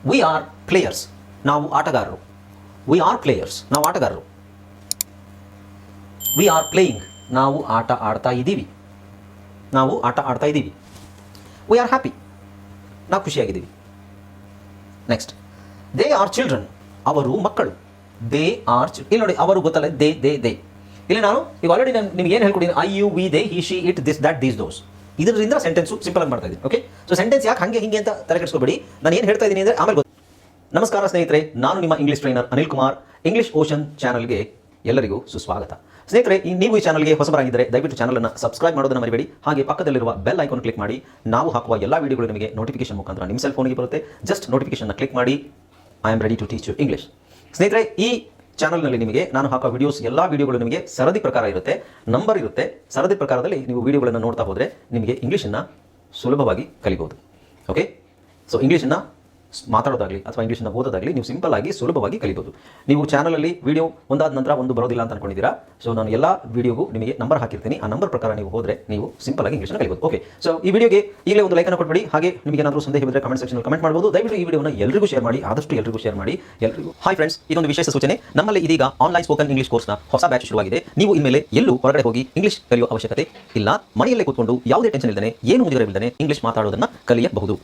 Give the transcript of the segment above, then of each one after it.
V are players, ನಾವು ಆಟಗಾರರು. We are players, ನಾವು ಆಟಗಾರರು. ವಿ ಆರ್ ಪ್ಲೇಯಿಂಗ್, ನಾವು ಆಟ ಆಡ್ತಾ ಇದ್ದೀವಿ. ನಾವು ಆಟ ಆಡ್ತಾ ಇದ್ದೀವಿ. ವಿ ಆರ್ ಹ್ಯಾಪಿ, ನಾವು ಖುಷಿಯಾಗಿದ್ದೀವಿ. ನೆಕ್ಸ್ಟ್, ದೇ ಆರ್ ಚಿಲ್ಡ್ರನ್, ಅವರು ಮಕ್ಕಳು. ದೇ ಆರ್ ಇಲ್ಲಿ ನೋಡಿ, ಅವರು ಗೊತ್ತಲ್ಲ, ದೇ ಇಲ್ಲಿ ನಾನು ಈಗ ಆಲ್ರೆಡಿ ನಾನು ನಿಮ್ಗೆ ಏನು ಹೇಳ್ಕೊಟ್ಟಿದ್ದೀನಿ, I you we they he she it this that these those. ಇದರಿಂದ ಸೆಂಟೆನ್ಸು ಸಿಂಪಲ್ ಆಗಿ ಮಾಡ್ತಾ ಇದ್ದೀನಿ. ಓಕೆ, ಸೊ ಸೆಂಟೆನ್ಸ್ ಯಾಕೆ ಹಾಗೆ ಹಿಂಗೆ ಅಂತ ತಲೆ ಕೆಡಿಸ್ಕೋಬೇಡಿ. ನಾನು ಏನು ಹೇಳ್ತಾ ಇದ್ದೀನಿ ಅಂದರೆ ಆಮೇಲೆ ನಮಸ್ಕಾರ ಸ್ನೇಹಿತರೆ, ನಾನು ನಿಮ್ಮ English trainer Anil Kumar. English ocean ಚಾನಲ್ಗೆ ಎಲ್ಲರಿಗೂ ಸುಸ್ವಾಗತ. ಸ್ನೇಹಿತರೆ, ನೀವು ಈ ಚಾನಲ್ಗೆ ಹೊಸಬರಾಗಿದ್ದರೆ ದಯವಿಟ್ಟು ಚಾನಲನ್ನು ಸಬ್ಸ್ಕ್ರೈಬ್ ಮಾಡೋದನ್ನು ಮರಿಬೇಡಿ. ಹಾಗೆ ಪಕ್ಕದಲ್ಲಿರುವ ಬೆಲ್ ಐಕಾನ್ ಕ್ಲಿಕ್ ಮಾಡಿ. ನಾವು ಹಾಕುವ ಎಲ್ಲ ವೀಡಿಯೋಗಳು ನಿಮಗೆ ನೋಟಿಫಿಕೇಶನ್ ಮುಖಾಂತರ ನಿಮ್ಮ ಸೆಲ್ ಫೋನ್ಗೆ ಬರುತ್ತೆ. ಜಸ್ಟ್ ನೋಟಿಫಿಕೇಶನ್ನ ಕ್ಲಿಕ್ ಮಾಡಿ. I am ready to teach you English. ಸ್ನೇಹಿತರೆ, ಈ ಚಾನಲ್ನಲ್ಲಿ ನಿಮಗೆ ನಾನು ಹಾಕೋ ವಿಡಿಯೋಸ್ ಎಲ್ಲ ವೀಡಿಯೋಗಳು ನಿಮಗೆ ಸರದಿ ಪ್ರಕಾರ ಇರುತ್ತೆ, ನಂಬರ್ ಇರುತ್ತೆ. ಸರದಿ ಪ್ರಕಾರದಲ್ಲಿ ನೀವು ವೀಡಿಯೋಗಳನ್ನು ನೋಡ್ತಾ ಹೋದರೆ ನಿಮಗೆ ಇಂಗ್ಲೀಷನ್ನು ಸುಲಭವಾಗಿ ಕಲಿಬಹುದು. ಓಕೆ, ಸೊ ಇಂಗ್ಲೀಷನ್ನು ಮಾತಾಡೋದಾಗಲಿ ಅಥವಾ ಇಂಗ್ಲೀಷನ್ನು ಓದೋದಾಗಲಿ ನೀವು ಸಿಂಪಲ್ ಆಗಿ ಸುಲಭವಾಗಿ ಕಲಿಬಹುದು. ನೀವು ಚಾನಲಲ್ಲಿ ವಿಡಿಯೋ ಒಂದಾದ ನಂತರ ಒಂದು ಬರೋದಿಲ್ಲ ಅಂತ ಅನ್ಕೊಂಡಿದ್ದೀರಾ. ಸೊ ನಾನು ಎಲ್ಲ ವಿಡಿಯೋಗೂ ನಿಮಗೆ ನಂಬರ್ ಹಾಕಿರ್ತೀನಿ. ಆ ನಂಬರ್ ಪ್ರಕಾರ ನೀವು ಹೋದರೆ ನೀವು ಸಿಂಪಲ್ ಆಗಿ ಇಂಗ್ಲೀಷನ್ನು ಕಲಿಬಹುದು. ಓಕೆ, ಸೊ ಈ ವಿಡಿಯೋಗೆ ಈಗಲೇ ಒಂದು ಲೈಕನ್ನು ಕೊಟ್ಬಿಡಿ. ಹಾಗೆ ನಿಮಗೆ ಏನಾದರೂ ಸಂದೇಹ ಇದ್ದರೆ ಕಮೆಂಟ್ ಸೆಕ್ಷನ್ ಕಮೆಂಟ್ ಮಾಡಬಹುದು. ದಯವಿಟ್ಟು ಈ ವಿಡಿಯೋನ ಎಲ್ಲರಿಗೂ ಶೇರ್ ಮಾಡಿ, ಆದಷ್ಟು ಎಲ್ಲರಿಗೂ ಶೇರ್ ಮಾಡಿ. ಎಲ್ಲರಿಗೂ ಹಾಯ್ ಫ್ರೆಂಡ್ಸ್, ಇದೊಂದು ವಿಶೇಷ ಸೂಚನೆ. ನಮ್ಮಲ್ಲಿ ಇದೀಗ ಆನ್ಲೈನ್ ಸ್ಪೋಕನ್ ಇಂಗ್ಲಿಷ್ ಕೋರ್ಸ್ನ ಹೊಸ ಬ್ಯಾಚ್ ಶುರುವಾಗಿದೆ. ನೀವು ಇನ್ಮೇಲೆ ಎಲ್ಲೂ ಹೊರಗಡೆ ಹೋಗಿ ಇಂಗ್ಲಿಷ್ ಕಲಿಯುವ ಅವಶ್ಯಕತೆ ಇಲ್ಲ. ಮನೆಯಲ್ಲೇ ಕೂತ್ಕೊಂಡು ಯಾವುದೇ ಟೆನ್ಷನ್ ಇಲ್ಲದೆ, ಏನು ಮುಗಿದಿರಲಿಲ್ಲದೆ ಇಂಗ್ಲಿಷ್ ಮಾತಾಡೋದನ್ನು ಕಲಿಯಬಹುದು.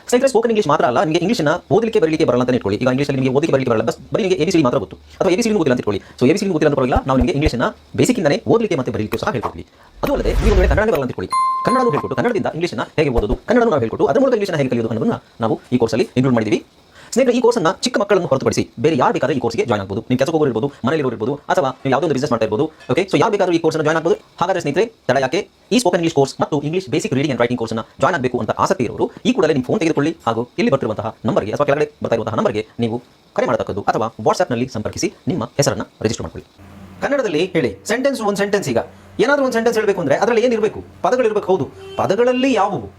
ಸ್ನೇಹಿತರೆ, ಸ್ಪೋಕನ್ ಇಂಗ್ಲಿಷ್ ಮಾತ್ರ ಅಲ್ಲ, ನಿಮಗೆ ಇಂಗ್ಲಿಷ್ನ ಓದಲಿಕ್ಕೆ ಬರಲಿಕ್ಕೆ ಬರಲ್ಲ ಅಂತ ಇಟ್ಕೊಳ್ಳಿ. ಈಗ ಇಂಗ್ಲಿಷಲ್ಲಿ ನಿಮಗೆ ಓದಲಿಕ್ಕೆ ಬರಲಿಕ್ಕೆ ಬರಲ್ಲ, ಬರೀ ನಿಮಗೆ ABCD ಮಾತ್ರ ಗೊತ್ತು, ಅಥವಾ ABCD ಗೊತ್ತಿಲ್ಲ ಅಂತ ಇಟ್ಕೊಳ್ಳಿ. ಸೊ ABCD ಗೊತ್ತಿಲ್ಲ ಅಂತ ಪರವಾಗಿಲ್ಲ, ನಾವು ನಿಮಗೆ ಇಂಗ್ಲಿಷ್ನ ಬೇಸಿಕ್ಕಿಂದನೇ ಓದಲಿಕ್ಕೆ ಮತ್ತೆ ಬರಲಿಕ್ಕೆ ಸಹ ಹೇಳ್ಕೊಡ್ತೀವಿ. ಅದು ಅಲ್ಲದೆ ನೀವು ಒಂದು ವೇಳೆ ಕನ್ನಡನೇ ಬರಲ್ಲ ಅಂತ ಇಟ್ಕೊಳ್ಳಿ, ಕನ್ನಡನೂ ಹೇಳ್ಕೊಟ್ಟು ಕನ್ನಡದಿಂದ ಇಂಗ್ಲಿಷ್ನ ಹೇಗೆ ಓದೋದು, ಕನ್ನಡನೂ ನಾವು ಹೇಳ್ಕೊಟ್ಟು ಅದರ ಮೂಲಕ ಇಂಗ್ಲಿಷ್ನ ಹೇಗೆ ಕಲಿಯೋದು ಅನ್ನೋದನ್ನು ನಾವು ಈ ಕೋರ್ಸಲ್ಲಿ ಇನ್ಕ್ಲೂಡ್ ಮಾಡಿದ್ದೀವಿ. ಸ್ನೇಹಿತರೆ, ಈ ಕೋರ್ಸನ್ನು ಚಿಕ್ಕ ಮಕ್ಕಳನ್ನು ಹೊರತುಪಡಿಸಿ ಬೇರೆ ಯಾರು ಬೇಕಾದ್ರೆ ಈ ಕೋರ್ಸ್ಗೆ ಜಾಯ್ನ್ ಆಗಬಹುದು. ನೀವು ಕೆಲಸ ಹೋಗೋರು ಇರ್ಬೋದು, ಮನೆಯಲ್ಲಿ ಇರ್ಬೋದು, ಅಥವಾ ನೀವು ಯಾವುದೋ ಒಂದು ಬಿಸ್ನೆಸ್ ಮಾಡ್ತಾ ಇರ್ಬೋದು. ಓಕೆ, ಸೊ ಯಾರು ಬೇಕಾದರೂ ಈ ಕೋರ್ಸ್ನ ಜಾಯ್ನ್ ಆಗಬಹುದು. ಹಾಗಾದ್ರೆ ಸ್ನೇಹಿತರೆ, ತಡ ಯಾಕೆ, ಈ ಸ್ಪೋಕನ್ ಇಂಗ್ಲಿಷ್ ಕೋರ್ಸ್ ಮತ್ತು English basic reading and writing ಕೋರ್ಸ್ನ ಜಾಯ್ನ್ ಆಗಬೇಕು ಅಂತ ಆಸಕ್ತಿ ಇರೋರು ಈ ಕೂಡಲೇ ನಿಮ್ಮ ಫೋನ್ ತೆಗೆದುಕೊಳ್ಳಿ. ಹಾಗೂ ಇಲ್ಲಿ ಬರ್ತಿರುವಂತಹ ನಂಬರ್ಗೆ ಅಥವಾ ಕೆಳಗಡೆ ಬರ್ತಾ ಇರುವಂತಹ ನಂಬರ್ಗೆ ನೀವು ಕರೆ ಮಾಡತಕ್ಕದ್ದು, ಅಥವಾ ವಾಟ್ಸ್ಆ್ಯಪ್ನಲ್ಲಿ ಸಂಪರ್ಕಿಸಿ ನಿಮ್ಮ ಹೆಸರನ್ನು ರಿಜಿಸ್ಟರ್ ಮಾಡಿಕೊಳ್ಳಿ. ಕನ್ನಡದಲ್ಲಿ ಹೇಳಿ ಸೆಂಟೆನ್ಸ್. ಒಂದು ಸೆಂಟೆನ್ಸ್, ಈಗ ಏನಾದರೂ ಒಂದು ಸೆಂಟೆನ್ಸ್ ಹೇಳಬೇಕು ಅಂದರೆ ಅದರಲ್ಲಿ ಏನಿರಬೇಕು? ಪದಗಳಿರಬೇಕು. ಹೌದು, ಪದಗಳಲ್ಲಿ ಯಾವುವು?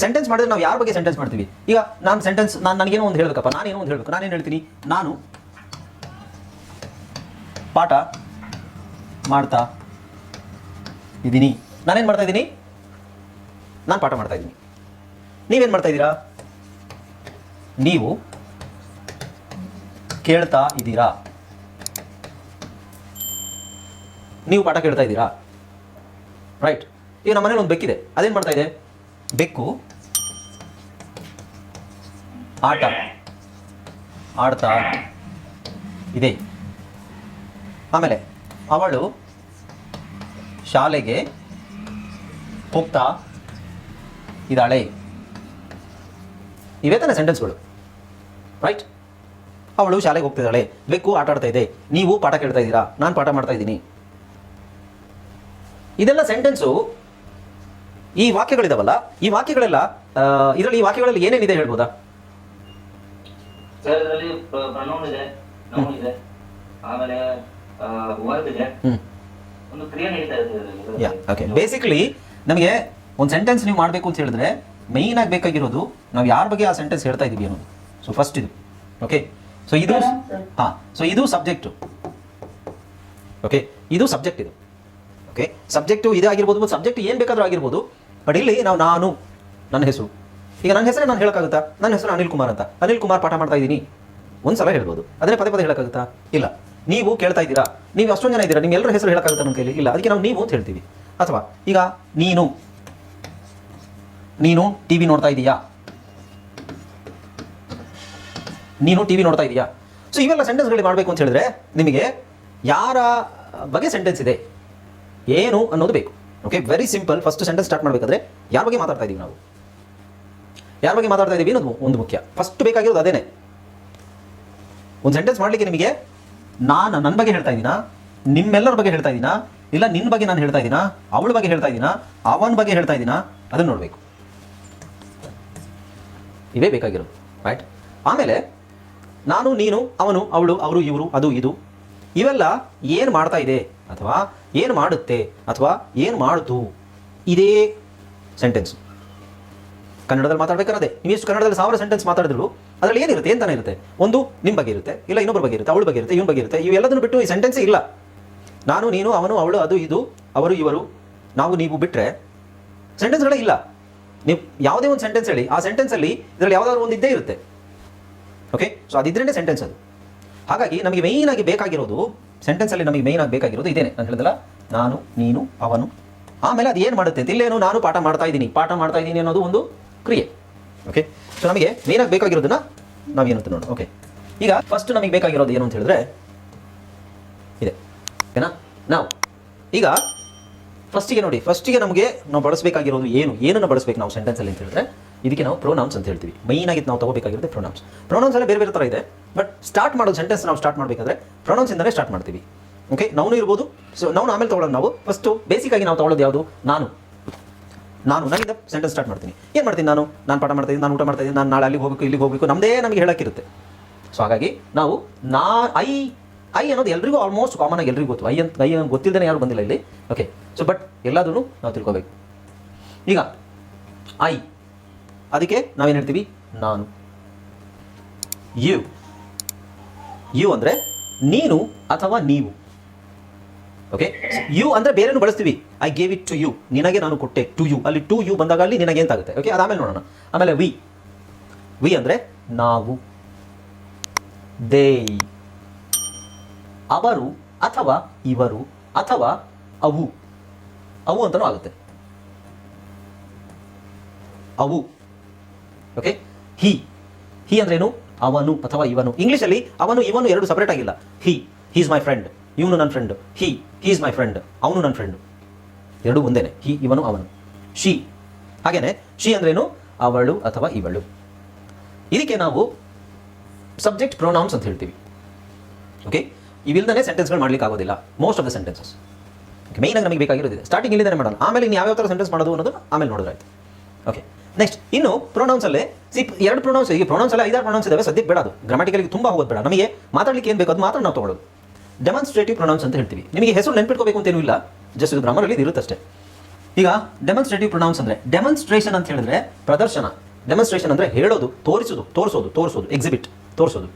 ಸೆಂಟೆನ್ಸ್ ಮಾಡಿದ್ರೆ ನಾವು ಯಾರ ಬಗ್ಗೆ ಸೆಂಟೆನ್ಸ್ ಮಾಡ್ತೀವಿ? ಈಗ ನಾನು ಸೆಂಟೆನ್ಸ್, ನನಗೇನೋ ಒಂದು ಹೇಳಬೇಕಪ್ಪ, ನಾನೇನೋ ಒಂದು ಹೇಳಬೇಕು. ನಾನೇನು ಹೇಳ್ತೀನಿ? ನಾನು ಪಾಠ ಮಾಡ್ತಾ ಇದ್ದೀನಿ. ನಾನೇನು ಮಾಡ್ತಾ ಇದ್ದೀನಿ? ನಾನು ಪಾಠ ಮಾಡ್ತಾ ಇದ್ದೀನಿ. ನೀವೇನು ಮಾಡ್ತಾ ಇದ್ದೀರಾ? ನೀವು ಕೇಳ್ತಾ ಇದ್ದೀರಾ. ನೀವು ಪಾಠ ಕೇಳ್ತಾ ಇದ್ದೀರಾ, ರೈಟ್? ಈಗ ನಮ್ಮ ಮನೇಲಿ ಒಂದು ಬೆಕ್ಕಿದೆ, ಅದೇನು ಮಾಡ್ತಾ ಇದೆ? ಬೆಕ್ಕು ಆಟ ಆಡ್ತಾ ಇದೆ. ಆಮೇಲೆ ಅವಳು ಶಾಲೆಗೆ ಹೋಗ್ತಾ ಇದ್ದಾಳೆ. ಇವೇ ತಾನೇ ಸೆಂಟೆನ್ಸ್ಗಳು, ರೈಟ್? ಅವಳು ಶಾಲೆಗೆ ಹೋಗ್ತಿದ್ದಾಳೆ, ಬೆಕ್ಕು ಆಟ ಆಡ್ತಾ ಇದೆ, ನೀವು ಪಾಠ ಕೇಳ್ತಾ ಇದ್ದೀರಾ, ನಾನು ಪಾಠ ಮಾಡ್ತಾ ಇದ್ದೀನಿ. ಇದೆಲ್ಲ ಸೆಂಟೆನ್ಸು. ಈ ವಾಕ್ಯಗಳಿದಾವಲ್ಲ, ಈ ವಾಕ್ಯಗಳೆಲ್ಲ ಇದರಲ್ಲಿ ಈ ವಾಕ್ಯಗಳಲ್ಲಿ ಏನೇನಿದೆ ಹೇಳ್ಬೋದಾ? ಬೇಸಿಕಲಿ ನಮಗೆ ಒಂದು ಸೆಂಟೆನ್ಸ್ ನೀವು ಮಾಡಬೇಕು ಅಂತ ಹೇಳಿದ್ರೆ ಮೈನ್ ಆಗಿ ಬೇಕಾಗಿರೋದು ನಾವು ಯಾರ ಬಗ್ಗೆ ಆ ಸೆಂಟೆನ್ಸ್ ಹೇಳ್ತಾ ಇದೀವಿ ಅನ್ನೋದು. ಸೊ ಫಸ್ಟ್ ಇದು. ಓಕೆ, ಸೊ ಇದು ಇದು ಸಬ್ಜೆಕ್ಟು. ಓಕೆ, ಇದು ಸಬ್ಜೆಕ್ಟ್. ಇದು ಓಕೆ, ಸಬ್ಜೆಕ್ಟು ಇದೇ ಆಗಿರ್ಬೋದು, ಸಬ್ಜೆಕ್ಟ್ ಏನು ಬೇಕಾದರೂ ಆಗಿರ್ಬೋದು. ಬಟ್ ಇಲ್ಲಿ ನಾನು ನನ್ನ ಹೆಸರು, ಈಗ ನನ್ನ ಹೆಸರೇ ನಾನು ಹೇಳೋಕ್ಕಾಗುತ್ತಾ? ನನ್ನ ಹೆಸರು ಅನಿಲ್ ಕುಮಾರ್ ಅಂತ. ಅನಿಲ್ ಕುಮಾರ್ ಪಾಠ ಮಾಡ್ತಾ ಇದ್ದೀನಿ ಒಂದು ಸಲ ಹೇಳ್ಬೋದು, ಅದನ್ನೇ ಪದೇ ಪದೇ ಹೇಳೋಕ್ಕಾಗುತ್ತಾ? ಇಲ್ಲ. ನೀವು ಕೇಳ್ತಾ ಇದ್ದೀರಾ, ನೀವು ಅಷ್ಟೊಂದು ಜನ ಇದ್ದೀರಾ, ನಿಮ್ಮ ಎಲ್ಲರ ಹೆಸರು ಹೇಳೋಕ್ಕಾಗುತ್ತಾ ನಮ್ಮ ಕೈಲಿ? ಇಲ್ಲ. ಅದಕ್ಕೆ ನಾವು ನೀವು ಅಂತ ಹೇಳ್ತೀವಿ. ಅಥವಾ ಈಗ ನೀನು ಟಿ ವಿ ನೋಡ್ತಾ ಇದೀಯಾ, ನೀನು ಟಿ ವಿ ನೋಡ್ತಾ ಇದೀಯಾ. ಸೊ ಇವೆಲ್ಲ ಸೆಂಟೆನ್ಸ್ಗಳು ಮಾಡಬೇಕು ಅಂತ ಹೇಳಿದ್ರೆ ನಿಮಗೆ ಯಾರ ಬಗ್ಗೆ ಸೆಂಟೆನ್ಸ್ ಇದೆ ಏನು ಅನ್ನೋದು ಬೇಕು. Okay, very simple. First sentence start ಮಾಡಬೇಕಾದ್ರೆ ಯಾರ ಬಗ್ಗೆ ಮಾತಾಡ್ತಾ ಇದೀವಿ, ನಾವು ಯಾರ ಬಗ್ಗೆ ಮಾತಾಡ್ತಾ ಇದೀವಿ ಅನ್ನೋದು ಒಂದು ಮುಖ್ಯ. ಫಸ್ಟ್ ಬೇಕಾಗಿರೋದು ಅದೇನೆ. ಒಂದು ಸೆಂಟೆನ್ಸ್ ಮಾಡಲಿಕ್ಕೆ ನಿಮಗೆ ನಾನು ನನ್ನ ಬಗ್ಗೆ ಹೇಳ್ತಾ ಇದ್ದೀನಾ, ನಿಮ್ಮೆಲ್ಲರ ಬಗ್ಗೆ ಹೇಳ್ತಾ ಇದ್ದೀನಾ, ಇಲ್ಲ ನಿನ್ನ ಬಗ್ಗೆ ನಾನು ಹೇಳ್ತಾ ಇದ್ದೀನಾ, ಅವಳ ಬಗ್ಗೆ ಹೇಳ್ತಾ ಇದ್ದೀನಾ, ಅವನ ಬಗ್ಗೆ ಹೇಳ್ತಾ ಇದ್ದೀನಾ, ಅದನ್ನು ನೋಡಬೇಕು. ಇವೇ ಬೇಕಾಗಿರೋದು, ರೈಟ್? ಆಮೇಲೆ ನಾನು, ನೀನು, ಅವನು, ಅವಳು, ಅವರು, ಇವರು, ಅದು, ಇದು, ಇವೆಲ್ಲ ಏನು ಮಾಡ್ತಾ ಇದೆ ಅಥವಾ ಏನು ಮಾಡುತ್ತೆ ಅಥವಾ ಏನು ಮಾಡ್ತು, ಇದೇ ಸೆಂಟೆನ್ಸ್. ಕನ್ನಡದಲ್ಲಿ ಮಾತಾಡಬೇಕಾದ್ರೆ ನೀವು ಎಷ್ಟು ಕನ್ನಡದಲ್ಲಿ 1000 ಸೆಂಟೆನ್ಸ್ ಮಾತಾಡಿದ್ರು ಅದರಲ್ಲಿ ಏನಿರುತ್ತೆ? ಎಂತಾನೆ ಇರುತ್ತೆ? ಒಂದು ನಿಮ್ಮ ಬಗ್ಗೆ ಇರುತ್ತೆ, ಇಲ್ಲ ಇನ್ನೊಬ್ಬರ ಬಗ್ಗೆ ಇರುತ್ತೆ, ಅವಳ ಬಗ್ಗೆ ಇರುತ್ತೆ, ಇವನ ಬಗ್ಗೆ ಇರುತ್ತೆ. ಇವೆಲ್ಲದನ್ನು ಬಿಟ್ಟು ಈ ಸೆಂಟೆನ್ಸೇ ಇಲ್ಲ. ನಾನು, ನೀನು, ಅವನು, ಅವಳು, ಅದು, ಇದು, ಅವರು, ಇವರು, ನಾವು, ನೀವು ಬಿಟ್ಟರೆ ಸೆಂಟೆನ್ಸ್ಗಳೇ ಇಲ್ಲ. ನೀವು ಯಾವುದೇ ಒಂದು ಸೆಂಟೆನ್ಸ್ ಹೇಳಿ, ಆ ಸೆಂಟೆನ್ಸಲ್ಲಿ ಇದರಲ್ಲಿ ಯಾವುದಾದ್ರು ಒಂದು ಇದ್ದೇ ಇರುತ್ತೆ. ಓಕೆ, ಸೊ ಅದಿದ್ರೇ ಸೆಂಟೆನ್ಸ್ ಅದು. ಹಾಗಾಗಿ ನಮಗೆ ಮೇಯ್ನಾಗಿ ಬೇಕಾಗಿರೋದು ಸೆಂಟೆನ್ಸಲ್ಲಿ ನಮಗೆ ಮೇಯ್ನಾಗಿ ಬೇಕಾಗಿರೋದು ಇದೇನೆ. ನಾನು ಹೇಳಿದಲ್ಲ, ನಾನು, ನೀನು, ಅವನು. ಆಮೇಲೆ ಅದು ಏನು ಮಾಡುತ್ತೆ ಅಂತ, ಇಲ್ಲೇನು ನಾನು ಪಾಠ ಮಾಡ್ತಾ ಇದ್ದೀನಿ ಅನ್ನೋದು ಒಂದು ಕ್ರಿಯೆ. ಓಕೆ, ಸೊ ನಮಗೆ ಮೇಯ್ನಾಗಿ ಬೇಕಾಗಿರೋದನ್ನ ನಾವೇನು ಅಂತ ನೋಡೋಣ. ಓಕೆ, ಈಗ ಫಸ್ಟ್ ನಮಗೆ ಬೇಕಾಗಿರೋದು ಏನು ಅಂತ ಹೇಳಿದ್ರೆ ಇದೆ. ಓಕೆನಾ, ನಾವು ಈಗ ಫಸ್ಟಿಗೆ ನಮಗೆ ನಾವು ಬಳಸಬೇಕಾಗಿರೋದು ಏನನ್ನು ಬಳಸಬೇಕು ನಾವು ಸೆಂಟೆನ್ಸಲ್ಲಿ ಅಂತ ಹೇಳಿದ್ರೆ, ಇದಕ್ಕೆ ನಾವು ಪ್ರೊನೌನ್ಸ್ ಅಂತ ಹೇಳ್ತೀವಿ. ಮೈನಾಗಿ ನಾವು ತಗೋಬೇಕಾಗಿರೋದು ಪ್ರೊನೌನ್ಸ್ ಎಲ್ಲ ಬೇರೆ ಥರ ಇದೆ. ಬಟ್ ಸ್ಟಾರ್ಟ್ ಮಾಡೋದು ಸೆಂಟೆನ್ಸ್ ನಾವು ಸ್ಟಾರ್ಟ್ ಮಾಡಬೇಕಾದ್ರೆ ಪ್ರೊನೌನ್ಸ್ ಇಂದಲೇ ಸ್ಟಾರ್ಟ್ ಮಾಡ್ತೀವಿ. ಓಕೆ, ನೌನು ಇರ್ಬೋದು. ಸೊ ನೌನು ಆಮೇಲೆ ತೊಗೊಳ್ಳೋದು. ನಾವು ಫಸ್ಟು ಬೇಸಿಕಾಗಿ ನಾವು ತೊಗೊಳ್ಳೋದು ಯಾವುದು? ನಾನು ನನ್ನಿಂದ ಸೆಂಟೆನ್ಸ್ ಸ್ಟಾರ್ಟ್ ಮಾಡ್ತೀನಿ. ಏನು ಮಾಡ್ತೀನಿ? ನಾನು ಪಾಠ ಮಾಡ್ತಾಯಿದ್ದೀನಿ, ನಾನು ಊಟ ಮಾಡ್ತಾಯಿದ್ದೀನಿ, ನಾನು ನಾಳೆ ಅಲ್ಲಿಗೆ ಹೋಗಬೇಕು, ನಮ್ಮದೇ ನಮಗೆ ಹೇಳೋಕ್ಕಿರುತ್ತೆ. ಸೊ ಹಾಗಾಗಿ ನಾವು ಐ ಅನ್ನೋದು ಎಲ್ರಿಗೂ ಆಲ್ಮೋಸ್ಟ್ ಕಾಮನ್ ಆಗಿ ಎಲ್ರಿಗೂ ಗೊತ್ತು. ಐ ಗೊತ್ತಿಲ್ಲದೇ ಯಾರು ಬಂದಿಲ್ಲ ಇಲ್ಲಿ. ಓಕೆ, ಸೊ ಬಟ್ ಎಲ್ಲದೂ ನಾವು ತಿಳ್ಕೋಬೇಕು. ಈಗ ಐ, ಅದಕ್ಕೆ ನಾವೇನು ಹೇಳ್ತೀವಿ? ನಾನು. ಯು ಅಂದರೆ ನೀನು ಅಥವಾ ನೀವು. ಓಕೆ, ಯು ಅಂದರೆ ಬೇರೆನೂ ಬಳಸ್ತೀವಿ. I gave it to you, ನಿನಗೆ ನಾನು ಕೊಟ್ಟೆ. ಟು ಯು, ಅಲ್ಲಿ ಟು ಯು ಬಂದಾಗ ಅಲ್ಲಿ ನಿನಗೆ ಎಂತಾಗುತ್ತೆ. ಓಕೆ, ಅದಾಮೇಲೆ ನೋಡೋಣ. ಆಮೇಲೆ ವಿ ಅಂದರೆ ನಾವು. ದೇ, ಅವರು ಅಥವಾ ಇವರು ಅಥವಾ ಅವು ಅಂತಲೂ ಆಗುತ್ತೆ. ಅವು. ಓಕೆ, ಹಿ ಅಂದ್ರೇನು? ಅವನು ಅಥವಾ ಇವನು. ಇಂಗ್ಲೀಷಲ್ಲಿ ಅವನು ಇವನು ಎರಡು ಸಪರೇಟ್ ಆಗಿಲ್ಲ. ಹಿ ಈಸ್ ಮೈ ಫ್ರೆಂಡ್, ಇವನು ನನ್ನ friend. He is my friend, ಅವನು ನನ್ನ ಫ್ರೆಂಡ್. ಎರಡು ಒಂದೇನೆ. ಹಿ, ಇವನು, ಅವನು. ಶಿ ಹಾಗೇನೆ. ಶಿ ಅಂದ್ರೇನು? ಅವಳು ಅಥವಾ ಇವಳು. ಇದಕ್ಕೆ ನಾವು ಸಬ್ಜೆಕ್ಟ್ ಪ್ರೊನೌನ್ಸ್ ಅಂತ ಹೇಳ್ತೀವಿ. ಓಕೆ, ಇವಿಲ್ದೇ ಸೆಂಟೆನ್ಸ್ಗಳು ಮಾಡ್ಲಿಕ್ಕೆ ಆಗೋದಿಲ್ಲ, most of the sentences. Okay, ಮೇಯ್ನಾಗಿ ನಮಗೆ ಬೇಕಾಗಿರೋದಿದೆ. ಸ್ಟಾರ್ಟಿಂಗ್ ಇಲ್ಲಿಂದನೇ ಮಾಡೋಣ, ಆಮೇಲೆ ಇನ್ನು ಯಾವ ಥರ ಸೆಂಟೆನ್ಸ್ ಮಾಡೋದು ಅನ್ನೋದು ಆಮೇಲೆ ನೋಡೋದಾಯ್ತು. ಓಕೆ, ನೆಕ್ಸ್ಟ್ ಇನ್ನು ಪ್ರೊನೌನ್ಸಲ್ಲೇ ಎರಡು ಪ್ರೊನೌನ್ಸ್. ಈಗ ಪ್ರೊನೌನ್ಸ್ ಎಲ್ಲ 5-6 ಪ್ರೊನೌನ್ಸ್ ಇದಾವೆ. ಸದ್ಯಕ್ಕೆ ಬೇಡ, ಅದು ಗ್ರಾಮಟಿಕಲಿಗೆ ತುಂಬ ಹೋಗೋದು ಬೇಡ. ನಮಗೆ ಮಾತಾಡಲಿಕ್ಕೆ ಏನು ಬೇಕು ಅದು ಮಾತ್ರ ನಾವು ತೊಗೊಳ್ಳೋದು. ಡೆಮಾನ್ಸ್ಟ್ರೇಟಿವ್ ಪ್ರೊನೌನ್ಸ್ ಅಂತ ಹೇಳ್ತೀವಿ. ನಿಮಗೆ ಹೆಸರು ನೆನ್ಪಿಟ್ಕೋಬೇಕು ಅಂತೇನೂ ಇಲ್ಲ, ಜಸ್ಟ್ ಇದು ಗ್ರಾಮರಲ್ಲಿ ಇರುತ್ತಷ್ಟೇ. ಈಗ ಡೆಮಾನ್ಸ್ಟ್ರೇಟಿವ್ ಪ್ರೊನೌನ್ಸ್ ಅಂದರೆ, ಡೆಮಾನ್ಸ್ಟ್ರೇಷನ್ ಅಂತ ಹೇಳಿದ್ರೆ ಪ್ರದರ್ಶನ. ಡೆಮಾನ್ಸ್ಟ್ರೇಷನ್ ಅಂದರೆ ಹೇಳೋದು, ತೋರಿಸೋದು, ಎಕ್ಸಿಬಿಟ್, ತೋರಿಸೋದು.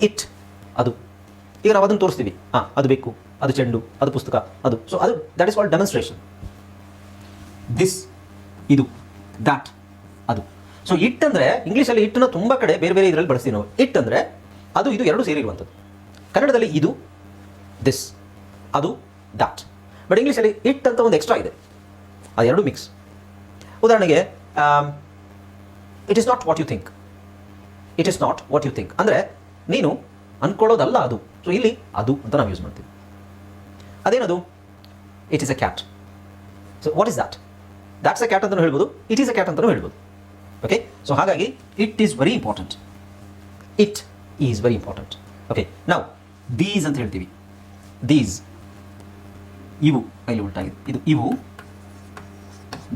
ಇಟ್, ಅದು. ಈಗ ನಾವು ಅದನ್ನು ತೋರಿಸ್ತೀವಿ. ಅದು ಬೇಕು, ಅದು ಚೆಂಡು, ಅದು ಪುಸ್ತಕ, ಅದು. ಸೊ ಅದು that is called demonstration. This, ಇದು. ದ್ಯಾಟ್, ಅದು. ಸೊ ಇಟ್ ಅಂದರೆ ಇಂಗ್ಲೀಷಲ್ಲಿ ಇಟ್ಟನ್ನ ತುಂಬ ಕಡೆ ಬೇರೆ ಬೇರೆ ಇದರಲ್ಲಿ ಬಳಸ್ತೀವಿ ನಾವು. ಇಟ್ ಅಂದರೆ ಅದು ಇದು ಎರಡು ಸೇರಿರುವಂಥದ್ದು. ಕನ್ನಡದಲ್ಲಿ ಇದು, ದಿಸ್, ಅದು, ದ್ಯಾಟ್. ಬಟ್ ಇಂಗ್ಲೀಷಲ್ಲಿ ಇಟ್ ಅಂತ ಒಂದು ಎಕ್ಸ್ಟ್ರಾ ಇದೆ, ಅದು ಎರಡು ಮಿಕ್ಸ್. ಉದಾಹರಣೆಗೆ it is not what you think ಅಂದರೆ ನೀನು ಅಂದ್ಕೊಳ್ಳೋದಲ್ಲ ಅದು. ಸೊ ಇಲ್ಲಿ ಅದು ಅಂತ ನಾವು ಯೂಸ್ ಮಾಡ್ತೀವಿ. ಅದೇನದು? It is A cat. So what is that? That's A cat ಅಂತಲೂ ಹೇಳ್ಬೋದು, ಇಟ್ ಈಸ್ ಎ ಕ್ಯಾಟ್ ಅಂತಲೂ ಹೇಳ್ಬೋದು. ಓಕೆ, ಸೊ ಹಾಗಾಗಿ it is very important. Okay, ನಾವು ದೀಸ್ ಅಂತ ಹೇಳ್ತೀವಿ. ದೀಸ್, ಇವು. ಕೈಲಿ ಉಲ್ಟಾಗಿದೆ ಇದು. ಇವು.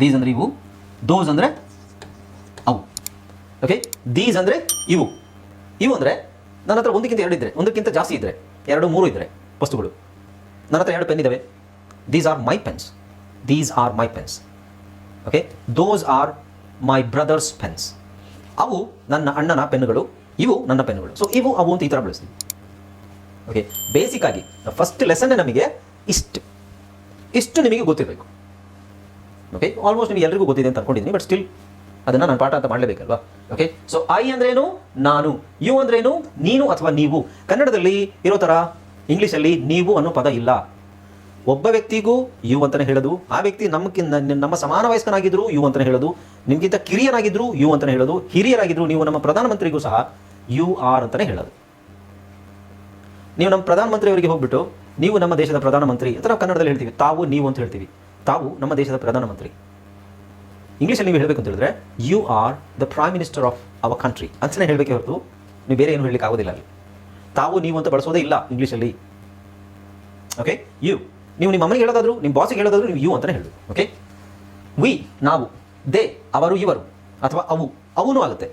ದೀಸ್ ಅಂದರೆ ಇವು. ದೋಸ್ ಅಂದರೆ ಅವು. ಓಕೆ, ದೀಸ್ ಅಂದರೆ ಇವು ಅಂದರೆ ನನ್ನ ಹತ್ರ ಒಂದಕ್ಕಿಂತ ಎರಡು ಇದ್ದರೆ, ಒಂದಕ್ಕಿಂತ ಜಾಸ್ತಿ ಇದ್ದರೆ, 2-3 ಇದ್ದರೆ ವಸ್ತುಗಳು. ನನ್ನ ಹತ್ರ 2 ಪೆನ್ ಇದ್ದಾವೆ. These are my pens. Okay, those are my brother's pens. ಅವು ನನ್ನ ಅಣ್ಣನ ಪೆನ್ನುಗಳು, ಇವು ನನ್ನ ಪೆನ್ನುಗಳು. ಸೊ ಇವು ಅವು ಅಂತ ಈ ಥರ ಬಳಸ್ತೀವಿ. ಓಕೆ, ಬೇಸಿಕ್ಕಾಗಿ ಫಸ್ಟ್ ಲೆಸನ್ನೇ ನಮಗೆ ಇಷ್ಟು ನಿಮಗೆ ಗೊತ್ತಿರಬೇಕು. ಓಕೆ, ಆಲ್ಮೋಸ್ಟ್ ನಿಮಗೆ ಎಲ್ರಿಗೂ ಗೊತ್ತಿದೆ ಅಂತ ಅನ್ಕೊಂಡಿದ್ದೀನಿ, ಬಟ್ ಸ್ಟಿಲ್ ಅದನ್ನು ನಾನು ಪಾಠ ಅಂತ ಮಾಡಲೇಬೇಕಲ್ವಾ. ಓಕೆ, ಸೊ ಐ ಅಂದ್ರೇನು? ನಾನು. ಯು ಅಂದ್ರೇನು? ನೀನು ಅಥವಾ ನೀವು. ಕನ್ನಡದಲ್ಲಿ ಇರೋ ಥರ ಇಂಗ್ಲೀಷಲ್ಲಿ ನೀವು ಅನ್ನೋ ಪದ ಇಲ್ಲ. ಒಬ್ಬ ವ್ಯಕ್ತಿಗೂ ಯು ಅಂತಲೇ ಹೇಳೋದು, ಆ ವ್ಯಕ್ತಿ ನಮ್ಮ ಸಮಾನ ವಯಸ್ಕನಾಗಿದ್ದರೂ ಯು ಅಂತಲೇ ಹೇಳೋದು, ನಿಮಗಿಂತ ಕಿರಿಯನಾಗಿದ್ದರೂ ಯು ಅಂತಲೇ ಹೇಳೋದು, ಹಿರಿಯರಾಗಿದ್ದರೂ ನೀವು ನಮ್ಮ ಪ್ರಧಾನಮಂತ್ರಿಗೂ ಸಹ ಯು ಆರ್ ಅಂತಲೇ ಹೇಳೋದು. ನೀವು ನಮ್ಮ ಪ್ರಧಾನಮಂತ್ರಿಯವರಿಗೆ ಹೋಗ್ಬಿಟ್ಟು ನೀವು ನಮ್ಮ ದೇಶದ ಪ್ರಧಾನಮಂತ್ರಿ ಅಂತ ನಾವು ಕನ್ನಡದಲ್ಲಿ ಹೇಳ್ತೀವಿ. ತಾವು, ನೀವು ಅಂತ ಹೇಳ್ತೀವಿ. ತಾವು ನಮ್ಮ ದೇಶದ ಪ್ರಧಾನಮಂತ್ರಿ. ಇಂಗ್ಲೀಷಲ್ಲಿ ನೀವು ಹೇಳಬೇಕು ಅಂತ ಹೇಳಿದ್ರೆ you are the prime minister of our country ಅಂತಲೇ ಹೇಳಬೇಕೆ ಹೊರತು ನೀವು ಬೇರೆ ಏನು ಹೇಳಲಿಕ್ಕೆ ಆಗೋದಿಲ್ಲ ಅಲ್ಲಿ. ತಾವು, ನೀವು ಅಂತ ಬಳಸೋದೇ ಇಲ್ಲ ಇಂಗ್ಲೀಷಲ್ಲಿ. Okay, you. ನೀವು ನಿಮ್ಮ ಅಮ್ಮನಿಗೆ ಹೇಳೋದಾದ್ರು, ನಿಮ್ಮ ಬಾಸಿಗೆ ಹೇಳೋದಾದ್ರು ನೀವು ಯು ಅಂತಲೇ ಹೇಳೋದು. ಓಕೆ, ವಿ, ನಾವು. ದೇ, ಅವರು, ಇವರು ಅಥವಾ ಅವೂ ಆಗುತ್ತೆ.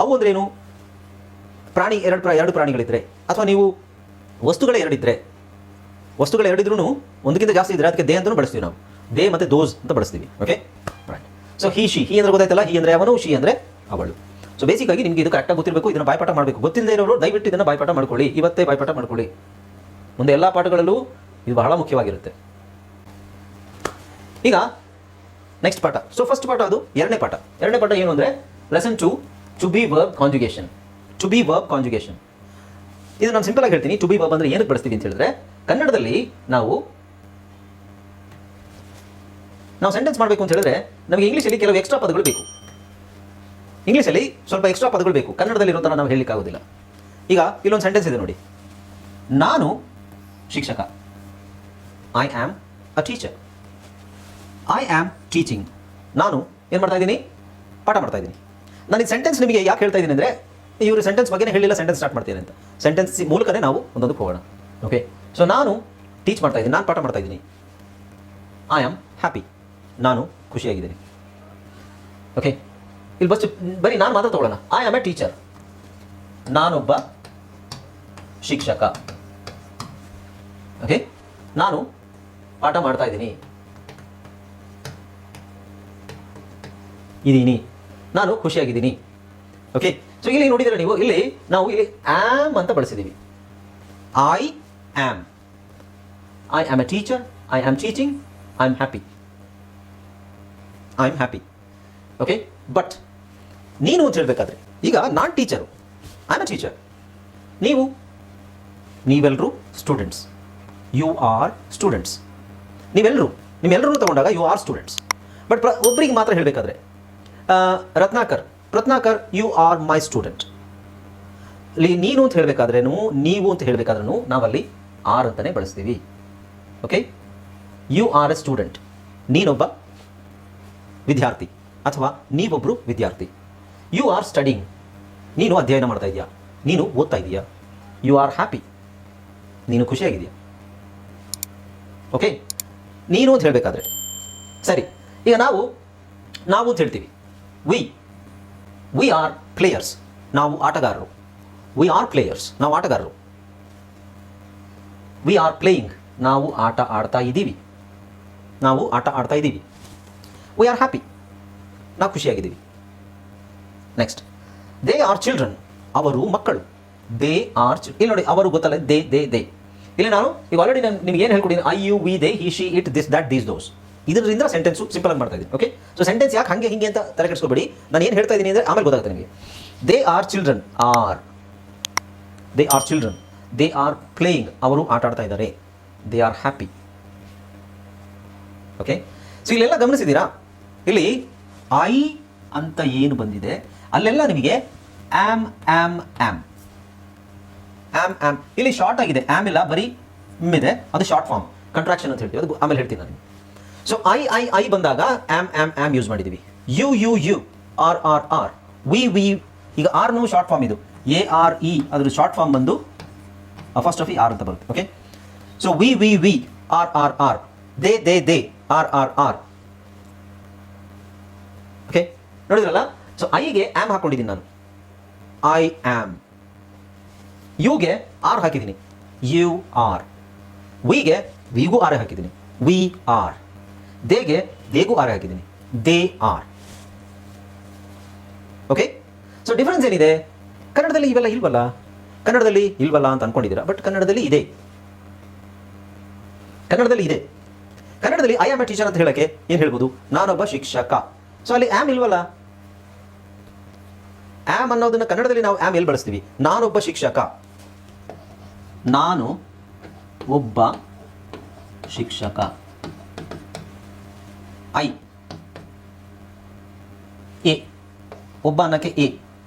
ಅವು ಅಂದ್ರೇನು? ಪ್ರಾಣಿ, ಎರಡು ಪ್ರಾಣಿಗಳಿದ್ದರೆ, ಅಥವಾ ನೀವು ವಸ್ತುಗಳೇ ಎರಡಿದ್ರೂ ಒಂದಕ್ಕಿಂತ ಜಾಸ್ತಿ ಇದ್ದರೆ ಅದಕ್ಕೆ ದೇ ಅಂತಲೂ ಬಳಸ್ತೀವಿ ನಾವು. ದೇ ಮತ್ತು ದೋಸ್ ಅಂತ ಬಳಸ್ತೀವಿ. Okay, right. ಸೊ ಹಿ ಅಂದರೆ ಗೊತ್ತಾಯ್ತಲ್ಲ. ಹಿ ಅಂದರೆ ಅವನು, ಶಿ ಅಂದರೆ ಅವಳು. ಸೊ ಬೇಸಿಕ್ಕಾಗಿ ನಿಮಗೆ ಇದು ಕರೆಕ್ಟಾಗಿ ಗೊತ್ತಿರಬೇಕು. ಇದನ್ನು ಬಾಯ್ಪಾಠ ಮಾಡಬೇಕು. ಗೊತ್ತಿಲ್ಲದೆ ಇರೋರು ದಯವಿಟ್ಟು ಇದನ್ನು ಬಾಯ್ಪಾಠ ಮಾಡ್ಕೊಳ್ಳಿ. ಇವತ್ತೇ ಬಾಯ್ಪಾಠ ಮಾಡ್ಕೊಳ್ಳಿ. ಮುಂದೆ ಎಲ್ಲ ಪಾಠಗಳಲ್ಲೂ ಇದು ಬಹಳ ಮುಖ್ಯವಾಗಿರುತ್ತೆ. ಈಗ ನೆಕ್ಸ್ಟ್ ಪಾಠ. ಸೊ ಫಸ್ಟ್ ಪಾಠ ಅದು ಎರಡನೇ ಪಾಠ. ಎರಡನೇ ಪಾಠ ಏನು ಅಂದರೆ lesson 2 to be verb conjugation. To be verb conjugation ಇದು ನಾನು ಸಿಂಪಲ್ ಆಗಿ ಹೇಳ್ತೀನಿ. ಟು ಬಿ ವರ್ಬ್ ಅಂದರೆ ಏನಕ್ಕೆ ಬಳಸ್ತೀವಿ ಅಂತ ಹೇಳಿದ್ರೆ, ಕನ್ನಡದಲ್ಲಿ ನಾವು ಸೆಂಟೆನ್ಸ್ ಮಾಡಬೇಕು ಅಂತ ಹೇಳಿದ್ರೆ ನಮಗೆ ಇಂಗ್ಲೀಷಲ್ಲಿ ಕೆಲವು ಎಕ್ಸ್ಟ್ರಾ ಪದಗಳು ಬೇಕು. ಇಂಗ್ಲೀಷಲ್ಲಿ ಸ್ವಲ್ಪ ಎಕ್ಸ್ಟ್ರಾ ಪದಗಳು ಬೇಕು, ಕನ್ನಡದಲ್ಲಿರೋ ಥರ ನಾವು ಹೇಳಲಿಕ್ಕಾಗೋದಿಲ್ಲ. ಈಗ ಇಲ್ಲೊಂದು ಸೆಂಟೆನ್ಸ್ ಇದೆ ನೋಡಿ, ನಾನು ಶಿಕ್ಷಕ. I am a teacher. I am teaching. ನಾನು ಏನು ಮಾಡ್ತಾ ಇದ್ದೀನಿ? ಪಾಠ ಮಾಡ್ತಾ ಇದ್ದೀನಿ. ನಾನು ಈ ಸೆಂಟೆನ್ಸ್ ನಿಮಗೆ ಯಾಕೆ ಹೇಳ್ತಾ ಇದ್ದೀನಿ ಅಂದರೆ, ಇವರು ಸೆಂಟೆನ್ಸ್ ಬಗ್ಗೆನೇ ಹೇಳಿಲ್ಲ, ಸೆಂಟೆನ್ಸ್ ಸ್ಟಾರ್ಟ್ ಮಾಡ್ತೀನಿ ಅಂತ. ಸೆಂಟೆನ್ಸ್ ಮೂಲಕನೇ ನಾವು ಒಂದೊಂದಕ್ಕೆ ಹೋಗೋಣ. ಓಕೆ, ಸೊ ನಾನು ಟೀಚ್ ಮಾಡ್ತಾ ಇದ್ದೀನಿ, ನಾನು ಪಾಠ ಮಾಡ್ತಾ ಇದ್ದೀನಿ. I am happy. ನಾನು ಖುಷಿಯಾಗಿದ್ದೀನಿ. ಓಕೆ, ಇಲ್ಲಿ ಬರೀ ನಾನು ಮಾತ್ರ ತಗೊಳ್ಳೋಣ. I am a teacher. ನಾನೊಬ್ಬ ಶಿಕ್ಷಕ. ಓಕೆ, ನಾನು ಪಾಠ ಮಾಡ್ತಾ ಇದ್ದೀನಿ. ನಾನು ಖುಷಿಯಾಗಿದ್ದೀನಿ. ಓಕೆ, ಸೊ ಇಲ್ಲಿ ನೋಡಿದರೆ ನೀವು, ಇಲ್ಲಿ ನಾವು ಇಲ್ಲಿ ಆಮ್ ಅಂತ ಬಳಸಿದ್ದೀವಿ. I am a teacher. I am teaching. I am happy. I am happy. Okay, but ನೀನು ಅಂತ ಹೇಳಬೇಕಾದ್ರೆ, ಈಗ ನಾನು teacher, I am a teacher. ನೀವೆಲ್ಲರೂ ಸ್ಟೂಡೆಂಟ್ಸ್. You are students. ನಿಮ್ಮೆಲ್ಲರೂ ತಗೊಂಡಾಗ ಯು ಆರ್ ಸ್ಟೂಡೆಂಟ್ಸ್. ಬಟ್ ಒಬ್ಬರಿಗೆ ಮಾತ್ರ ಹೇಳಬೇಕಾದ್ರೆ, Ratnakar you are my student. ಇಲ್ಲಿ ನೀನು ಅಂತ ಹೇಳಬೇಕಾದ್ರೂ, ನೀವು ಅಂತ ಹೇಳಬೇಕಾದ್ರೂ ನಾವಲ್ಲಿ ಆರ್ ಅಂತಲೇ ಬಳಸ್ತೀವಿ. Okay, you are a student. ನೀನೊಬ್ಬ ವಿದ್ಯಾರ್ಥಿ ಅಥವಾ ನೀವೊಬ್ಬರು ವಿದ್ಯಾರ್ಥಿ. You are studying. ನೀನು ಅಧ್ಯಯನ ಮಾಡ್ತಾ ಇದೆಯಾ, ನೀನು ಓದ್ತಾ ಇದೆಯಾ. You are happy. ನೀನು ಖುಷಿಯಾಗಿದೆಯಾ. ಓಕೆ, ನೀನು ಅಂತ ಹೇಳಬೇಕಾದ್ರೆ ಸರಿ. ಈಗ ನಾವು ಅಂತ ಹೇಳ್ತೀವಿ. We are players. ನಾವು ಆಟಗಾರರು. We are players. ನಾವು ಆಟಗಾರರು. We are playing. ನಾವು ಆಟ ಆಡ್ತಾ ಇದ್ದೀವಿ. We are happy. ನಾವು ಖುಷಿಯಾಗಿದ್ದೀವಿ. Next, they are children. ಅವರು ಮಕ್ಕಳು. ದೇ ಆರ್ ಇಲ್ಲಿ ನೋಡಿ, ಅವರು ಗೊತ್ತಲ್ಲ, ದೇ. ಇಲ್ಲಿ ನಾನು ಈಗ ಆಲ್ರೆಡಿ ನಿಮ್ಗೆ ಏನು ಹೇಳ್ಕೊಡಿ, I you we they he she it this that these those. ಇದರಿಂದ ಸೆಂಟೆನ್ಸು ಸಿಂಪಲ್ ಆಗಿ ಮಾಡ್ತಾ ಇದ್ದೀನಿ. ಓಕೆ, ಸೊ ಸೆಂಟೆನ್ಸ್ ಯಾಕೆ ಹಿಂಗೆ ಅಂತ ತಲೆ ಕೆಡಿಸ್ಕೋಬೇಡಿ. ನಾನು ಏನು ಹೇಳ್ತಾ ಇದ್ದೀನಿ ಅಂದರೆ ಆಮೇಲೆ ಗೊತ್ತಾಗುತ್ತೆ ನಿಮಗೆ. They are children. They are playing. ಅವರು ಆಟ ಆಡ್ತಾ ಇದ್ದಾರೆ. They R happy. Okay, so ಇಲ್ಲೆಲ್ಲ ಗಮನಿಸಿದ್ದೀರಾ, ಇಲ್ಲಿ ಐ ಅಂತ ಏನು ಬಂದಿದೆ ಅಲ್ಲೆಲ್ಲ ನಿಮಗೆ ಆಮ್. ಇಲ್ಲಿ ಶಾರ್ಟ್ ಆಗಿದೆ, ಆಮ್ ಇಲ್ಲ, ಬರೀ ಇದೆ. ಅದು ಶಾರ್ಟ್ ಫಾರ್ಮ್, ಕಂಟ್ರಾಕ್ಷನ್ ಅಂತ ಹೇಳ್ತೀವಿ. ಅದು ಆಮೇಲೆ ಹೇಳ್ತೀನಿ ನಾನು. ಸೊ ಐ ಬಂದಾಗ ಆಮ್ ಯೂಸ್ ಮಾಡಿದ್ದೀವಿ. You are. ವಿ. ಈಗ ಆರ್ನು ಶಾರ್ಟ್ ಫಾರ್ಮ್, ಇದು ARE. ಅದ್ರ ಶಾರ್ಟ್ ಫಾರ್ಮ್ ಬಂದು ಫಸ್ಟ್ ಆಫ್ ಆರ್ ಅಂತ ಬರುತ್ತೆ. Okay, so we are. They are. Okay, ನೋಡಿದ್ರಲ್ಲ. ಸೊ ಐಗೆ ಆಮ್ ಹಾಕೊಂಡಿದ್ದೀನಿ ನಾನು. I am. ಯುಗೆ ಆರ್ ಹಾಕಿದ್ದೀನಿ. You are. ವಿಗೂ ಆರ್ ಹಾಕಿದ್ದೀನಿ. We are. ದೇಗೂ ಆರ್ ಹಾಕಿದ್ದೀನಿ. They are. Okay, so difference ಏನಿದೆ? ಕನ್ನಡದಲ್ಲಿ ಇವೆಲ್ಲ ಇಲ್ವಲ್ಲ ಅಂತ ಅನ್ಕೊಂಡಿದ್ದೀರಾ, ಬಟ್ ಕನ್ನಡದಲ್ಲಿ ಇದೆ. ಕನ್ನಡದಲ್ಲಿ ಐ ಆಮ್ ಎ ಟೀಚರ್ ಅಂತ ಹೇಳಕ್ಕೆ ಏನು ಹೇಳ್ಬೋದು? ನಾನೊಬ್ಬ ಶಿಕ್ಷಕ. ಸೊ ಅಲ್ಲಿ ಆಮ್ ಇಲ್ವಲ್ಲ. ಆಮ್ ಅನ್ನೋದನ್ನ ಕನ್ನಡದಲ್ಲಿ ನಾವು ಆಮ್ ಎಲ್ಲಿ ಬಳಸ್ತೀವಿ? ನಾನೊಬ್ಬ ಶಿಕ್ಷಕ. ನಾನು ಒಬ್ಬ ಶಿಕ್ಷಕ. ಎ ಒಬ್ಬ ಅನ್ನಕ್ಕೆ ಎ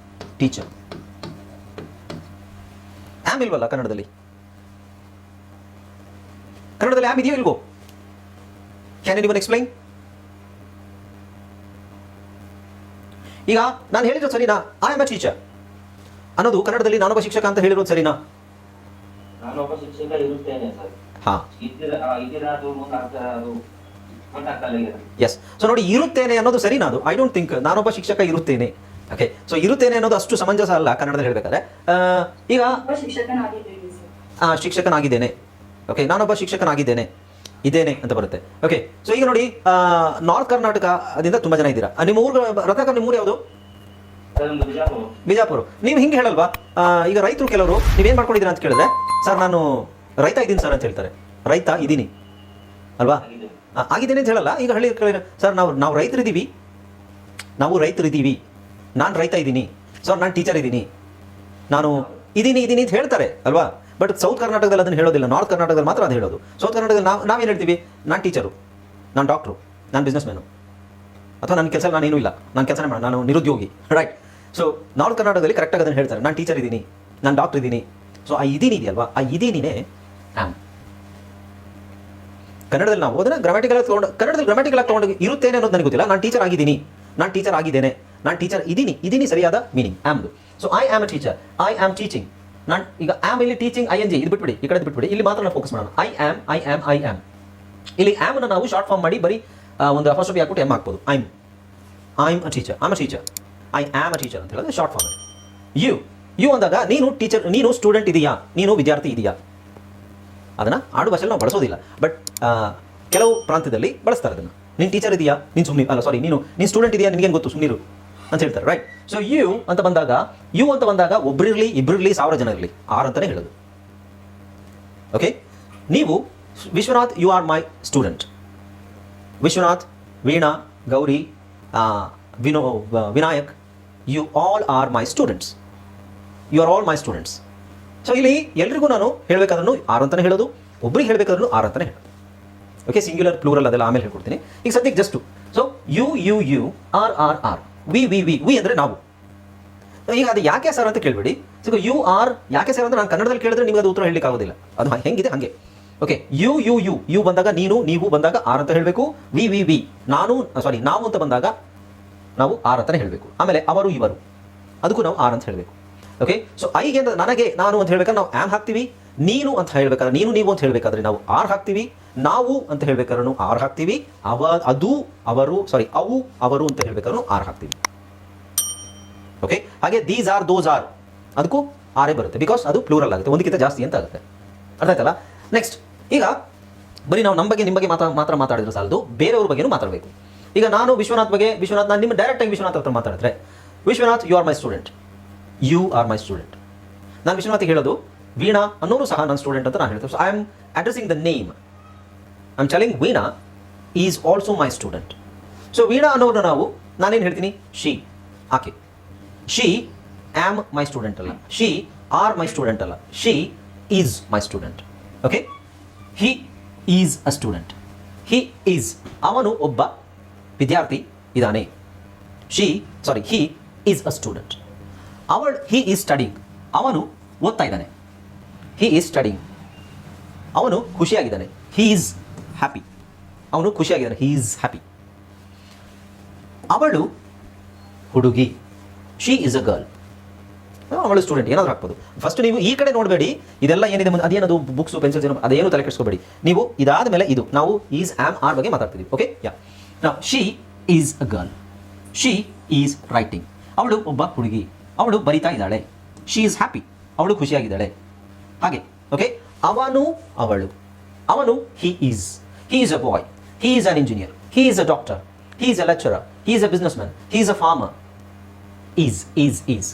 ಟೀಚರ್. ಆಮ್ ಇಲ್ವಲ್ಲ ಕನ್ನಡದಲ್ಲಿ ಆಮ್ ಇದೆಯೋ ಇಲ್ವೋ? Can anyone explain? ಈಗ ನಾನು ಹೇಳಿರೋದು ಸರಿನಾ? ಐ ಆಮ್ ಎ ಟೀಚರ್ ಅನ್ನೋದು ಕನ್ನಡದಲ್ಲಿ ನಾನೊಬ್ಬ ಶಿಕ್ಷಕ ಅಂತ ಹೇಳಿರೋದು ಸರಿನಾ? ನಾನೊಬ್ಬ ಶಿಕ್ಷಕ ಇರುತ್ತೇನೆ ಸರ್. ಹಾ, ಎಸ್. ಸೊ ನೋಡಿ, ಇರುತ್ತೇನೆ ಅನ್ನೋದು ಸರಿನಾ? ಅದು ಐ ಡೋಂಟ್ ಥಿಂಕ್ ನಾನೊಬ್ಬ ಶಿಕ್ಷಕ ಇರುತ್ತೇನೆ. ಓಕೆ, ಸೊ ಇರುತ್ತೇನೆ ಅನ್ನೋದು ಅಷ್ಟು ಸಮಂಜಸ ಅಲ್ಲ ಕನ್ನಡದಲ್ಲಿ ಹೇಳಬೇಕಾದ್ರೆ. ಈಗ ಶಿಕ್ಷಕನಾಗಿದ್ದೇನೆ. ಓಕೆ, ನಾನೊಬ್ಬ ಶಿಕ್ಷಕನಾಗಿದ್ದೇನೆ, ಇದ್ದೇನೆ ಅಂತ ಬರುತ್ತೆ. ಓಕೆ, ಸೊ ಈಗ ನೋಡಿ, ನಾರ್ತ್ ಕರ್ನಾಟಕದಿಂದ ತುಂಬ ಜನ ಇದ್ದೀರಾ. ನಿಮ್ಮ ಊರು ರತ್ನಾಕರ್, ನಿಮ್ಮ ಊರು ಯಾವುದು? ಬಿಜಾಪುರ. ನೀವು ಹಿಂಗೆ ಹೇಳಲ್ವಾ? ಈಗ ರೈತರು ಕೆಲವರು ನೀವೇನು ಮಾಡ್ಕೊಂಡಿದ್ದೀರಾ ಅಂತ ಕೇಳಿದ್ರೆ, ಸರ್ ನಾನು ರೈತ ಇದ್ದೀನಿ ಸರ್ ಅಂತ ಹೇಳ್ತಾರೆ. ರೈತ ಇದ್ದೀನಿ ಅಲ್ವಾ? ಆಗಿದ್ದೇನೆ ಅಂತ ಹೇಳಲ್ಲ. ಈಗ ಹಳ್ಳಿ ಸರ್ ನಾವು ರೈತರಿದ್ದೀವಿ, ನಾನು ರೈತ ಇದ್ದೀನಿ, ಸರ್ ನಾನು ಟೀಚರ್ ಇದ್ದೀನಿ, ನಾನು ಇದ್ದೀನಿ ಅಂತ ಹೇಳ್ತಾರೆ ಅಲ್ವಾ. ಬಟ್ ಸೌತ್ ಕರ್ನಾಟಕದಲ್ಲಿ ಅದನ್ನು ಹೇಳೋದಿಲ್ಲ, ನಾರ್ತ್ ಕರ್ನಾಟಕದಲ್ಲಿ ಮಾತ್ರ ಅದು ಹೇಳೋದು. ಸೌತ್ ಕರ್ನಾಟಕದಲ್ಲಿ ನಾವೇನು ಹೇಳ್ತೀವಿ, ನಾನು ಟೀಚರು, ನಾನು ಡಾಕ್ಟ್ರು, ನಾನು ಬಿಸ್ನೆಸ್ ಮ್ಯಾನು, ಅಥವಾ ನನ್ನ ಕೆಲಸ ನಾನೇನೂ ಇಲ್ಲ, ನಾನು ಕೆಲಸನೇ ಮಾಡೋಣ, ನಾನು ನಿರುದ್ಯೋಗಿ, ರೈಟ್. ಸೊ ನಾರ್ತ್ ಕರ್ನಾಟಕದಲ್ಲಿ ಕರೆಕ್ಟಾಗಿ ಅದನ್ನು ಹೇಳ್ತಾರೆ, ನಾನು ಟೀಚರ್ ಇದ್ದೀನಿ, ನಾನು ಡಾಕ್ಟರ್ ಇದ್ದೀನಿ. ಸೊ ಆ ಇದೀನಿ ಇದೆಯಲ್ವಾ, ಆ ಇದೀನಿನೇ ಆ್ಯಮ್. ಕನ್ನಡದಲ್ಲಿ ನಾವು ಅದನ್ನು ಕನ್ನಡದಲ್ಲಿ ಗ್ರಾಮ್ಯಾಟಿಕಲ್ ಆಗಿ ತೊಗೊಂಡು ಇರುತ್ತೇನೆ ಅನ್ನೋದು ನನಗೆ ಗೊತ್ತಿಲ್ಲ. ನಾನು ಟೀಚರ್ ಆಗಿದ್ದೀನಿ, ನಾನು ಟೀಚರ್ ಆಗಿದ್ದೇನೆ, ನಾನು ಟೀಚರ್ ಇದೀನಿ ಸರಿಯಾದ ಮೀನಿಂಗ್ ಆ್ಯಮ್ದು. So I am a teacher, I am teaching. ನಾನು ಈಗ ಆಮ್ ಇಲ್ಲಿ ಟೀಚಿಂಗ್ ING ಇದು ಬಿಟ್ಬಿಡಿ, ಈ ಕಡೆ ಬಿಟ್ಬಿಡಿ, ಇಲ್ಲಿ ಮಾತ್ರ ನಾವು ಫೋಕಸ್ ಮಾಡೋಣ. I am. ಇಲ್ಲಿ ಆ್ಯಮನ್ನು ನಾವು ಶಾರ್ಟ್ ಫಾರ್ಮ್ ಮಾಡಿ ಬರೀ ಒಂದು ಅಪೋಸ್ಟ್ರೋಫಿ ಹಾಕ್ಬಿಟ್ಟು ಎಮ್ ಹಾಕ್ಬೋದು. I am a teacher, I am a teacher ಅಂತ ಹೇಳಿದ್ರೆ ಶಾರ್ಟ್ ಫಾರ್ಮ್. ಯು ಅಂದಾಗ ನೀನು ಟೀಚರ್, ನೀನು ಸ್ಟೂಡೆಂಟ್ ಇದೆಯಾ, ನೀನು ವಿದ್ಯಾರ್ಥಿ ಇದೆಯಾ, ಅದನ್ನು ಆಡು ಭಾಷೆಯಲ್ಲಿ ನಾವು ಬಳಸೋದಿಲ್ಲ. ಬಟ್ ಕೆಲವು ಪ್ರಾಂತ್ಯದಲ್ಲಿ ಬಳಸ್ತಾರೆ ಅದನ್ನು. ನೀನು ಟೀಚರ್ ಇದೆಯಾ, ನೀನು ಸುಮ್ಮನೆ ಅಲ್ಲ, ಸಾರಿ, ನೀನು ಸ್ಟೂಡೆಂಟ್ ಇದೆಯಾ, ನಿನಗೇನು ಗೊತ್ತು, ಸುಮ್ಮನಿರು ಅಂತ ಹೇಳ್ತಾರೆ, ರೈಟ್. ಸೊ ಯು ಅಂತ ಬಂದಾಗ ಒಬ್ಬರಿರಲಿ, ಇಬ್ಬರಿರಲಿ, 1000 ಜನ ಇರಲಿ, ಆರ್ ಅಂತಲೇ ಹೇಳೋದು. ಓಕೆ, ನೀವು Vishwanath, you are my student. Vishwanath, Veena, Gauri, Vinayak, you all are my students. You are all my students. So ಇಲ್ಲಿ ಎಲ್ರಿಗೂ ನಾನು ಹೇಳಬೇಕಾದ್ರೂ ಆರ್ ಅಂತಲೇ ಹೇಳೋದು, ಒಬ್ರಿಗೆ ಹೇಳಬೇಕಾದ್ರೂ ಆರ್ ಅಂತಲೇ ಹೇಳೋದು. ಓಕೆ, ಸಿಂಗ್ಯುಲರ್ ಪ್ಲೂರಲ್ ಅದೆಲ್ಲ ಆಮೇಲೆ ಹೇಳ್ಕೊಡ್ತೀನಿ. ಈಗ ಸದ್ಯಕ್ಕೆ just. So you are we ಅಂದರೆ ನಾವು. ಈಗ ಅದು ಯಾಕೆ ಸರ್ ಅಂತ ಕೇಳಬೇಡಿ. ಸೊ ಯು ಆರ್ ಯಾಕೆ ಸರ್ ಅಂತ ನಾನು ಕನ್ನಡದಲ್ಲಿ ಕೇಳಿದ್ರೆ ನಿಮಗೆ ಅದು ಉತ್ತರ ಹೇಳಲಿಕ್ಕೆ ಆಗೋದಿಲ್ಲ, ಅದು ಹೆಂಗಿದೆ ಹಾಗೆ. ಓಕೆ, ಯು ಬಂದಾಗ ನೀನು, ನೀವು ಬಂದಾಗ ಆರ್ ಅಂತ ಹೇಳಬೇಕು. ವಿ ನಾವು ಅಂತ ಬಂದಾಗ ನಾವು ಆರ್ ಅಂತಲೇ ಹೇಳಬೇಕು. ಆಮೇಲೆ ಅವರು, ಇವರು, ಅದಕ್ಕೂ ನಾವು ಆರ್ ಅಂತ ಹೇಳಬೇಕು. ಓಕೆ, ಸೊ ಐಗೆ ನನಗೆ, ನಾನು ಅಂತ ಹೇಳ್ಬೇಕಾದ್ರೆ ನಾವು ಆಮ್ ಹಾಕ್ತೀವಿ. ನೀನು ಅಂತ ಹೇಳ್ಬೇಕಾದ್ರೆ, ನೀನು ನೀವು ಅಂತ ಹೇಳಬೇಕಾದ್ರೆ ನಾವು ಆರ್ ಹಾಕ್ತೀವಿ. ನಾವು ಅಂತ ಹೇಳ್ಬೇಕಾದ್ರೂ ಆರ್ ಹಾಕ್ತೀವಿ. ಅವು, ಅವರು ಅಂತ ಹೇಳ್ಬೇಕಾದ್ರೂ ಆರ್ ಹಾಕ್ತೀವಿ. ಓಕೆ, ಹಾಗೆ ದೀಸ್ ಆರ್, ದೋಸ್ ಆರ್, ಅದಕ್ಕೂ ಆರೇ ಬರುತ್ತೆ, ಬಿಕಾಸ್ ಅದು ಪ್ಲೂರಲ್ ಆಗುತ್ತೆ, ಒಂದಕ್ಕಿಂತ ಜಾಸ್ತಿ ಅಂತ ಆಗುತ್ತೆ. ಅರ್ಥ ಆಯ್ತಲ್ಲ. ನೆಕ್ಸ್ಟ್, ಈಗ ಬರೀ ನಾವು ನಮ್ಮ ಬಗ್ಗೆ, ನಿಮ್ಮ ಬಗ್ಗೆ ಮಾತ್ರ ಮಾತಾಡಿದ್ರೆ ಸಾಲದು, ಬೇರೆಯವ್ರ ಬಗ್ಗೆನೂ ಮಾತಾಡಬೇಕು. ಈಗ ನಾನು ವಿಶ್ವನಾಥ್ ನಾನು ನಿಮ್ಮ ಡೈರೆಕ್ಟಾಗಿ ವಿಶ್ವನಾಥ್ ಹತ್ರ ಮಾತಾಡಿದ್ರೆ, Vishwanath, you are my student, you are my student. ನಾನು ವಿಶ್ವನಾಥಿಗೆ ಹೇಳೋದು, ವೀಣಾ ಅನ್ನೋರು ಸಹ ನನ್ನ ಸ್ಟೂಡೆಂಟ್ ಅಂತ ನಾನು ಹೇಳ್ತೇನೆ. So I am addressing the name. I am telling Veena is also my student. So Veena ಅನ್ನೋರು ನಾನೇನು ಹೇಳ್ತೀನಿ, ಶಿ, ಆಕೆ. ಶಿ ಆಮ್ ಮೈ ಸ್ಟೂಡೆಂಟ್ ಅಲ್ಲ, ಶಿ ಆರ್ ಮೈ ಸ್ಟೂಡೆಂಟ್ ಅಲ್ಲ, she is my student. Okay, he is a student. He is, ಅವನು ಒಬ್ಬ ವಿದ್ಯಾರ್ಥಿ ಇದ್ದಾನೆ. ಹಿ is a student. He is studying, ಅವನು ಓದ್ತಾ ಇದ್ದಾನೆ. ಹಿ ಈಸ್ ಸ್ಟಡಿಂಗ್, ಅವನು ಖುಷಿಯಾಗಿದ್ದಾನೆ. ಹಿ ಈಸ್ ಹ್ಯಾಪಿ, ಅವನು ಖುಷಿಯಾಗಿದ್ದಾನೆ. He is happy. ಅವಳು ಹುಡುಗಿ, ಶಿ ಈಸ್ ಅ ಗರ್ಲ್. ಅವಳು ಸ್ಟೂಡೆಂಟ್, ಏನಾದರೂ ಹಾಕ್ಬೋದು. ಫಸ್ಟ್ ನೀವು ಈ ಕಡೆ ನೋಡಬೇಡಿ, ಇದೆಲ್ಲ ಏನಿದೆ ಅದೇನದು ಬುಕ್ಸು, ಪೆನ್ಸಿಲ್ಸ್, ಅದೇನು ತಲೆ ಕೆಡಿಸ್ಕೋಬೇಡಿ. ನೀವು ಇದಾದ ಮೇಲೆ ಇದು ನಾವು ಈಸ್, ಆಮ್, ಆರ್ ಬಗ್ಗೆ ಮಾತಾಡ್ತೀವಿ. Okay, now she is a girl, she is writing. ಅವಳು ಒಬ್ಬ ಹುಡುಗಿ, ಅವಳು ಬರಿತಾ ಇದ್ದಾಳೆ. ಶಿ ಈಸ್ ಹ್ಯಾಪಿ, ಅವಳು ಖುಷಿಯಾಗಿದ್ದಾಳೆ. ಹಾಗೆ. ಓಕೆ, ಅವನು, ಅವಳು, ಅವನು, he is a boy, he is an engineer, he is a doctor, he is a lecturer, he is a business man, he is a farmer. Is.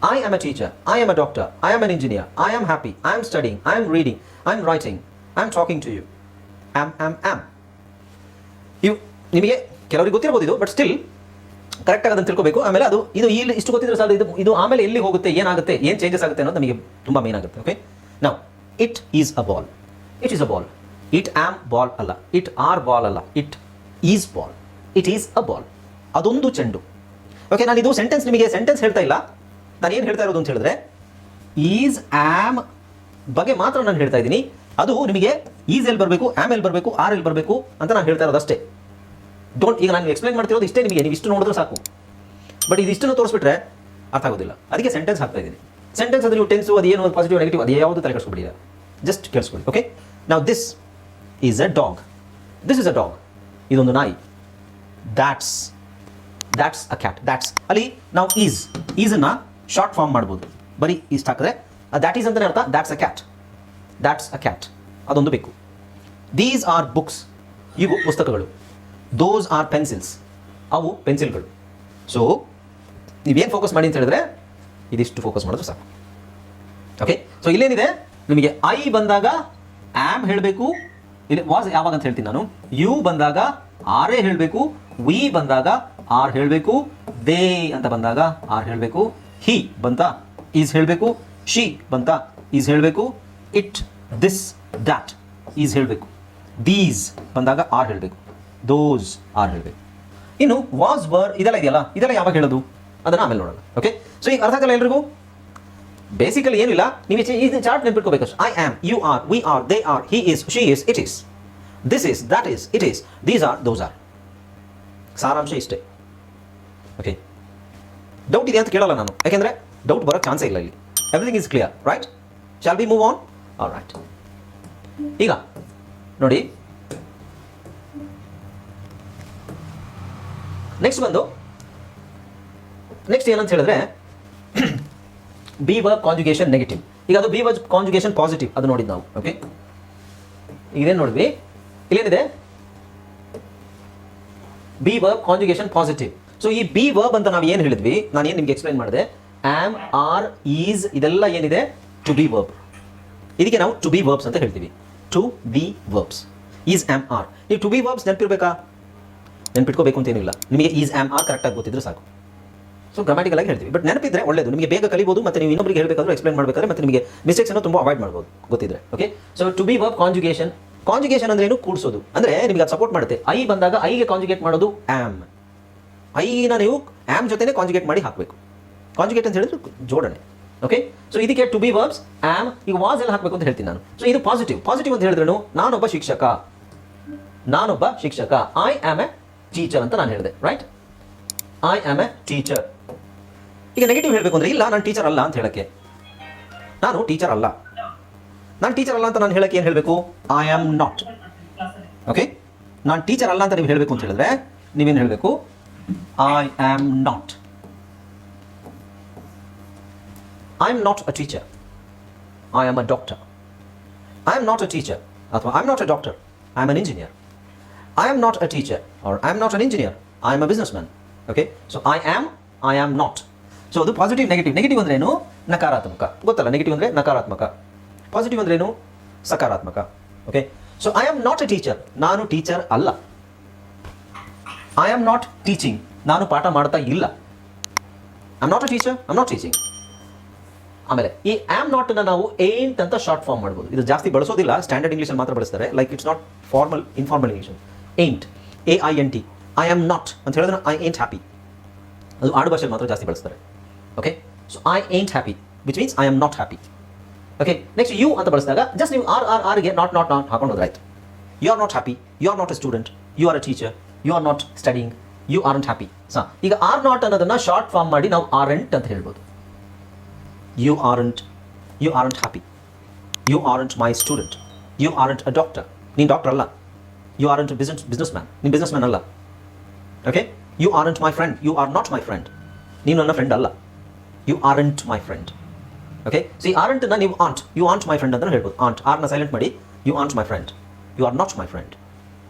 I am a teacher, I am a doctor, I am an engineer, I am happy, I am studying, I am reading, I am writing, I am talking to you. Am. ಇವು ನಿಮಗೆ ಕೆಲವರಿಗೆ ಗೊತ್ತಿರ್ಬೋದು ಇದು, but still ಕರೆಕ್ಟಾಗಿ ಅದನ್ನು ತಿಳ್ಕೋಬೇಕು. ಆಮೇಲೆ ಅದು ಇದು ಇಲ್ಲಿ ಇಷ್ಟು ಗೊತ್ತಿದ್ರೆ ಸಾಲ, ಇದು ಆಮೇಲೆ ಎಲ್ಲಿ ಹೋಗುತ್ತೆ, ಏನಾಗುತ್ತೆ, ಏನು ಚೇಂಜಸ್ ಆಗುತ್ತೆ ಅನ್ನೋದು ನಮಗೆ ತುಂಬ ಮೇನ್ ಆಗುತ್ತೆ. Okay, now it is a ball. It is a ball. It am ball ಅಲ್ಲ, ಇಟ್ ಆರ್ ಬಾಲ್ ಅಲ್ಲ, it is ball. It is a ball, ಅದೊಂದು ಚೆಂಡು. ಓಕೆ, ನಾನು ಇದು ನಿಮಗೆ ಸೆಂಟೆನ್ಸ್ ಹೇಳ್ತಾ ಇಲ್ಲ, ನಾನು ಏನು ಹೇಳ್ತಾ ಇರೋದು ಅಂತ ಹೇಳಿದ್ರೆ ಈಸ್, ಆಮ್ ಬಗ್ಗೆ ಮಾತ್ರ ನಾನು ಹೇಳ್ತಾ ಇದ್ದೀನಿ. ಅದು ನಿಮಗೆ ಈಸ್ ಎಲ್ಲಿ ಬರಬೇಕು, ಆಮ್ ಎಲ್ಲಿ ಬರಬೇಕು, ಆರ್ ಎಲ್ಲಿ ಬರಬೇಕು ಅಂತ ನಾನು ಹೇಳ್ತಾ ಇರೋದು ಅಷ್ಟೇ. ಈಗ ನಾನು ಎಕ್ಸ್ಪ್ಲೈನ್ ಮಾಡ್ತಿರೋದು ಇಷ್ಟೇ ನಿಮಗೆ, ನೀವು ಇಷ್ಟು ನೋಡಿದ್ರೆ ಸಾಕು. ಬಟ್ ಇದಿಷ್ಟನ್ನು ತೋರಿಸ್ಬಿಟ್ರೆ ಅರ್ಥ ಆಗೋದಿಲ್ಲ, ಅದಕ್ಕೆ ಸೆಂಟೆನ್ಸ್ ಹಾಕ್ತಾ ಇದ್ದೀನಿ. ಸೆಂಟೆನ್ಸ್ ಅದು ನೀವು ಟೆನ್ಸು, ಅದು ಏನು ಪಾಸಿಟಿವ್ ನೆಗೆಟಿವ್ ಅದು ಯಾವುದು ತಲೆ ಕೆಡಿಸ್ಕೊಬಿಡಿಲ್ಲ, ಜಸ್ಟ್ ಕೇಳಿಸ್ಕೊಳ್ಳಿ. ಓಕೆ, ನಾವು this is a dog, this is a dog, ಇದೊಂದು ನಾಯಿ. That's a cat. ದ್ಯಾಟ್ಸ್ ಅಲ್ಲಿ ನಾವು ಈಸನ್ನು ಶಾರ್ಟ್ ಫಾರ್ಮ್ ಮಾಡ್ಬೋದು, ಬರೀ ಇಷ್ಟು ಹಾಕಿದ್ರೆ ದ್ಯಾಟ್ ಈಸ್ ಅಂತಲೇ ಅರ್ಥ. ದ್ಯಾಟ್ಸ್ ಅ ಕ್ಯಾಟ್, ಅದೊಂದು ಬೇಕು. ದೀಸ್ ಆರ್ ಬುಕ್ಸ್, ಇವು ಪುಸ್ತಕಗಳು. ದೋಸ್ ಆರ್ ಪೆನ್ಸಿಲ್ಸ್, ಅವು ಪೆನ್ಸಿಲ್ಗಳು. ಸೊ ನೀವೇನು ಫೋಕಸ್ ಮಾಡಿ ಅಂತ ಹೇಳಿದ್ರೆ ಇದಿಷ್ಟು ಫೋಕಸ್ ಮಾಡೋದು ಸಾಕು. ಓಕೆ, ಸೊ ಇಲ್ಲೇನಿದೆ ನಿಮಗೆ, ಐ ಬಂದಾಗ ಆಮ್ ಹೇಳಬೇಕು, ಇಲ್ಲಿ ವಾಸ್ ಯಾವಾಗ ಅಂತ ಹೇಳ್ತೀನಿ ನಾನು. ಯು ಬಂದಾಗ ಆರೇ ಹೇಳಬೇಕು, ವಿ ಬಂದಾಗ ಆರ್ ಹೇಳಬೇಕು, ದೇ ಅಂತ ಬಂದಾಗ ಆರ್ ಹೇಳಬೇಕು, ಹಿ ಬಂತ ಈಸ್ ಹೇಳಬೇಕು, ಶಿ ಬಂತ ಈಸ್ ಹೇಳಬೇಕು, ಇಟ್ ದಿಸ್ ದ್ಯಾಟ್ ಈಸ್ ಹೇಳಬೇಕು, ದೀಸ್ ಬಂದಾಗ ಆರ್ ಹೇಳಬೇಕು, ದೋಸ್ ಆರ್ ಹೇಳಬೇಕು. ಇನ್ನು ವಾಸ್ ವರ್ ಇದೆಲ್ಲ ಇದೆಯಲ್ಲ, ಇದೆಲ್ಲ ಯಾವಾಗ ಹೇಳೋದು ಅದನ್ನು ಆಮೇಲೆ ನೋಡೋಣ. ಓಕೆ, ಸೊ ಈಗ ಅರ್ಥ ಆಗಲ್ಲ ಎಲ್ರಿಗೂ? ಬೇಸಿಕಲಿ ಏನಿಲ್ಲ, ನೀವು ಈ ಚಾರ್ಟ್ ನೆನ್ಪಿಟ್ಕೋಬೇಕು. I am, you are, we are, they are, he is, she is, it is, this is, that is, it is, these are, those are. ಸಾರಾಂಶ ಇಷ್ಟೇ. ಓಕೆ, ಡೌಟ್ ಇದೆ ಅಂತ ಕೇಳಲ್ಲ ನಾನು, ಯಾಕೆಂದರೆ ಡೌಟ್ ಬರೋ ಚಾನ್ಸೇ ಇಲ್ಲ ಇಲ್ಲಿ. Everything is clear, right? Shall be move on? All right. ಈಗ ನೋಡಿ, ನೆಕ್ಸ್ಟ್ ಏನಂತ ಹೇಳಿದ್ರೆ ಬಿ ವರ್ಬ್ ಕಾಂಜುಗೇಷನ್ ನೆಗೆಟಿವ್. ಈಗ ಅದು ಬಿ ವರ್ಬ್ ಕಾಂಜುಗೇಷನ್ ಪಾಸಿಟಿವ್, ಅದು ನೋಡಿದ್ದು ನಾವು. ಓಕೆ, ಇದೇನು ನೋಡಿದ್ವಿ, ಇಲ್ಲೇನಿದೆ be verb conjugation positive. So ಈ ಬಿ ವರ್ಬ್ ಅಂತ ನಾವು ಏನು ಹೇಳಿದ್ವಿ, ನಾನು ಏನು ನಿಮ್ಗೆ ಎಕ್ಸ್ಪ್ಲೈನ್ ಮಾಡಿದೆ, ಆಮ್, ಆರ್, ಈಸ್ ಇದೆಲ್ಲ ಏನಿದೆ ಟು ಬಿ ವರ್ಬ್. ಇದಕ್ಕೆ ನಾವು ಟು ಬಿ ವರ್ಬ್ಸ್ ಅಂತ ಹೇಳ್ತೀವಿ. To be verbs, is, am, are. ನೀವು ಟು ಬಿ ವರ್ಬ್ಸ್ ನೆನ್ಪಿಟ್ಕೋಬೇಕು ಅಂತೇನಿಲ್ಲ, ನಿಮಗೆ ಈಸ್, ಆಮ್, ಆರ್ ಕರೆಕ್ಟಾಗಿ ಗೊತ್ತಿದ್ರೆ ಸಾಕು. ಸೊ ಗ್ರಾಮ್ಯಾಟಿಕಲ್ ಆಗಿ ಹೇಳ್ತೀವಿ, ಬಟ್ ನೆನಪಿದ್ರೆ ಒಳ್ಳೆಯದು, ನಿಮಗೆ ಬೇಗ ಕಲಿಬೋದು, ಮತ್ತು ನೀವು ಇನ್ನೊಬ್ಬರಿಗೆ ಹೇಳಬೇಕಾದ್ರೂ ಎಕ್ಸ್ಪ್ಲೈನ್ ಮಾಡಬೇಕಾದ್ರೆ ಮತ್ತೆ ನಿಮಗೆ ಮಿಸ್ಟೇಕ್ಸ್ ಅನ್ನು ತುಂಬ ಅವಾಯ್ಡ್ ಮಾಡ್ಬೋದು ಗೊತ್ತಿದ್ರೆ. Okay, so to be verb conjugation ಅಂದ್ರೆ ಏನು? ಕೂಡಿಸೋದು. ಅಂದರೆ ನಿಮಗೆ ಅದು ಸಪೋರ್ಟ್ ಮಾಡುತ್ತೆ. ಐ ಬಂದಾಗ ಐಗೆ ಕಾಂಜುಗೇಟ್ ಮಾಡೋದು ಆಮ್. ಐನ ನೀವು ಆಮ್ ಜೊತೆನೇ ಕಾಂಜುಗೇಟ್ ಮಾಡಿ ಹಾಕಬೇಕು. ಕಾಂಜುಗೇಟ್ ಅಂತ ಹೇಳಿದ್ರೆ ಜೋಡಣೆ. ಓಕೆ, ಸೊ ಇದಕ್ಕೆ ಟು ಬಿ ವರ್ಬ್ಸ್ ಆಮ್. ಈಗ ವಾಸ್ ಎಲ್ಲ ಹಾಕಬೇಕು ಅಂತ ಹೇಳ್ತೀನಿ ನಾನು. ಸೊ ಇದು ಪಾಸಿಟಿವ್ ಅಂತ ಹೇಳಿದ್ರೇನು, ನಾನೊಬ್ಬ ಶಿಕ್ಷಕ. ಐ ಆಮ್ ಎ ಟೀಚರ್ ಅಂತ ನಾನು ಹೇಳಿದೆ, right? I am a teacher. ಈಗ ನೆಗೆಟಿವ್ ಹೇಳಬೇಕು ಅಂದರೆ, ಇಲ್ಲ ನಾನು ಟೀಚರ್ ಅಲ್ಲ ಅಂತ ಹೇಳಕ್ಕೆ, ನಾನು ಟೀಚರ್ ಅಲ್ಲ ಅಂತ ನಾನು ಹೇಳಕ್ಕೆ ಏನು ಹೇಳಬೇಕು? I am not. ಓಕೆ, ನಾನು ಟೀಚರ್ ಅಲ್ಲ ಅಂತ ನೀವು ಹೇಳಬೇಕು ಅಂತ ಹೇಳಿದ್ರೆ ನೀವೇನು ಹೇಳಬೇಕು? I am not. I am not a teacher, I am a doctor. I am not a teacher ಅಥವಾ I am not a doctor, I am an engineer. I am not a teacher or I am not an engineer, I am a business man. Okay, so I am not. So ಅದು positive. Negative ಅಂದ್ರೆ ಏನು? ನಕಾರಾತ್ಮಕ. ಗೊತ್ತಲ್ಲ, negative ಅಂದರೆ ನಕಾರಾತ್ಮಕ, positive ಅಂದ್ರೆ ಏನು? ಸಕಾರಾತ್ಮಕ. Okay, so I am not A teacher, ನಾನು ಟೀಚರ್ ಅಲ್ಲ. ಐ ಆಮ್ ನಾಟ್ ಟೀಚಿಂಗ್, ನಾನು ಪಾಠ ಮಾಡ್ತಾ ಇಲ್ಲ. I am not a teacher, I am not teaching. ಆಮೇಲೆ ಈ ಆಮ್ ನಾಟ್ ನಾವು ಏಂಟ್ ಅಂತ ಶಾರ್ಟ್ ಫಾರ್ಮ್ ಮಾಡ್ಬೋದು. ಇದು ಜಾಸ್ತಿ ಬಳಸೋದಿಲ್ಲ, ಸ್ಟ್ಯಾಂಡರ್ಡ್ ಇಂಗ್ಲೀಷಲ್ಲಿ ಮಾತ್ರ ಬಳಸ್ತಾರೆ. Like it's not formal, informal English. Ain't, AINT, I am not ಅಂತ ಹೇಳಿದ್ರೆ ಐ ಏಂಟ್ ಹ್ಯಾಪಿ. ಅದು ಆಡು ಭಾಷೆಯಲ್ಲಿ ಮಾತ್ರ ಜಾಸ್ತಿ ಬಳಸ್ತಾರೆ. Okay, so I ain't happy which means I am not happy. Okay, next you ಅಂತ ಬಳಸಿದಾಗ ಜಸ್ಟ್ ನೀವು ಆರ್ಗೆ ನಾಟ್ ಹಾಕೊಂಡು ಹೋದ್ರಾಯ್ತು. You are not happy, you are not a student, you are a teacher, you are not studying, you are not happy. ಈಗ are not ಅನ್ನೋದನ್ನ short form ಮಾಡಿ ನಾವು ಆರೆಂಟ್ ಅಂತ ಹೇಳ್ಬೋದು. You aren't happy, you aren't my student, you aren't a doctor, ನೀನು doctor ಅಲ್ಲ. You aren't businessman, ನೀನು businessman ಅಲ್ಲ. Okay, you aren't my friend, you are not my friend, ನೀನು ನನ್ನ ಫ್ರೆಂಡ್ ಅಲ್ಲ. You aren't my friend. Okay, so ಈ ಆರಂಟನ್ನ ನೀವು ಯು ಆಂಟ್ ಮೈ ಫ್ರೆಂಡ್ ಅಂತ ಹೇಳ್ಬೋದು. ಆರ್ನ ಸೈಲೆಂಟ್ ಮಾಡಿ, you aren't my friend, you are not my friend.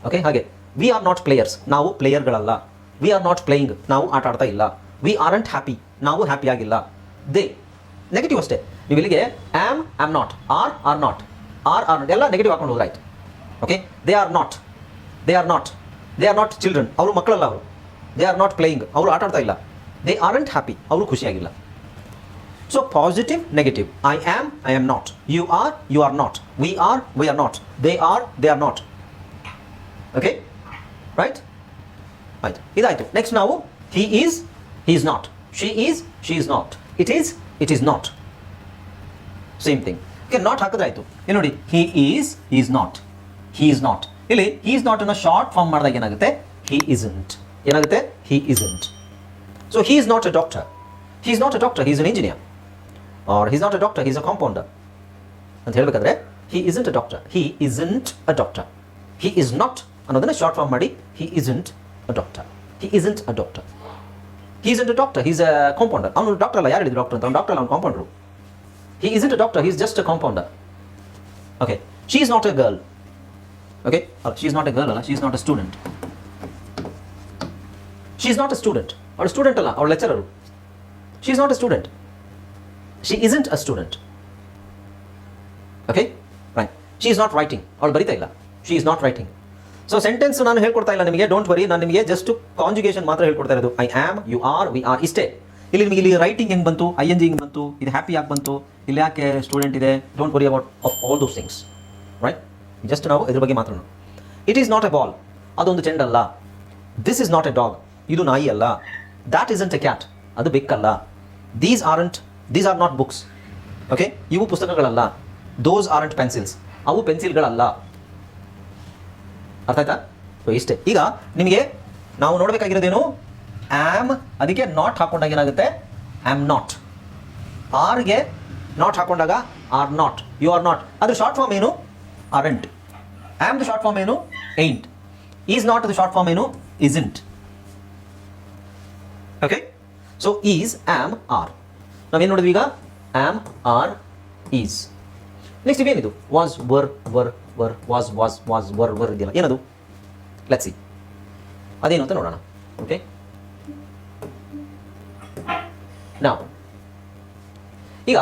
Okay, ಹಾಗೆ ವಿ ಆರ್ ನಾಟ್ ಪ್ಲೇಯರ್ಸ್, ನಾವು ಪ್ಲೇಯರ್ಗಳಲ್ಲ. ವಿ ಆರ್ ನಾಟ್ ಪ್ಲೇಯಿಂಗ್, ನಾವು ಆಟ ಆಡ್ತಾ ಇಲ್ಲ. ವಿ ಆರಂಟ್ ಹ್ಯಾಪಿ, ನಾವು ಹ್ಯಾಪಿ ಆಗಿಲ್ಲ. ದೇ ನೆಗೆಟಿವ್ ಅಷ್ಟೇ. ನೀವು ಇಲ್ಲಿಗೆ ಆಮ್ ನಾಟ್, ಆರ್ ನಾಟ್ ಎಲ್ಲ ನೆಗೆಟಿವ್ ಹಾಕೊಂಡು ಹೋದ್ರಾಯ್ತು. Okay, they are not children, ಅವರು ಮಕ್ಕಳಲ್ಲ. ಅವರು ದೇ ಆರ್ ನಾಟ್ ಪ್ಲೇಯಿಂಗ್, ಅವರು ಆಟ ಆಡ್ತಾ ಇಲ್ಲ. ದೇ ಆರಂಟ್ ಹ್ಯಾಪಿ, ಅವರು ಖುಷಿಯಾಗಿಲ್ಲ. So positive, negative. I am not. You are not. We are not. They are not. Okay, right? ಆಯ್ತು, ಇದಾಯಿತು. ನೆಕ್ಸ್ಟ್ ನಾವು he is not. She is not. It is not. Same thing. Okay, not ಹಾಕಿದ್ರಾಯ್ತು. ಇಲ್ಲಿ ನೋಡಿ, he is not. ಇಲ್ಲಿ he is not ಅನ್ನು short form ಮಾಡಿದಾಗ ಏನಾಗುತ್ತೆ? he isn't. ಏನಾಗುತ್ತೆ? he isn't. So he is not a doctor. He is not a doctor, he is an engineer. Or he is not a doctor, he is a compounder. ಅಂತ ಹೇಳಬೇಕಾದ್ರೆ he isn't a doctor. He isn't a doctor. He is not ಅನ್ನೋದನ್ನ short form ಮಾಡಿ he isn't a doctor. He isn't a doctor. He isn't a doctor, he is a compounder. ಅವನು doctor ಅಲ್ಲ. ಯಾರು ಹೇಳಿದ್ರು doctor ಅಂತ? ಅವನು doctor ಅಲ್ಲ, ಅವನು compounder. He isn't a doctor, he is just a compounder. Okay, she is not a girl. Okay, she is not a girl ಅಲ್ಲ, she is not a student. She is not a student. ಅವಳು student ಅಲ್ಲ, ಅವಳು lecturer. She is not a student. She isn't a student. Okay, right. She is not writing. ಅವಳು ಬರಿತಾ ಇಲ್ಲ. She is not writing. So sentence ನಾನು ಹೇಳ್ಕೊಡ್ತಾ ಇಲ್ಲ ನಿಮಗೆ, ಡೋಂಟ್ ವರಿ, ನಾನು ನಿಮಗೆ ಜಸ್ಟ್ ಕಾಂಜುಗೇಷನ್ ಮಾತ್ರ ಹೇಳ್ಕೊಡ್ತಾ ಇರೋದು. I am, you are, we are, ಇಷ್ಟೇ. ಇಲ್ಲಿ ನಿಮಗೆ ಇಲ್ಲಿ ರೈಟಿಂಗ್ ಹೆಂಗೆ ಬಂತು, ಐ ಎನ್ ಜಿ ಹೆಂಗೆ ಬಂತು, ಇದು ಹ್ಯಾಪಿ ಯಾಕೆ ಬಂತು, ಇಲ್ಲಿ ಯಾಕೆ ಸ್ಟೂಡೆಂಟ್ ಇದೆ, don't worry about of all those things, right? Just ನಾವು ಇದ್ರ ಬಗ್ಗೆ ಮಾತ್ರ. It is not a ball, ಅದೊಂದು ಚೆಂಡಲ್ಲ. This is not a dog, ಇದು ನಾಯಿ ಅಲ್ಲ. ದ್ಯಾಟ್ ಇಸಂಟ್ ಎ ಕ್ಯಾಟ್, ಅದು ಬೆಕ್ಕಲ್ಲ. These are not books, okay, ಇವು ಪುಸ್ತಕಗಳಲ್ಲ. ದೋಸ್ ಆರಂಟ್ ಪೆನ್ಸಿಲ್ಸ್, ಅವು ಪೆನ್ಸಿಲ್ಗಳಲ್ಲ. ಅರ್ಥ ಆಯ್ತಾ? ಸೊ ಇಷ್ಟೇ. ಈಗ ನಿಮಗೆ ನಾವು ನೋಡಬೇಕಾಗಿರೋದೇನು, ಆಮ್, ಅದಕ್ಕೆ ನಾಟ್ ಹಾಕೊಂಡಾಗ ಏನಾಗುತ್ತೆ, ಆಮ್ ನಾಟ್. ಆರ್ಗೆ ನಾಟ್ ಹಾಕೊಂಡಾಗ are not, you are not. ಅದ್ರ ಶಾರ್ಟ್ ಫಾರ್ಮ್ ಏನು, aren't. Am the short form ಏನು, ain't. Is not the short form ಏನು, isn't. Okay, so is, am, are. ನಾವೇನು ನೋಡಿದ್ವಿ ಈಗ, ಆಮ್, ಆರ್, ಈಸ್. ನೆಕ್ಸ್ಟ್ ಇವೇನಿದು, ವಾಸ್, ವರ್, ವಾಸ್, ವರ್ ಇದೆಯಲ್ಲ, ಏನದು? ಲೆಟ್ಸ್ ಸಿ ಅದೇನು ಅಂತ ನೋಡೋಣ. ಓಕೆ, ನಾವು ಈಗ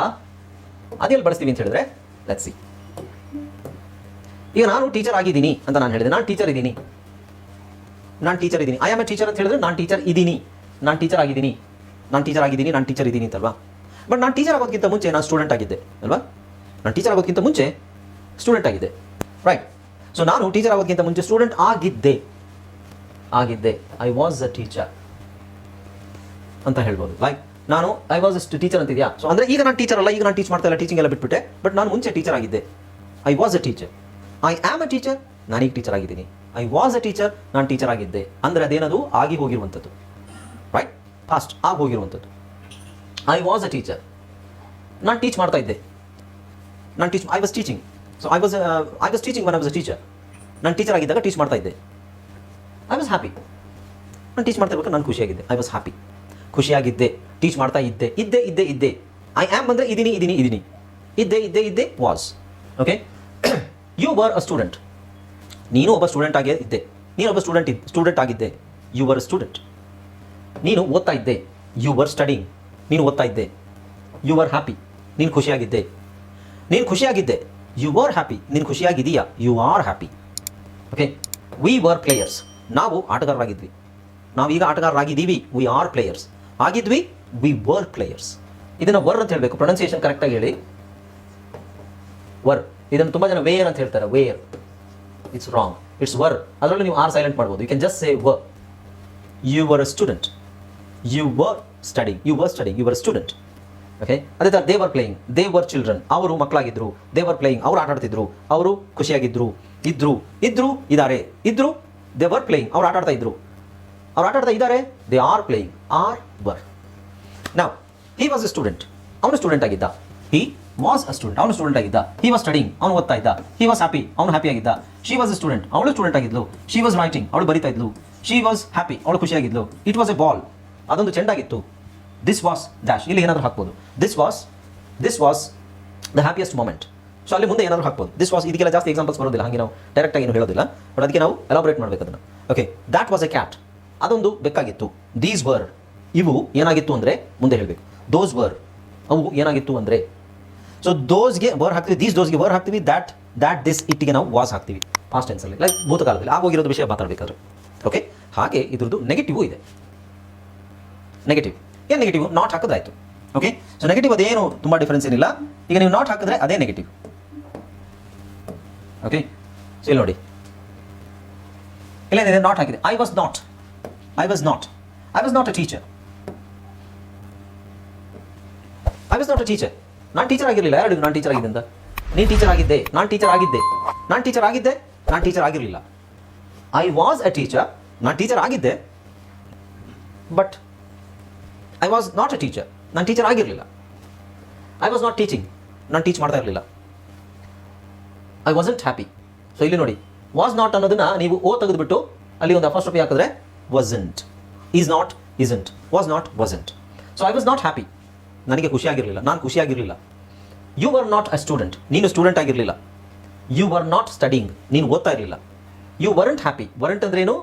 ಅದೆಲ್ಲಿ ಬಳಸ್ತೀವಿ ಅಂತ ಹೇಳಿದ್ರೆ, ಲೆಟ್ಸ್ ಸಿ. ಈಗ ನಾನು ಟೀಚರ್ ಆಗಿದ್ದೀನಿ ಅಂತ ನಾನು ಹೇಳಿದೆ, ನಾನು ಟೀಚರ್ ಇದ್ದೀನಿ. ಐ ಆಮ್ ಎ ಟೀಚರ್ ಅಂತ ಹೇಳಿದ್ರೆ ನಾನು ಟೀಚರ್ ಇದ್ದೀನಿ, ನಾನು ಟೀಚರ್ ಆಗಿದ್ದೀನಿ ಅಂತಲ್ವಾ? ಬಟ್ ನಾನು ಟೀಚರ್ ಆಗೋದಕ್ಕಿಂತ ಮುಂಚೆ ನಾನು ಸ್ಟೂಡೆಂಟ್ ಆಗಿದ್ದೆ ಅಲ್ವಾ? ನಾನು ಟೀಚರ್ ಆಗೋದಕ್ಕಿಂತ ಮುಂಚೆ ಸ್ಟೂಡೆಂಟ್ ಆಗಿದ್ದೆ, ರೈಟ್? ಸೊ ನಾನು ಟೀಚರ್ ಆಗೋದಕ್ಕಿಂತ ಮುಂಚೆ ಸ್ಟೂಡೆಂಟ್ ಆಗಿದ್ದೆ. ಐ ವಾಸ್ ಅ ಟೀಚರ್ ಅಂತ ಹೇಳ್ಬೋದು. ಲೈಕ್ ನಾನು ಐ ವಾಸ್ ಅ ಟೀಚರ್ ಅಂತಿದ್ಯಾ? ಸೊ ಅಂದರೆ ಈಗ ನಾನು ಟೀಚರ್ ಅಲ್ಲ, ಈಗ ನಾನು ಟೀಚ್ ಮಾಡ್ತಾ ಇಲ್ಲ, ಟೀಚಿಂಗ್ ಎಲ್ಲ ಬಿಟ್ಬಿಟ್ಟೆ. ಬಟ್ ನಾನು ಮುಂಚೆ ಟೀಚರ್ ಆಗಿದ್ದೆ. I was a teacher. I am a teacher, ನಾನೀಗ ಟೀಚರ್ ಆಗಿದ್ದೀನಿ. ಐ ವಾಸ್ ಅ ಟೀಚರ್, ನಾನು ಟೀಚರ್ ಆಗಿದ್ದೆ. ಅಂದರೆ ಅದೇನದು, ಆಗಿ ಹೋಗಿರುವಂಥದ್ದು, ರೈಟ್? ಫಾಸ್ಟ್ ಆಗಿ ಹೋಗಿರುವಂಥದ್ದು. ಐ ವಾಸ್ ಅ ಟೀಚರ್, ನಾನು ಟೀಚ್ ಮಾಡ್ತಾ ಇದ್ದೆ. I was teaching. So I was teaching when I was a teacher. ನಾನು ಟೀಚರ್ ಆಗಿದ್ದಾಗ ಟೀಚ್ ಮಾಡ್ತಾ ಇದ್ದೆ. ಐ ವಾಸ್ ಹ್ಯಾಪಿ, ನಾನು ಟೀಚ್ ಮಾಡ್ತಾ ಇರ್ಬೇಕು, ನಾನು ಖುಷಿಯಾಗಿದ್ದೆ. ಐ ವಾಸ್ ಹ್ಯಾಪಿ, ಖುಷಿಯಾಗಿದ್ದೆ, ಟೀಚ್ ಮಾಡ್ತಾ ಇದ್ದೆ. ಐ ಆಮ್ ಅಂದರೆ ಇದ್ದೀನಿ. ಇದ್ದೆ, was. Okay, you were a student, ನೀನು ಒಬ್ಬ ಸ್ಟೂಡೆಂಟ್ ಆಗೇ ಇದ್ದೆ. ನೀನೊಬ್ಬ ಸ್ಟೂಡೆಂಟ್ ಆಗಿದ್ದೆ. You were a student. ನೀನು ಓದ್ತಾ ಇದ್ದೆ. ಯು ವರ್ ಸ್ಟಡಿಂಗ್, ನೀನು ಓದ್ತಾ ಇದ್ದೆ. ಯು ವರ್ ಹ್ಯಾಪಿ, ನೀನು ಖುಷಿಯಾಗಿದ್ದೆ. ಯು ವರ್ ಹ್ಯಾಪಿ, ನೀನು ಖುಷಿಯಾಗಿದೆಯಾ? You are happy. Okay, we were players, ನಾವು ಆಟಗಾರರಾಗಿದ್ವಿ. ನಾವೀಗ ಆಟಗಾರರಾಗಿದ್ದೀವಿ. We are players. ಆಗಿದ್ವಿ, ವಿ ವರ್ ಪ್ಲೇಯರ್ಸ್. ಇದನ್ನು ವರ್ ಅಂತ ಹೇಳಬೇಕು, ಪ್ರೊನೌನ್ಸಿಯೇಷನ್ ಕರೆಕ್ಟಾಗಿ ಹೇಳಿ. ವರ್, ಇದನ್ನು ತುಂಬ ಜನ ವೇರ್ ಅಂತ ಹೇಳ್ತಾರೆ. Where, it's wrong, it's were. ಅದರಲ್ಲಿ ನೀವು ಆರ್ ಸೈಲೆಂಟ್ ಮಾಡ್ಬೋದು. You can just say were. You were a student, you were studying, you were student. Okay, ಅದೇ ಥರ they were playing, they were children, ಅವರು ಮಕ್ಕಳಾಗಿದ್ದರು. ದೇ ವರ್ ಪ್ಲೇಯಿಂಗ್, ಅವರು ಆಟ ಆಡ್ತಿದ್ರು, ಅವರು ಖುಷಿಯಾಗಿದ್ದರು. ಇದ್ದಾರೆ, ದೇ ವರ್ ಪ್ಲೇಯಿಂಗ್, ಅವ್ರು ಆಟ ಆಡ್ತಾ ಇದ್ದಾರೆ. They are playing, are were. ನಾವು ಹಿ ವಾಸ್ ಅ ಸ್ಟೂಡೆಂಟ್, ಅವನು ಸ್ಟೂಡೆಂಟ್ ಆಗಿದ್ದ. ಹಿ ವಾಸ್ ಅ ಸ್ಟೂಡೆಂಟ್, ಅವನು ಸ್ಟೂಡೆಂಟ್ ಆಗಿದ್ದ. ಹಿ ವಾಸ್ ಸ್ಟಡಿಂಗ್, ಅವನು ಓದ್ತಾ ಇದ್ದ. ಹಿ ವಾಸ್ ಹ್ಯಾಪಿ, ಅವನು ಹ್ಯಾಪಿ ಆಗಿದ್ದ. ಶಿ ವಾಸ್ ಅ ಸ್ಟೂಡೆಂಟ್, ಅವಳು ಸ್ಟೂಡೆಂಟ್ ಆಗಿದ್ಲು. ಶಿ ವಾಸ್ ರೈಟಿಂಗ್, ಅವಳು ಬರಿತಾ ಇದ್ಲು. ಶಿ ವಾಸ್ ಹ್ಯಾಪಿ, ಅವಳು ಖುಷಿಯಾಗಿದ್ಲು. ಇಟ್ ವಾಸ್ ಎ ಬಾಲ್, ಅದೊಂದು ಚೆಂಡಾಗಿತ್ತು. ದಿಸ್ ವಾಸ್ ಡ್ಯಾಶ್, ಇಲ್ಲಿ ಏನಾದರೂ ಹಾಕ್ಬೋದು. This was the happiest moment. So ಅಲ್ಲಿ ಮುಂದೆ ಏನಾದರೂ ಹಾಕ್ಬೋದು. ದಿಸ್ ವಾಸ್, ಇದಕ್ಕೆಲ್ಲ ಜಾಸ್ತಿ ಎಕ್ಸಾಂಪಲ್ಸ್ ಬರೋದಿಲ್ಲ, ಹಾಗೆ ನಾವು ಡೈರೆಕ್ಟಾಗಿ ಏನು ಹೇಳೋದಿಲ್ಲ. ಬಟ್ ಅದಕ್ಕೆ ನಾವು ಎಲಾಬ್ರೇಟ್ ಮಾಡಬೇಕು ಅದನ್ನು. Okay, that was A cat, ಅದೊಂದು ಬೆಕ್ಕಾಗಿತ್ತು. ದೀಸ್ ವರ್, ಇವು ಏನಾಗಿತ್ತು ಅಂದರೆ ಮುಂದೆ ಹೇಳಬೇಕು. ದೋಸ್ ವರ್, ಅವು ಏನಾಗಿತ್ತು ಅಂದರೆ. ಸೊ ದೋಸ್ಗೆ ವರ್ ಹಾಕ್ತೀವಿ, ದೀಸ್ ಡೋಸ್ಗೆ ವರ್ ಹಾಕ್ತೀವಿ. ದ್ಯಾಟ್ ದಿಸ್ ಇಟ್ಟಿಗೆ ನಾವು ವಾಸ್ ಹಾಕ್ತೀವಿ ಪಾಸ್ಟ್ ಟೆನ್ಸಲ್ಲಿ, ಲೈಕ್ ಭೂತಕಾಲದಲ್ಲಿ ಆಗೋಗಿರೋದು ವಿಷಯ ಮಾತಾಡಬೇಕಾದ್ರೆ. ಓಕೆ, ಹಾಗೆ ಇದ್ರದ್ದು ನೆಗೆಟಿವ್ ಇದೆ. ಏನು ನೆಗೆಟಿವ್? ನಾಟ್ ಹಾಕಿದ್ರಾಯ್ತು. ಓಕೆ, ಸೊ ನೆಗೆಟಿವ್ ಅದೇನು ತುಂಬ ಡಿಫರೆನ್ಸ್ ಏನಿಲ್ಲ. ಈಗ ನೀವು ನಾಟ್ ಹಾಕಿದ್ರೆ ಅದೇ ನೆಗೆಟಿವ್. ಓಕೆ, ಸೊ ಇಲ್ಲಿ ನೋಡಿ, ಇಲ್ಲೇನಿದೆ, ನಾಟ್ ಹಾಕಿದೆ. I was not a teacher. ನಾನು ಟೀಚರ್ ಆಗಿರಲಿಲ್ಲ. ಯಾರು ನಾನು ಟೀಚರ್ ಆಗಿದ್ದೆ ಅಂತ? ನೀನು ಟೀಚರ್ ಆಗಿದ್ದೆ. ನಾನು ಟೀಚರ್ ಆಗಿರಲಿಲ್ಲ. ಐ ವಾಸ್ ಅ ಟೀಚರ್, ನಾನು ಟೀಚರ್ ಆಗಿದ್ದೆ. But I was not a teacher, ನಾನು ಟೀಚರ್ ಆಗಿರಲಿಲ್ಲ. ಐ ವಾಸ್ ನಾಟ್ ಟೀಚಿಂಗ್, ನಾನು ಟೀಚ್ ಮಾಡ್ತಾ ಇರಲಿಲ್ಲ. I wasn't happy. ಸೊ ಇಲ್ಲಿ ನೋಡಿ, ವಾಸ್ ನಾಟ್ ಅನ್ನೋದನ್ನ ನೀವು ಓ ತೆಗೆದುಬಿಟ್ಟು ಅಲ್ಲಿ ಒಂದು ಅಪಾಸ್ಟ್ರಫಿ ಹಾಕಿದ್ರೆ wasn't, is not, isn't, was not, wasn't. So I was not happy, ನನಗೆ ಖುಷಿಯಾಗಿರಲಿಲ್ಲ, ನಾನು ಖುಷಿಯಾಗಿರಲಿಲ್ಲ. You were not a student, ನೀನು ಸ್ಟೂಡೆಂಟ್ ಆಗಿರಲಿಲ್ಲ. ಯು ವರ್ ನಾಟ್ ಸ್ಟಡಿಂಗ್, ನೀನು ಓದ್ತಾ ಇರಲಿಲ್ಲ. ಯು ವರಂಟ್ ಹ್ಯಾಪಿ, ವರಂಟ್ ಅಂದ್ರೆ ಏನು?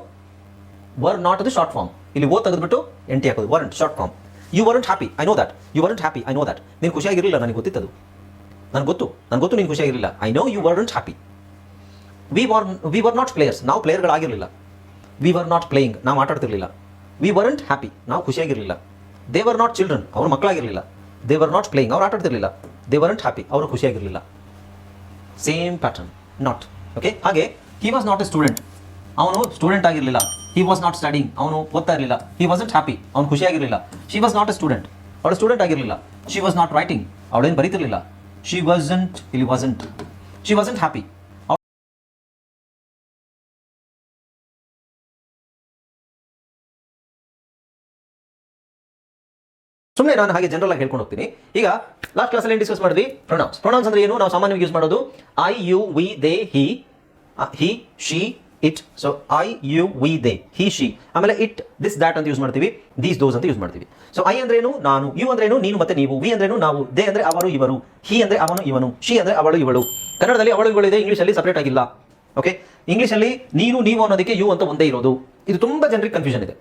ವರ್ ನಾಟ್ ಅದು ಶಾರ್ಟ್ ಫಾರ್ಮ್. ಇಲ್ಲಿ ಓದ್ ತೆಗೆದುಬಿಟ್ಟು ಎಂಟಿ ಹಾಕೋದು, weren't short form. You weren't happy, I know that. You weren't happy, I know that. ನೀನು ಖುಷಿಯಾಗಿರಲಿಲ್ಲ, ನನಗೆ ಗೊತ್ತಿತ್ತದು. ನನಗೆ ಗೊತ್ತು ನೀನು ಖುಷಿಯಾಗಿರಲಿಲ್ಲ. I know you weren't happy. We were not players, ನಾವು ಪ್ಲೇಯರ್ಗಳಾಗಿರಲಿಲ್ಲ. ವಿ ವರ್ ನಾಟ್ ಪ್ಲೇಯಿಂಗ್, ನಾವು ಆಟ ಆಡ್ತಿರ್ಲಿಲ್ಲ. ವಿ ವರಂಟ್ ಹ್ಯಾಪಿ, ನಾವು ಖುಷಿಯಾಗಿರಲಿಲ್ಲ. ದೇ ವರ್ ನಾಟ್ ಚಿಲ್ಡ್ರನ್, ಅವ್ರ ಮಕ್ಕಳಾಗಿರಲಿಲ್ಲ. ದೇ ವರ್ ನಾಟ್ ಪ್ಲೇಯಿಂಗ್, ಅವ್ರು ಆಟ ಆಡ್ತಿರ್ಲಿಲ್ಲ. ದೇ ವರಂಟ್ ಹ್ಯಾಪಿ, ಅವರು ಖುಷಿಯಾಗಿರಲಿಲ್ಲ. Same pattern, not. ಓಕೆ, ಹಾಗೆ he was not a student, ಅವನು ಸ್ಟೂಡೆಂಟ್ ಆಗಿರಲಿಲ್ಲ. ಹಿ ವಾಸ್ ನಾಟ್ ಸ್ಟಡಿಂಗ್, ಅವನು ಓದ್ತಾ ಇರಲಿಲ್ಲ. ಹಿ ವಾಸಂಟ್ ಹ್ಯಾಪಿ, ಅವನು ಖುಷಿಯಾಗಿರಲಿಲ್ಲ. She was not a student, ಅವಳು ಸ್ಟೂಡೆಂಟ್ ಆಗಿರಲಿಲ್ಲ. ಶಿ ವಾಸ್ ನಾಟ್ ರೈಟಿಂಗ್, ಅವಳೇನು ಬರೀತಿರಲಿಲ್ಲ. ಶಿ ವಾಸಂಟ್, ಇಲ್ಲಿ ವಾಸಂಟ್, ಶಿ ವಾಸಂಟ್ ಹ್ಯಾಪಿ. ಸುಮ್ಮನೆ ನಾನು ಹಾಗೆ ಜನರಲ್ ಆಗಿ ಹೇಳ್ಕೊಂಡು ಹೋಗ್ತೀನಿ. ಈಗ ಲಾಸ್ಟ್ ಕ್ಲಾಸಲ್ಲಿ ಏನು ಡಿಸ್ಕಸ್ ಮಾಡಿದ್ವಿ? ಪ್ರೊನೌನ್ಸ್. ಪ್ರೊನೌನ್ಸ್ ಅಂದ್ರೆ ಏನು? ನಾವು ಸಾಮಾನ್ಯವಾಗಿ ಯೂಸ್ ಮಾಡೋದು I, you, we, they, he, she, it. So I, you, we, they, he, she. ಆಮೇಲೆ ಇಟ್, ದಿಸ್, ದ್ಯಾಟ್ ಅಂತ ಯೂಸ್ ಮಾಡ್ತೀವಿ. ದೀಸ್, ದೋಸ್ ಅಂತ ಯೂಸ್ ಮಾಡ್ತೀವಿ. ಸೊ ಐ ಅಂದ್ರೇನು? ನಾನು. ಯು ಅಂದ್ರೇನು? ನೀನು ಮತ್ತೆ ನೀವು. ವಿ ಅಂದ್ರೇನು? ನಾವು. ದೇ ಅಂದ್ರೆ ಅವರು ಇವರು. ಹಿ ಅಂದ್ರೆ ಅವನು ಇವನು. ಶಿ ಅಂದ್ರೆ ಅವಳು ಇವಳು. ಕನ್ನಡದಲ್ಲಿ ಅವಳು ಇವಳು ಇದೆ, ಇಂಗ್ಲೀಷಲ್ಲಿ ಸಪರೇಟ್ ಆಗಿಲ್ಲ. ಓಕೆ, ಇಂಗ್ಲೀಷಲ್ಲಿ ನೀನು ನೀವು ಅನ್ನೋದಕ್ಕೆ ಯು ಅಂತ ಒಂದೇ ಇರೋದು. ಇದು ತುಂಬ ಜನರಿಗೆ ಕನ್ಫ್ಯೂಷನ್ ಇದೆ.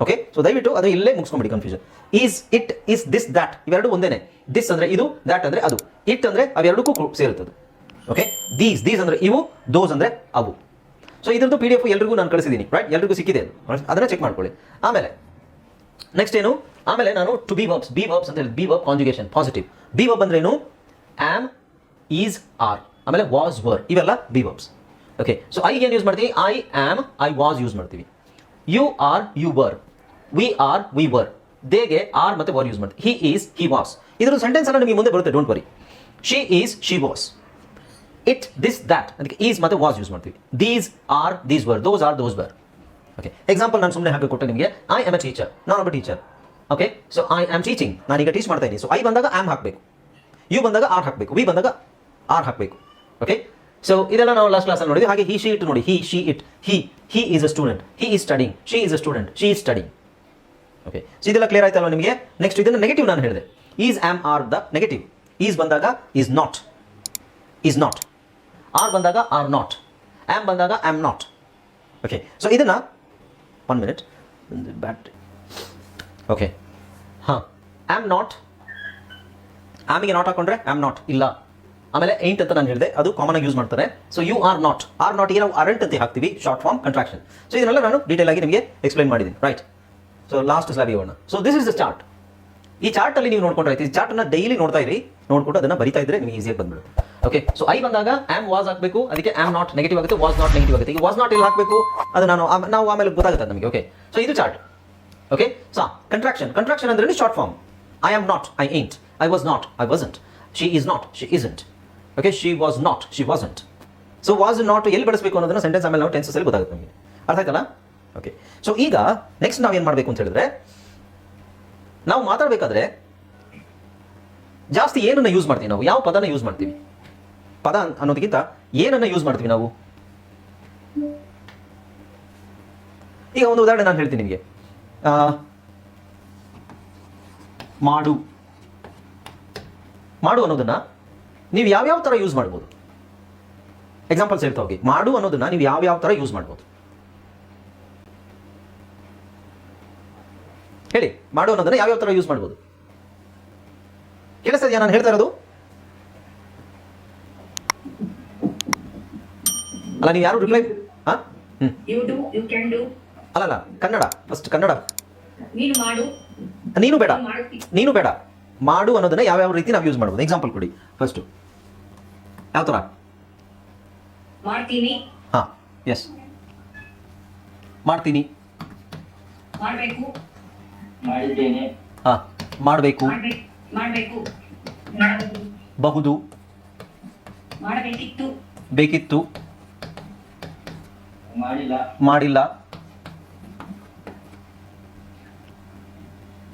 ಓಕೆ, ಸೊ ದಯವಿಟ್ಟು ಅದು ಇಲ್ಲೇ ಮುಗಿಸ್ಕೊಂಬಿಡಿ confusion. Is, it, is, this, that ಇವೆರಡು ಒಂದೇನೆ. ದಿಸ್ ಅಂದ್ರೆ ಇದು, ದ್ಯಾಟ್ ಅಂದ್ರೆ ಅದು, ಇಟ್ ಅಂದ್ರೆ ಅವೆರಡಕ್ಕೂ ಸೇರುತ್ತದೆ. ಓಕೆ, ದೀಸ್ ಅಂದ್ರೆ ಇವು, ದೋಸ್ ಅಂದ್ರೆ ಅವು. ಸೊ ಇದ್ರದ್ದು PDF ಎಲ್ರಿಗೂ ನಾನು ಕಳಿಸಿದ್ದೀನಿ, ರೈಟ್? ಎಲ್ರಿಗೂ ಸಿಕ್ಕಿದೆ ಅದು, ಅದನ್ನ ಚೆಕ್ ಮಾಡ್ಕೊಳ್ಳಿ. ಆಮೇಲೆ ನೆಕ್ಸ್ಟ್ ಏನು? ಆಮೇಲೆ ನಾನು ಟು ಬಿ ವರ್ಬ್ಸ್ ಅಂತ ಹೇಳಿ, be verb conjugation positive. Be verb ಅಂದ್ರೆ ಏನು? ಆಮ್, ಈಸ್, ಆರ್, ಆಮೇಲೆ ವಾಸ್, ವರ್, ಇವೆಲ್ಲ be verbs. Okay, so I ಏನು ಯೂಸ್ ಮಾಡ್ತೀವಿ? I am, I was use ಮಾಡ್ತೀವಿ. You are, you were. We are, we were. ದೇಗೆ ಆರ್ ಮತ್ತೆ were use ಮಾಡ್ತೀವಿ. He is, he was. ಇದರ sentence ಎಲ್ಲ ನಿಮಗೆ ಮುಂದೆ ಬರುತ್ತೆ, don't worry. She is, she was. It, this, that ಅದಕ್ಕೆ ಈಸ್ ಮತ್ತೆ ವಾಸ್ ಯೂಸ್ ಮಾಡ್ತೀವಿ. These are, these were. Those are, those were. Okay, example ನಾನು ಸುಮ್ಮನೆ ಹಾಕಿ ಕೊಟ್ಟೆ ನಿಮಗೆ. ಐ ಆಮ್ ಎ ಟೀಚರ್, ನಾನೊಬ್ಬ teacher. Okay, so I am teaching, ನಾನೀಗ teach ಮಾಡ್ತಾ ಇದ್ದೀನಿ. ಸೊ ಐ ಬಂದಾಗ ಆಮ್ ಹಾಕಬೇಕು, ಯು ಬಂದಾಗ ಆರ್ ಹಾಕಬೇಕು, ವಿ ಬಂದಾಗ ಆರ್ ಹಾಕಬೇಕು. ಓಕೆ, ಸೊ ಇದೆಲ್ಲ ನಾವು ಲಾಸ್ಟ್ ಕ್ಲಾಸಲ್ಲಿ ನೋಡಿದ್ವಿ. ಹಾಗೆ ಹಿ, ಶಿ, ಇಟ್ ನೋಡಿ. He, she, it. He is a student, he is studying. She is a student, she is studying. Okay, so ಇದೆಲ್ಲ ಕ್ಲಿಯರ್ ಆಯ್ತಲ್ವ ನಿಮಗೆ? ನೆಕ್ಸ್ಟ್ ಇದನ್ನು ನೆಗೆಟಿವ್ ನಾನು ಹೇಳಿದೆ. Is, am, are the negative. Is ಬಂದಾಗ is not, is not. Are ಬಂದಾಗ are not. Am ಬಂದಾಗ am not. Okay, so ಇದನ್ನು 1 ಮಿನಿಟ್ ಬ್ಯಾಟ್ರಿ. ಓಕೆ, ಹಾಂ, ಆಮ್ ನಾಟ್. ಆಮಿಗೆ ನಾಟ್ ಹಾಕೊಂಡ್ರೆ ಆಮ್ ನಾಟ್ ಇಲ್ಲ. ಆಮೇಲೆ ಏಂಟ್ ಅಂತ ನಾನು ಹೇಳಿದೆ, ಅದು ಕಾಮನ್ ಆಗಿ ಯೂಸ್ ಮಾಡ್ತಾರೆ. So you are not. Are ನಾಟ್ಗೆ ನಾವು ಅರೆಂಟ್ ಅಂತ ಹಾಕ್ತೀವಿ, ಶಾರ್ಟ್ ಫಾರ್ಮ್ ಕಂಟ್ರಾಕ್ಷನ್. ಸೊ ಇದನ್ನೆಲ್ಲ ನಾನು ಡೀಟೇಲ್ ಆಗಿ ನಿಮಗೆ ಎಕ್ಸ್ಪ್ಲೈನ್ ಮಾಡಿದ್ದೀನಿ, ರೈಟ್? ಸೊ ಲಾಸ್ಟ್ ಸ್ಲೈಡ್ಗೆ ಹೋಗೋಣ. So this is the chart. ಈ ಚಾರ್ಟಲ್ಲಿ ನೀವು ನೋಡ್ಕೊಂಡ್ರೆ ಈ ಚಾರ್ಟನ್ನು ಡೈಲಿ ನೋಡ್ತಾ ಇರಿ, ನೋಡ್ಕೊಂಡು ಅದನ್ನು ಬರಿತಾ ಇದ್ರೆ ನಿಮಗೆ ಈಸಿಯಾಗಿ ಬಂದ್ಬಿಡುತ್ತೆ. ಓಕೆ, ಸೊ ಐ ಬಂದಾಗ ಆಮ್ ವಾಸ್ ಹಾಕಬೇಕು, ಅದಕ್ಕೆ ಆಮ್ ನಾಟ್ ನೆಗೆಟಿವ್ ಆಗುತ್ತೆ, ವಾಸ್ ನಾಟ್ ನೆಗೆಟಿವ್ ಆಗುತ್ತೆ. ಈಗ ವಾಸ್ ನಾಟ್ ಇಲ್ಲಿ ಹಾಕಬೇಕು, ಅದು ನಾವು ಆಮೇಲೆ ಗೊತ್ತಾಗುತ್ತೆ ನಮಗೆ. ಓಕೆ, ಸೊ ಇದು ಚಾರ್ಟ್. ಓಕೆ, ಸೊ ಕಂಟ್ರಾಕ್ಷನ್ ಅಂದ್ರೆ short form. I am not, I ain't. I was not, I wasn't. She is not, she isn't. Okay, she was not, she wasn't. So was not ಎಲ್ಲಿ ಬಳಸಬೇಕು ಅನ್ನೋದನ್ನ sentence ಆಮೇಲೆ ನಾವು ಟೆನ್ಸಲ್ಲಿ ಗೊತ್ತಾಗುತ್ತೆ ನಮಗೆ. ಅರ್ಥ ಆಯ್ತಲ್ಲ? ಓಕೆ, ಸೊ ಈಗ ನೆಕ್ಸ್ಟ್ ನಾವೇನು ಮಾಡಬೇಕು ಅಂತ ಹೇಳಿದ್ರೆ, ನಾವು ಮಾತಾಡಬೇಕಾದ್ರೆ ಜಾಸ್ತಿ ಏನನ್ನ ಯೂಸ್ ಮಾಡ್ತೀವಿ ನಾವು? ಯಾವ ಪದನ ಯೂಸ್ ಮಾಡ್ತೀವಿ? ಪದ ಅನ್ನೋದಕ್ಕಿಂತ ಏನನ್ನ ಯೂಸ್ ಮಾಡ್ತೀವಿ ನಾವು? ಈಗ ಒಂದು ಉದಾಹರಣೆ ನಾನು ಹೇಳ್ತೀನಿ ನಿಮಗೆ. ಮಾಡು ಅನ್ನೋದನ್ನ ನೀವು ಯಾವ್ಯಾವ ಥರ ಯೂಸ್ ಮಾಡ್ಬೋದು? ಎಕ್ಸಾಂಪಲ್ಸ್ ಹೇಳ್ತಾ ಹೋಗಿ. ಮಾಡು ಅನ್ನೋದನ್ನ ನೀವು ಯಾವ್ಯಾವ ಥರ ಯೂಸ್ ಮಾಡ್ಬೋದು ಹೇಳಿ? ಮಾಡು ಅನ್ನೋದನ್ನ ಯಾವ್ಯಾವ ಥರ ಯೂಸ್ ಮಾಡ್ಬೋದು? ಕೇಳಿಸ್ತಾ ಇದೆಯಾ ನಾನು ಹೇಳ್ತಾ ಇರೋದು? ಅಲ್ಲ, ನೀವು ಯಾರು ರಿಪ್ಲೈ? ಅಲ್ಲಲ್ಲ, ಕನ್ನಡ ಫಸ್ಟ್. ಕನ್ನಡ. ನೀನು ಬೇಡ. ಮಾಡು ಅನ್ನೋದನ್ನ ಯಾವ್ಯಾವ ರೀತಿ ನಾವು ಯೂಸ್ ಮಾಡ್ಬೋದು? ಎಕ್ಸಾಂಪಲ್ ಕೊಡಿ ಫಸ್ಟ್. ಯಾವ ಥರ? ಮಾಡ್ತೀನಿ. ಹಾಂ, ಎಸ್. ಮಾಡ್ತೀನಿ. ಮಾಡಬೇಕು. ಮಾಡಿದ್ದೇನೆ. ಹಾಂ, ಮಾಡಬೇಕು. ಮಾಡಬೇಕು. ಬಹುದು. ಮಾಡಬೇಕಿತ್ತು. ಬೇಕಿತ್ತು. ಮಾಡಿಲ್ಲ.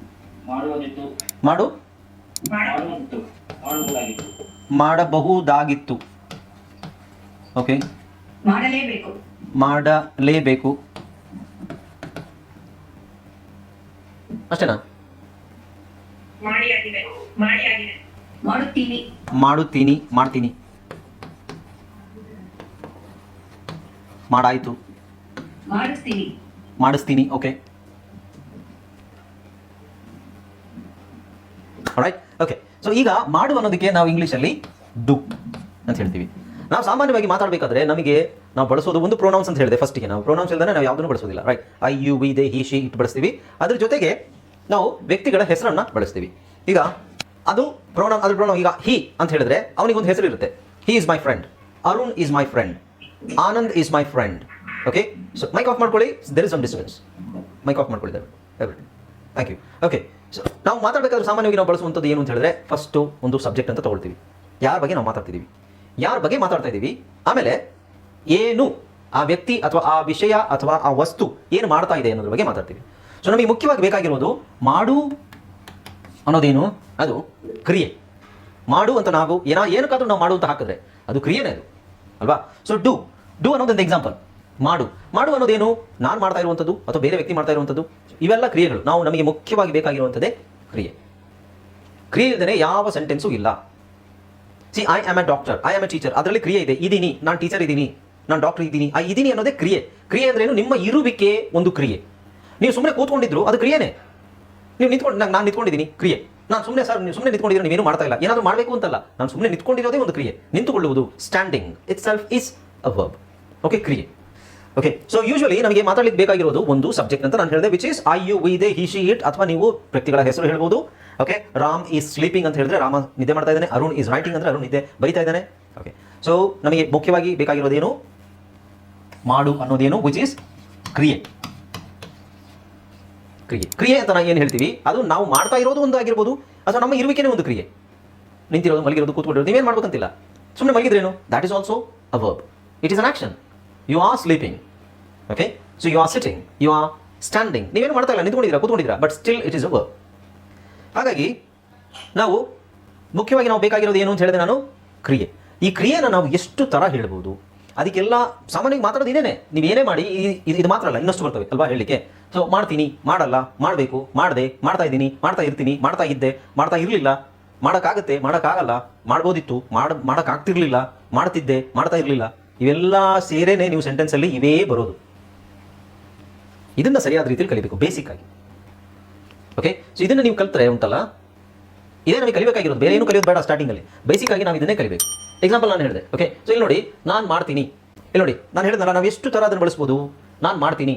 ಮಾಡಬಹುದಾಗಿತ್ತು. ಓಕೆ, ಮಾಡಲೇಬೇಕು. ಅಷ್ಟೇನಾ? ಮಾಡುತ್ತೀನಿ. ಮಾಡ್ತೀನಿ. ಮಾಡಾಯಿತು. ಮಾಡಿಸ್ತೀನಿ. Okay, right. ಓಕೆ, ಸೊ ಈಗ ಮಾಡು ಅನ್ನೋದಕ್ಕೆ ನಾವು ಇಂಗ್ಲೀಷಲ್ಲಿ ಡು ಅಂತ ಹೇಳ್ತೀವಿ. ನಾವು ಸಾಮಾನ್ಯವಾಗಿ ಮಾತಾಡಬೇಕಾದ್ರೆ ನಮಗೆ ನಾವು ಬಳಸೋದು ಒಂದು ಪ್ರೊನೌನ್ಸ್ ಅಂತ ಹೇಳಿದೆ ಫಸ್ಟಿಗೆ. ನಾವು ಪ್ರೊನೌನ್ಸ್ ಇಲ್ಲದೆ ನಾವು ಯಾವುದನ್ನು ಬಳಸೋದಿಲ್ಲ, right? I, you, we, they, he, she it ಬಳಸ್ತೀವಿ. ಅದ್ರ ಜೊತೆಗೆ ನಾವು ವ್ಯಕ್ತಿಗಳ ಹೆಸರನ್ನು ಬಳಸ್ತೀವಿ. ಈಗ ಅದು ಪ್ರೊನೌನ್. ಈಗ ಹಿ ಅಂತ ಹೇಳಿದ್ರೆ ಅವನಿಗೊಂದು ಹೆಸರು ಇರುತ್ತೆ. He is my friend, Arun is my friend, Anand is my friend. Okay, so mic off ಮಾಡ್ಕೊಳ್ಳಿ. There is some disturbance. Mic off ಮಾಡ್ಕೊಳ್ಳಿ. Thank you. ಓಕೆ, ಸೊ ನಾವು ಮಾತಾಡಬೇಕಾದ್ರೆ ಸಾಮಾನ್ಯವಾಗಿ ನಾವು ಬಳಸುವಂಥದ್ದು ಏನು ಅಂತ ಹೇಳಿದ್ರೆ ಫಸ್ಟು ಒಂದು ಸಬ್ಜೆಕ್ಟ್ ಅಂತ ತೊಗೊಳ್ತೀವಿ. ಯಾರ ಬಗ್ಗೆ ನಾವು ಮಾತಾಡ್ತಿದ್ದೀವಿ, ಯಾರ ಬಗ್ಗೆ ಮಾತಾಡ್ತಾ ಇದ್ದೀವಿ, ಆಮೇಲೆ ಏನು ಆ ವ್ಯಕ್ತಿ ಅಥವಾ ಆ ವಿಷಯ ಅಥವಾ ಆ ವಸ್ತು ಏನು ಮಾಡ್ತಾ ಇದೆ ಅನ್ನೋದ್ರ ಬಗ್ಗೆ ಮಾತಾಡ್ತೀವಿ. ಸೊ ನಮಗೆ ಮುಖ್ಯವಾಗಿ ಬೇಕಾಗಿರೋದು ಮಾಡು ಅನ್ನೋದೇನು, ಅದು ಕ್ರಿಯೆ. ಮಾಡು ಅಂತ ನಾವು ಏನಕ್ಕಾದ್ರೂ ನಾವು ಮಾಡು ಅಂತ ಹಾಕಿದ್ರೆ ಅದು ಕ್ರಿಯೆನೇ ಅದು, ಅಲ್ವಾ? ಸೊ ಡು ಅನ್ನೋದೊಂದು ಎಕ್ಸಾಂಪಲ್. ಮಾಡು ಅನ್ನೋದೇನು, ನಾನು ಮಾಡ್ತಾ ಇರುವಂಥದ್ದು ಅಥವಾ ಬೇರೆ ವ್ಯಕ್ತಿ ಮಾಡ್ತಾ ಇರುವಂಥದ್ದು, ಇವೆಲ್ಲ ಕ್ರಿಯೆಗಳು. ನಮಗೆ ಮುಖ್ಯವಾಗಿ ಬೇಕಾಗಿರುವಂಥದ್ದೇ ಕ್ರಿಯೆ. ಕ್ರಿಯೆ ಇಲ್ಲದೆ ಯಾವ ಸೆಂಟೆನ್ಸು ಇಲ್ಲ. C, I am A doctor, I am a teacher, ಅದರಲ್ಲಿ ಕ್ರಿಯೆ ಇದೆ. ಇದೀನಿ, ನಾನು ಟೀಚರ್ ಇದ್ದೀನಿ, ನಾನು ಡಾಕ್ಟರ್ ಇದ್ದೀನಿ. ಇದೀನಿ ಅನ್ನೋದೇ ಕ್ರಿಯೆ. ಕ್ರಿಯೆ ಅಂದ್ರೇನು? ನಿಮ್ಮ ಇರುವಿಕೆ ಒಂದು ಕ್ರಿಯೆ. ನೀವು ಸುಮ್ಮನೆ ಕೂತ್ಕೊಂಡಿದ್ರು ಅದು ಕ್ರಿಯೆನೇ. ನೀವು ನಿಂತ್ಕೊಂಡು ನಾನು ನಿಂತ್ಕೊಂಡಿದ್ದೀನಿ, ಕ್ರಿಯೆ. ನಾನು ಸುಮ್ಮನೆ ಸರ್, ನೀವು ಸುಮ್ಮನೆ ನಿಂತ್ಕೊಂಡಿದ್ರೆ ನೀವೇನು ಮಾಡ್ತಾ ಇಲ್ಲ, ಏನಾದರೂ ಮಾಡಬೇಕು ಅಂತಲ್ಲ, ನಾನು ಸುಮ್ಮನೆ ನಿಂತ್ಕೊಂಡಿರೋದೇ ಒಂದು ಕ್ರಿಯೆ. ನಿಂತುಕೊಳ್ಳುವುದು, standing itself is a verb. Okay, ಕ್ರಿಯೆ. ಓಕೆ, ಸೊ ಯೂಶುವಲಿ ನಮಗೆ ಮಾತಾಡಲಿಕ್ಕೆ ಬೇಕಾಗಿರೋದು ಒಂದು ಸಬ್ಜೆಕ್ಟ್ ಅಂತ ನಾನು ಹೇಳಿದೆ, which is I, you, we, they, he, she, it. ಅಥವಾ ನೀವು ವ್ಯಕ್ತಿಗಳ ಹೆಸರು ಹೇಳ್ಬೋದು. ಓಕೆ, ರಾಮ್ ಈಸ್ ಸ್ಲೀಪಿಂಗ್ ಅಂತ ಹೇಳಿದ್ರೆ ರಾಮ ನಿದ್ದೆ ಮಾಡ್ತಾ ಇದ್ದಾನೆ. ಅರುಣ್ ಈಸ್ ರೈಟಿಂಗ್ ಅಂದರೆ ಅರುಣ್ ನಿದ್ದೆ ಬರೀತಾ ಇದ್ದಾನೆ. ಓಕೆ, ಸೊ ನಮಗೆ ಮುಖ್ಯವಾಗಿ ಬೇಕಾಗಿರೋದೇನು, ಮಾಡು ಅನ್ನೋದೇನು, ವಿಚ್ ಈಸ್ ಕ್ರಿಯೆ. ಕ್ರಿಯೆ ಅಂತ ನಾವು ಏನು ಹೇಳ್ತೀವಿ, ಅದು ನಾವು ಮಾಡ್ತಾ ಇರೋದು ಒಂದು ಆಗಿರ್ಬೋದು, ಅಥವಾ ನಮ್ಮ ಇರುವಿಕೆನೇ ಒಂದು ಕ್ರಿಯೆ. ನಿಂತಿರೋದು, ಮಲಗಿರೋದು, ಕೂತ್ಕೊಂಡಿರೋದು, ನೀವೇನು ಮಾಡ್ಬೇಕಂತಿಲ್ಲ, ಸುಮ್ಮನೆ ಮಲಗಿದ್ರೇನು, that is also a verb. It is an action. You are sleeping. Okay, so you are sitting, you are standing. ನೀವೇನು ಮಾಡ್ತಾ ಇಲ್ಲ, ನಿಂತ್ಕೊಂಡಿದ್ದೀರಾ, ಕೂತ್ಕೊಂಡಿದ್ದೀರಾ, but still it is a verb. ಹಾಗಾಗಿ ನಾವು ಮುಖ್ಯವಾಗಿ ನಾವು ಬೇಕಾಗಿರೋದು ಏನು ಅಂತ ಹೇಳಿದ್ರೆ ನಾನು ಕ್ರಿಯೆ. ಈ ಕ್ರಿಯೆನ ನಾವು ಎಷ್ಟು ಥರ ಹೇಳ್ಬೋದು, ಅದಕ್ಕೆಲ್ಲ ಸಾಮಾನ್ಯವಾಗಿ ಮಾತಾಡೋದು ಇದೇನೆ. ನೀವೇನೇ ಮಾಡಿ ಇದು ಮಾತ್ರ ಅಲ್ಲ, ಇನ್ನಷ್ಟು ಬರ್ತವೆ ಅಲ್ವಾ ಹೇಳಲಿಕ್ಕೆ. ಸೊ ಮಾಡ್ತೀನಿ, ಮಾಡಲ್ಲ, ಮಾಡಬೇಕು, ಮಾಡಿದೆ, ಮಾಡ್ತಾ ಇದ್ದೀನಿ, ಮಾಡ್ತಾ ಇರ್ತೀನಿ, ಮಾಡ್ತಾ ಇದ್ದೆ, ಮಾಡ್ತಾ ಇರಲಿಲ್ಲ, ಮಾಡೋಕ್ಕಾಗತ್ತೆ, ಮಾಡೋಕ್ಕಾಗಲ್ಲ, ಮಾಡ್ಬೋದಿತ್ತು, ಮಾಡೋಕ್ಕಾಗ್ತಿರ್ಲಿಲ್ಲ, ಮಾಡ್ತಿದ್ದೆ, ಮಾಡ್ತಾ ಇರಲಿಲ್ಲ, ಇವೆಲ್ಲ ಸೇರೇನೆ ನೀವು ಸೆಂಟೆನ್ಸಲ್ಲಿ ಇವೇ ಬರೋದು. ಇದನ್ನು ಸರಿಯಾದ ರೀತಿಯಲ್ಲಿ ಕಲಿಬೇಕು, ಬೇಸಿಕ್ ಆಗಿ. ಓಕೆ, ಸೊ ಇದನ್ನು ನೀವು ಕಲ್ತ್ರೆ ಉಂಟಲ್ಲ, ಇದೇ ನಮಗೆ ಕಲಿಬೇಕಾಗಿರೋದು, ಬೇರೆ ಏನು ಕಲಿಯೋದು ಬೇಡ. ಸ್ಟಾರ್ಟಿಂಗಲ್ಲಿ ಬೇಸಿಕ್ ಆಗಿ ನಾವು ಇದನ್ನೇ ಕಲಿಬೇಕು. ಎಕ್ಸಾಂಪಲ್ ನಾನು ಹೇಳಿದೆ. ಓಕೆ, ಸೊ ಇಲ್ಲಿ ನೋಡಿ, ನಾನು ಮಾಡ್ತೀನಿ. ಇಲ್ಲಿ ನೋಡಿ, ನಾನು ಹೇಳಿದ್ನಲ್ಲ, ನಾವು ಎಷ್ಟು ಥರ ಅದನ್ನು ಬಳಸ್ಬೋದು. ನಾನು ಮಾಡ್ತೀನಿ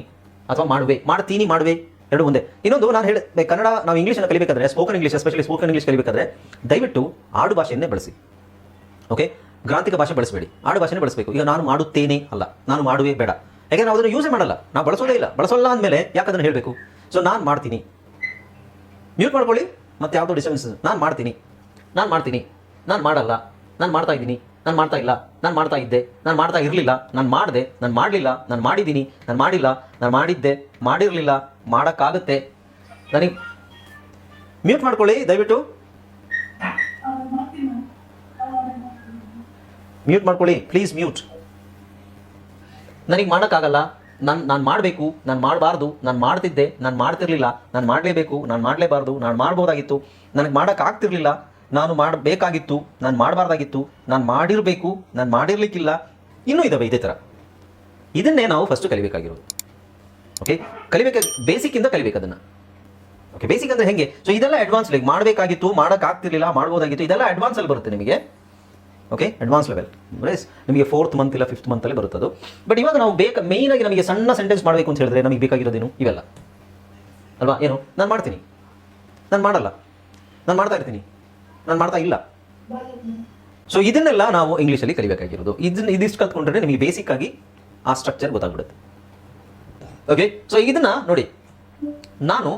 ಅಥವಾ ಮಾಡುವೆ, ಮಾಡ್ತೀನಿ, ಮಾಡುವೆ, ಎರಡು ಒಂದೇ. ಇನ್ನೊಂದು ನಾನು ಹೇಳಿದೆ, ಕನ್ನಡ ನಾವು ಇಂಗ್ಲೀಷನ್ನು ಕಲಿಬೇಕಾದ್ರೆ, spoken English, especially spoken English ಕಲಿಬೇಕಾದ್ರೆ ದಯವಿಟ್ಟು ಆಡು ಭಾಷೆಯನ್ನೇ ಬಳಸಿ. ಓಕೆ, ಗ್ರಾಂಥಿಕ ಭಾಷೆ ಬಳಸಬೇಡಿ, ಆಡು ಭಾಷೆನೇ ಬಳಸಬೇಕು. ಈಗ ನಾನು ಮಾಡುತ್ತೇನೆ ಅಲ್ಲ, ನಾನು ಮಾಡುವೆ ಬೇಡ. ಯಾಕೆಂದ್ರೆ ನಾವು ಅದನ್ನು ಯೂಸೇ ಮಾಡಲ್ಲ, ನಾವು ಬಳಸೋದೇ ಇಲ್ಲ. ಬಳಸೋಲ್ಲ ಅಂದಮೇಲೆ ಯಾಕೆ ಅದನ್ನು ಹೇಳಬೇಕು? ಸೊ ನಾನು ಮಾಡ್ತೀನಿ, ಮ್ಯೂಟ್ ಮಾಡ್ಕೊಳ್ಳಿ, ಮತ್ತೆ ಯಾವುದೋ ಡಿಸ್ಟರ್ಬೆನ್ಸ್. ನಾನು ಮಾಡ್ತೀನಿ, ನಾನು ಮಾಡ್ತೀನಿ, ನಾನು ಮಾಡಲ್ಲ, ನಾನು ಮಾಡ್ತಾ ಇದ್ದೀನಿ, ನಾನು ಮಾಡ್ತಾ ಇಲ್ಲ, ನಾನು ಮಾಡ್ತಾ ಇದ್ದೆ, ನಾನು ಮಾಡ್ತಾ ಇರಲಿಲ್ಲ, ನಾನು ಮಾಡಿದೆ, ನಾನು ಮಾಡಲಿಲ್ಲ, ನಾನು ಮಾಡಿದ್ದೀನಿ, ನಾನು ಮಾಡಿಲ್ಲ, ನಾನು ಮಾಡಿದ್ದೆ, ಮಾಡಿರಲಿಲ್ಲ, ಮಾಡೋಕ್ಕಾಗುತ್ತೆ. ನನಗೆ ಮ್ಯೂಟ್ ಮಾಡ್ಕೊಳ್ಳಿ ದಯವಿಟ್ಟು, ಮ್ಯೂಟ್ ಮಾಡ್ಕೊಳ್ಳಿ ಪ್ಲೀಸ್, ಮ್ಯೂಟ್. ನನಗೆ ಮಾಡೋಕ್ಕಾಗಲ್ಲ, ನಾನು ಮಾಡಬೇಕು, ನಾನು ಮಾಡಬಾರ್ದು, ನಾನು ಮಾಡ್ತಿದ್ದೆ, ನಾನು ಮಾಡ್ತಿರ್ಲಿಲ್ಲ, ನಾನು ಮಾಡಲೇಬೇಕು, ನಾನು ಮಾಡಲೇಬಾರ್ದು, ನಾನು ಮಾಡ್ಬೋದಾಗಿತ್ತು, ನನಗೆ ಮಾಡೋಕ್ಕಾಗ್ತಿರ್ಲಿಲ್ಲ, ನಾನು ಮಾಡಬೇಕಾಗಿತ್ತು, ನಾನು ಮಾಡಬಾರ್ದಾಗಿತ್ತು, ನಾನು ಮಾಡಿರಬೇಕು, ನಾನು ಮಾಡಿರ್ಲಿಕ್ಕಿಲ್ಲ, ಇನ್ನೂ ಇದ್ದಾವೆ ಇದೇ ಥರ. ಇದನ್ನೇ ನಾವು ಫಸ್ಟು ಕಲಿಬೇಕಾಗಿರೋದು. ಓಕೆ, ಬೇಸಿಕ್ಕಿಂದ ಕಲಿಬೇಕು ಅದನ್ನು. ಓಕೆ, ಬೇಸಿಕ್ ಅಂದರೆ ಹೇಗೆ? ಸೊ ಇದೆಲ್ಲ ಅಡ್ವಾನ್ಸ್ ಲೆವೆಲ್. ಮಾಡಬೇಕಾಗಿತ್ತು, ಮಾಡೋಕ್ಕಾಗ್ತಿರ್ಲಿಲ್ಲ, ಮಾಡ್ಬೋದಾಗಿತ್ತು, ಇದೆಲ್ಲ ಅಡ್ವಾನ್ಸಲ್ಲಿ ಬರುತ್ತೆ ನಿಮಗೆ. ಓಕೆ, ಅಡ್ವಾನ್ಸ್ ಲೆವೆಲ್ ನಿಮಗೆ 4th ಮಂತ್ ಇಲ್ಲ 5th ಮಂತಲ್ಲಿ ಬರುತ್ತದು. ಬಟ್ ಇವಾಗ ನಾವು ಮೇಯ್ನಾಗಿ ನಮಗೆ ಸಣ್ಣ ಸೆಂಟೆನ್ಸ್ ಮಾಡಬೇಕು ಅಂತ ಹೇಳಿದ್ರೆ ನಮಗೆ ಬೇಕಾಗಿರೋದೇನು ಇವೆಲ್ಲ ಅಲ್ವಾ? ಏನು, ನಾನು ಮಾಡ್ತೀನಿ, ನಾನು ಮಾಡಲ್ಲ, ನಾನು ಮಾಡ್ತಾ ಇರ್ತೀನಿ, ನಾನು ಮಾಡ್ತಾ ಇಲ್ಲ. ಸೊ ಇದನ್ನೆಲ್ಲ ನಾವು ಇಂಗ್ಲೀಷಲ್ಲಿ ಕಲಿಬೇಕಾಗಿರೋದು. ಇದಿಷ್ಟು ಕಲ್ತ್ಕೊಂಡ್ರೆ ನಿಮಗೆ ಬೇಸಿಕ್ ಆಗಿ ಆ ಸ್ಟ್ರಕ್ಚರ್ ಗೊತ್ತಾಗ್ಬಿಡುತ್ತೆ. ಓಕೆ, ಸೊ ಇದನ್ನ ನೋಡಿ, ನಾನು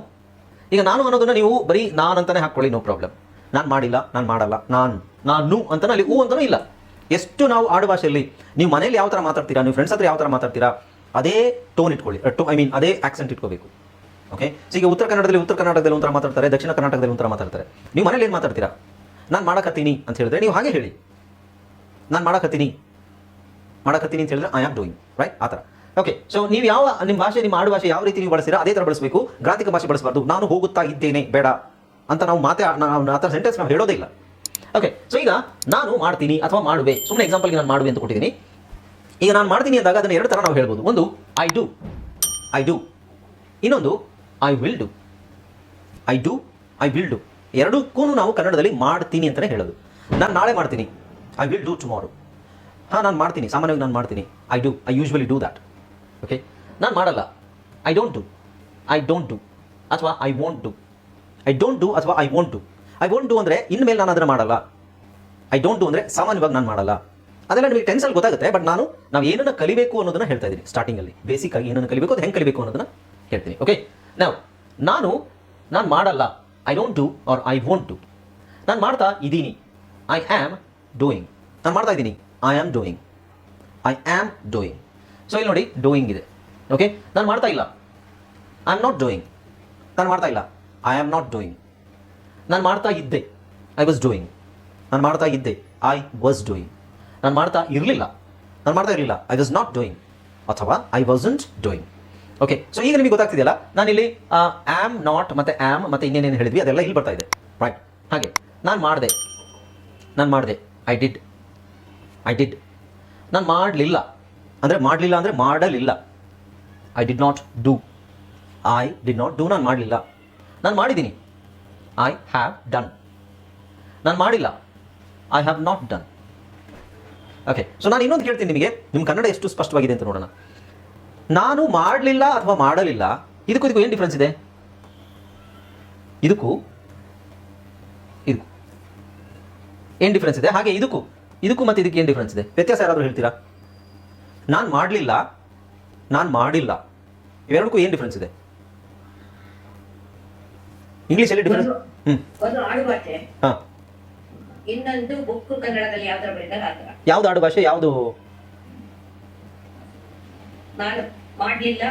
ಅನ್ನೋದನ್ನ ನೀವು ಬರೀ ನಾನು ಅಂತಾನೆ ಹಾಕೊಳ್ಳಿ, ನೋ ಪ್ರಾಬ್ಲಮ್. ನಾನು ಮಾಡಿಲ್ಲ, ನಾನು ಮಾಡಲ್ಲ, ನಾನು ಅಂತಾನೆ ಅಲ್ಲಿ ಅಂತಾನೂ ಇಲ್ಲ. ಎಷ್ಟು ನಾವು ಆಡು ಭಾಷೆಯಲ್ಲಿ ನೀವು ಮನೇಲಿ ಯಾವ ಥರ ಮಾತಾಡ್ತೀರಾ, ನೀವು ಫ್ರೆಂಡ್ಸ್ ಹತ್ರ ಯಾವ ಥರ ಮಾತಾಡ್ತೀರಾ, ಅದೇ ಟೋನ್ ಇಟ್ಕೊಳ್ಳಿ. ಅದೇ ಆಕ್ಸೆಂಟ್ ಇಟ್ಕೋಬೇಕು. ಓಕೆ, ಸೊ ಈಗ ಉತ್ತರ ಕರ್ನಾಟಕದಲ್ಲಿ ಒಂಥರ ಮಾತಾಡ್ತಾರೆ, ದಕ್ಷಿಣ ಕರ್ನಾಟಕದಲ್ಲಿ ಒಂಥರ ಮಾತಾಡ್ತಾರೆ. ನೀವು ಮನೇಲಿ ಏನು ಮಾತಾಡ್ತೀರಾ? ನಾನು ಮಾಡಕತ್ತೀನಿ ಅಂತ ಹೇಳಿದ್ರೆ ನೀವು ಹಾಗೆ ಹೇಳಿ, ನಾನು ಮಾಡಕತ್ತೀನಿ ಅಂತ ಹೇಳಿದ್ರೆ ಐ ಆಮ್ ಡೂಯಿಂಗ್, ರೈಟ್? ಆ ಥರ. ಓಕೆ, ಸೊ ನೀವು ನಿಮ್ಮ ಭಾಷೆ, ನಿಮ್ಮ ಆಡು ಭಾಷೆ ಯಾವ ರೀತಿ ನೀವು ಬಳಸ್ತೀರಾ ಅದೇ ಥರ ಬಳಸಬೇಕು. ಗ್ರಾಂಥಿಕ ಭಾಷೆ ಬಳಸಬಾರ್ದು. ನಾನು ಹೋಗುತ್ತಾ ಇದ್ದೇನೆ ಬೇಡ ಅಂತ ನಾವು ಆ ಥರ ಸೆಂಟೆನ್ಸ್ ನಾವು ಹೇಳೋದೇ ಇಲ್ಲ. ಓಕೆ, ಸೊ ಈಗ ನಾನು ಮಾಡ್ತೀನಿ ಅಥವಾ ಮಾಡುವೆ, ಸುಮ್ಮನೆ ಎಕ್ಸಾಂಪಲ್ಗೆ ನಾನು ಮಾಡುವೆ ಅಂತ ಕೊಟ್ಟಿದ್ದೀನಿ. ಈಗ ನಾನು ಮಾಡ್ತೀನಿ ಅಂದಾಗ ಅದನ್ನು ಎರಡು ಥರ ನಾವು ಹೇಳ್ಬೋದು. ಒಂದು ಐ ಡು, ಇನ್ನೊಂದು ಐ ವಿಲ್ ಡು. ಎರಡಕ್ಕೂ ನಾವು ಕನ್ನಡದಲ್ಲಿ ಮಾಡ್ತೀನಿ ಅಂತಲೇ ಹೇಳೋದು. ನಾನು ನಾಳೆ ಮಾಡ್ತೀನಿ, ಐ ವಿಲ್ ಡೂ ಟುಮಾರೋ. ಹಾಂ ನಾನು ಮಾಡ್ತೀನಿ, ಸಾಮಾನ್ಯವಾಗಿ ನಾನು ಮಾಡ್ತೀನಿ. I usually do that. Okay, ನಾನು ಮಾಡಲ್ಲ. ಐ ಡೋಂಟ್ ಡು ಅಥವಾ ಐ ವೋಂಟ್ ಡು ಅಥವಾ ಐ ವೋಂಟ್ ಡು ಅಂದರೆ ಇನ್ಮೇಲೆ ನಾನು ಅದನ್ನು ಮಾಡಲ್ಲ. ಐ ಡೋಂಟ್ ಡು ಅಂದರೆ ಸಾಮಾನ್ಯವಾಗಿ ನಾನು ಮಾಡಲ್ಲ. ಅದೆಲ್ಲ ನಿಮಗೆ ಟೆನ್ಸಲ್ಲಿ ಗೊತ್ತಾಗುತ್ತೆ. ಬಟ್ ನಾವು ಏನನ್ನು ಕಲಿಬೇಕು ಅನ್ನೋದನ್ನು ಹೇಳ್ತಾ ಇದ್ದೀನಿ ಸ್ಟಾರ್ಟಿಂಗಲ್ಲಿ. ಬೇಸಿಕ್ಕಾಗಿ ಏನನ್ನು ಕಲಿಬೇಕು, ಅದು ಹೆಂಗೆ ಕಲಿಬೇಕು ಅನ್ನೋದನ್ನು ಹೇಳ್ತೀನಿ. ಓಕೆ, ನಾನು ಮಾಡಲ್ಲ, I don't do or I won't do. ನಾನು ಮಾಡ್ತಾ ಇದ್ದೀನಿ, ಐ ಆಮ್ ಡೂಯಿಂಗ್. ನಾನು ಮಾಡ್ತಾ ಇದ್ದೀನಿ, ಐ ಆಮ್ ಡೂಯಿಂಗ್. ಸೊ ಇಲ್ಲಿ ನೋಡಿ ಡೂಯಿಂಗ್ ಇದೆ. ಓಕೆ, ನಾನು ಮಾಡ್ತಾ ಇಲ್ಲ, ಐ ಆಮ್ ನಾಟ್ ಡೂಯಿಂಗ್. ನಾನು ಮಾಡ್ತಾ ಇಲ್ಲ, ಐ ಆಮ್ ನಾಟ್ ಡೂಯಿಂಗ್. ನಾನು ಮಾಡ್ತಾ ಇದ್ದೆ, ಐ ವಾಸ್ ಡೂಯಿಂಗ್. ನಾನು ಮಾಡ್ತಾ ಇದ್ದೆ, ಐ ವಾಸ್ ಡೂಯಿಂಗ್. ನಾನು ಮಾಡ್ತಾ ಇರಲಿಲ್ಲ, ಐ ವಾಸ್ ನಾಟ್ ಡೂಯಿಂಗ್ ಅಥವಾ I wasn't doing. Okay, so ಈಗ ನಿಮಗೆ ಗೊತ್ತಾಗ್ತಿದೆಯಲ್ಲ, ನಾನಿಲ್ಲಿ ಆಮ್, ನಾಟ್ ಮತ್ತು ಆಮ್ ಮತ್ತು ಇನ್ನೇನೇನು ಹೇಳಿದ್ವಿ ಅದೆಲ್ಲ ಇಲ್ಲಿ ಬರ್ತಾ ಇದೆ. ರೈಟ್. ಹಾಗೆ ನಾನು ಮಾಡಿದೆ, ಐ ಡಿಡ್. ನಾನು ಮಾಡಲಿಲ್ಲ ಅಂದರೆ ಮಾಡಲಿಲ್ಲ, ಐ ಡಿಡ್ ನಾಟ್ ಡೂ. ನಾನು ಮಾಡಲಿಲ್ಲ. ನಾನು ಮಾಡಿದ್ದೀನಿ, ಐ ಹ್ಯಾವ್ ಡನ್. ನಾನು ಮಾಡಿಲ್ಲ, I have not done. Okay, so ನಾನು ಇನ್ನೊಂದು ಕೇಳ್ತೀನಿ ನಿಮಗೆ, ನಿಮ್ಮ ಕನ್ನಡ ಎಷ್ಟು ಸ್ಪಷ್ಟವಾಗಿದೆ ಅಂತ ನೋಡೋಣ. ನಾನು ಮಾಡಲಿಲ್ಲ ಅಥವಾ ಮಾಡಲಿಲ್ಲ, ಇದಕ್ಕೂ ಏನು ಡಿಫ್ರೆನ್ಸ್ ಇದೆ? ಇದಕ್ಕೂ ಏನು ಡಿಫ್ರೆನ್ಸ್ ಇದೆ? ಹಾಗೆ ಇದಕ್ಕೂ ಮತ್ತು ಇದಕ್ಕೆ ಏನು ಡಿಫ್ರೆನ್ಸ್ ಇದೆ? ವ್ಯತ್ಯಾಸ ಯಾರಾದರೂ ಹೇಳ್ತೀರಾ? ನಾನು ಮಾಡಲಿಲ್ಲ, ನಾನು ಮಾಡಿಲ್ಲ, ಇವೆರಡಕ್ಕೂ ಏನು ಡಿಫ್ರೆನ್ಸ್ ಇದೆ? ಇಂಗ್ಲೀಷಲ್ಲಿ ಡಿಫ್ರೆನ್ಸ್? ಒಂದು ಆಡುಭಾಷೆ, ಹಾಂ, ಇನ್ನೊಂದು ಬುಕ್ ಕನ್ನಡದಲ್ಲಿ ಯಾವ ತರ ಬರೀತಾರೆ ಆ ತರ. ಯಾವ್ದು ಆಡುಭಾಷೆ, ಯಾವುದು? ನಾನು ಮಾಡಲಿಲ್ಲ,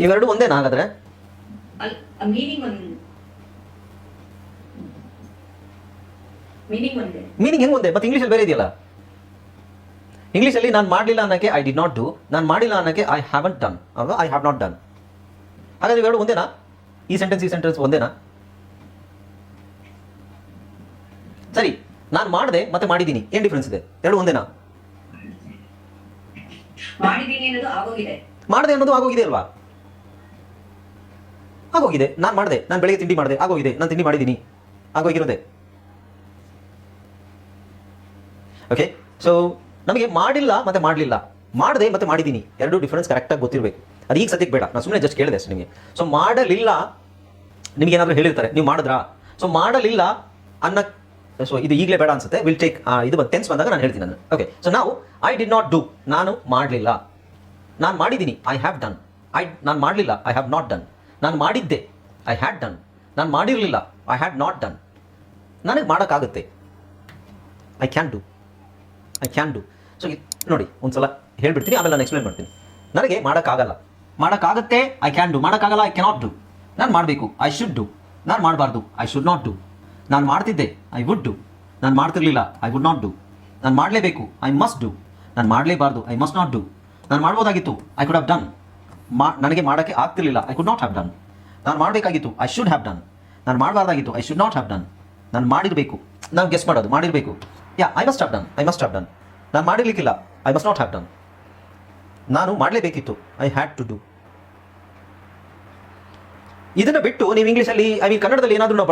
ಇವೆರಡು ಒಂದೇನಾ ಹಾಗಾದ್ರೆ? ಮೀನಿಂಗ್ ಒಂದೇ. ಮೀನಿಂಗ್ ಹೆಂಗೆ ಒಂದೇ? ಮತ್ತೆ ಇಂಗ್ಲೀಷಲ್ಲಿ ಬೇರೆ ಇದೆಯಲ್ಲ. ಇಂಗ್ಲೀಷಲ್ಲಿ ನಾನು ಮಾಡಲಿಲ್ಲ ಅನ್ನೋಕ್ಕೆ ಐ ಡಿಡ್ ನಾಟ್ ಡೂ, ನಾನು ಮಾಡಿಲ್ಲ ಅನ್ನೋಕ್ಕೆ ಐ ಹ್ಯಾವಂಟ್ ಡನ್ ಅಲ್ವಾ, ಐ ಹ್ಯಾವ್ ನಾಟ್ ಡನ್. ಹಾಗಾದ್ರೆ ಇವೆರಡು ಒಂದೇನಾ? ಈ ಸೆಂಟೆನ್ಸ್ ಒಂದೇನಾ? ಸರಿ, ನಾನು ಮಾಡಿದೆ ಮತ್ತೆ ಮಾಡಿದ್ದೀನಿ, ಏನು ಡಿಫ್ರೆನ್ಸ್ ಇದೆ? ಎರಡು ಒಂದೇನಾ? ಮಾಡಿದ್ದೀನಿ ಅನ್ನೋದು ಆಗೋಗಿದೆ, ಮಾಡಿದೆ ಅನ್ನೋದು ಆಗೋಗಿದೆ ಅಲ್ವಾ? ಆಗೋಗಿದೆ. ನಾನು ಮಾಡಿದೆ, ನಾನು ಬೆಳಗ್ಗೆ ತಿಂಡಿ ಮಾಡಿದೆ, ಆಗೋಗಿದೆ. ನಾನು ತಿಂಡಿ ಮಾಡಿದ್ದೀನಿ, ಆಗೋಗಿರೋದೆ. ಓಕೆ, ಸೊ ನಮಗೆ ಮಾಡಿಲ್ಲ ಮತ್ತೆ ಮಾಡಲಿಲ್ಲ, ಮಾಡಿದೆ ಮತ್ತೆ ಮಾಡಿದ್ದೀನಿ, ಎರಡು ಡಿಫ್ರೆನ್ಸ್ ಕರೆಕ್ಟಾಗಿ ಗೊತ್ತಿರಬೇಕು. ಅದು ಈಗ ಸದ್ಯಕ್ಕೆ ಬೇಡ, ನಾನು ಸುಮ್ಮನೆ ಜಸ್ಟ್ ಕೇಳಿದೆ ಅಷ್ಟೇ ನಿಮಗೆ. ಸೊ ಮಾಡಲಿಲ್ಲ ನಿಮಗೆ ಏನಾದರೂ ಹೇಳಿರ್ತಾರೆ, ನೀವು ಮಾಡಿದ್ರಾ? ಸೊ ಮಾಡಲಿಲ್ಲ ಅನ್ನ, ಸೊ ಇದು ಈಗಲೇ ಬೇಡ ಅನ್ಸುತ್ತೆ. ವಿಲ್ ಟೇಕ್ ಇದು ಟೆನ್ಸ್ ಬಂದಾಗ ನಾನು ಹೇಳ್ತೀನಿ ನಾನು. ಓಕೆ, ಸೊ ನಾವು ಐ ಡಿಡ್ ನಾಟ್ ಡೂ, ನಾನು ಮಾಡಲಿಲ್ಲ. ನಾನು ಮಾಡಿದ್ದೀನಿ, ಐ ಹ್ಯಾವ್ ಡನ್. ನಾನು ಮಾಡಲಿಲ್ಲ, ಐ ಹ್ಯಾವ್ ನಾಟ್ ಡನ್. ನಾನು ಮಾಡಿದ್ದೆ, ಐ ಹ್ಯಾಡ್ ಡನ್. ನಾನು ಮಾಡಿರಲಿಲ್ಲ, ಐ ಹ್ಯಾಡ್ ನಾಟ್ ಡನ್. ನನಗೆ ಮಾಡೋಕ್ಕಾಗುತ್ತೆ, ಐ ಕ್ಯಾನ್ ಡೂ. ಸೊ ನೋಡಿ, ಒಂದು ಸಲ ಹೇಳ್ಬಿಡ್ತೀನಿ, ಆಮೇಲೆ ನಾನು ಎಕ್ಸ್ಪ್ಲೇನ್ ಮಾಡ್ತೀನಿ. ನನಗೆ ಮಾಡೋಕ್ಕಾಗತ್ತೆ, ಐ ಕ್ಯಾನ್ ಡೂ. ಮಾಡೋಕ್ಕಾಗಲ್ಲ, ಐ ಕೆನಾಟ್ ಡೂ. ನಾನು ಮಾಡಬೇಕು, ಐ ಶುಡ್ ಡೂ. ನಾನು ಮಾಡಬಾರ್ದು, ಐ ಶುಡ್ ನಾಟ್ ಡೂ. ನಾನು ಮಾಡ್ತಿದ್ದೆ, ಐ ವುಡ್ ಡೂ. ನಾನು ಮಾಡ್ತಿರ್ಲಿಲ್ಲ, ಐ ವುಡ್ ನಾಟ್ ಡೂ. ನಾನು ಮಾಡಲೇಬೇಕು, ಐ ಮಸ್ಟ್ ಡೂ. ನಾನು ಮಾಡಲೇಬಾರ್ದು, ಐ ಮಸ್ಟ್ ನಾಟ್ ಡೂ. ನಾನು ಮಾಡ್ಬೋದಾಗಿತ್ತು, ಐ ಕುಡ್ ಹ್ಯಾವ್ ಡನ್. ನನಗೆ ಮಾಡೋಕ್ಕೆ ಆಗ್ತಿರ್ಲಿಲ್ಲ, I could not have done. ನಾನು ಮಾಡಬೇಕಾಗಿತ್ತು, ಐ ಶುಡ್ ಹ್ಯಾವ್ ಡನ್. ನಾನು ಮಾಡಬಾರ್ದಾಗಿತ್ತು, I should not have done. ನಾನು ಮಾಡಿರಬೇಕು, ನಾವು ಗೆಸ್ ಮಾಡೋದು, ಮಾಡಿರಬೇಕು. I must have done. ನಾನು ಮಾಡಿರ್ಲಿಕ್ಕಿಲ್ಲ, I must not have done. ನಾನು ಮಾಡಲೇಬೇಕಿತ್ತು, ಐ ಹ್ಯಾಡ್ ಟು ಡೂ. ಇದನ್ನು ಬಿಟ್ಟು ನೀವು ಇಂಗ್ಲೀಷಲ್ಲಿ, ಕನ್ನಡದಲ್ಲಿ ಏನಾದರೂ ನಾವು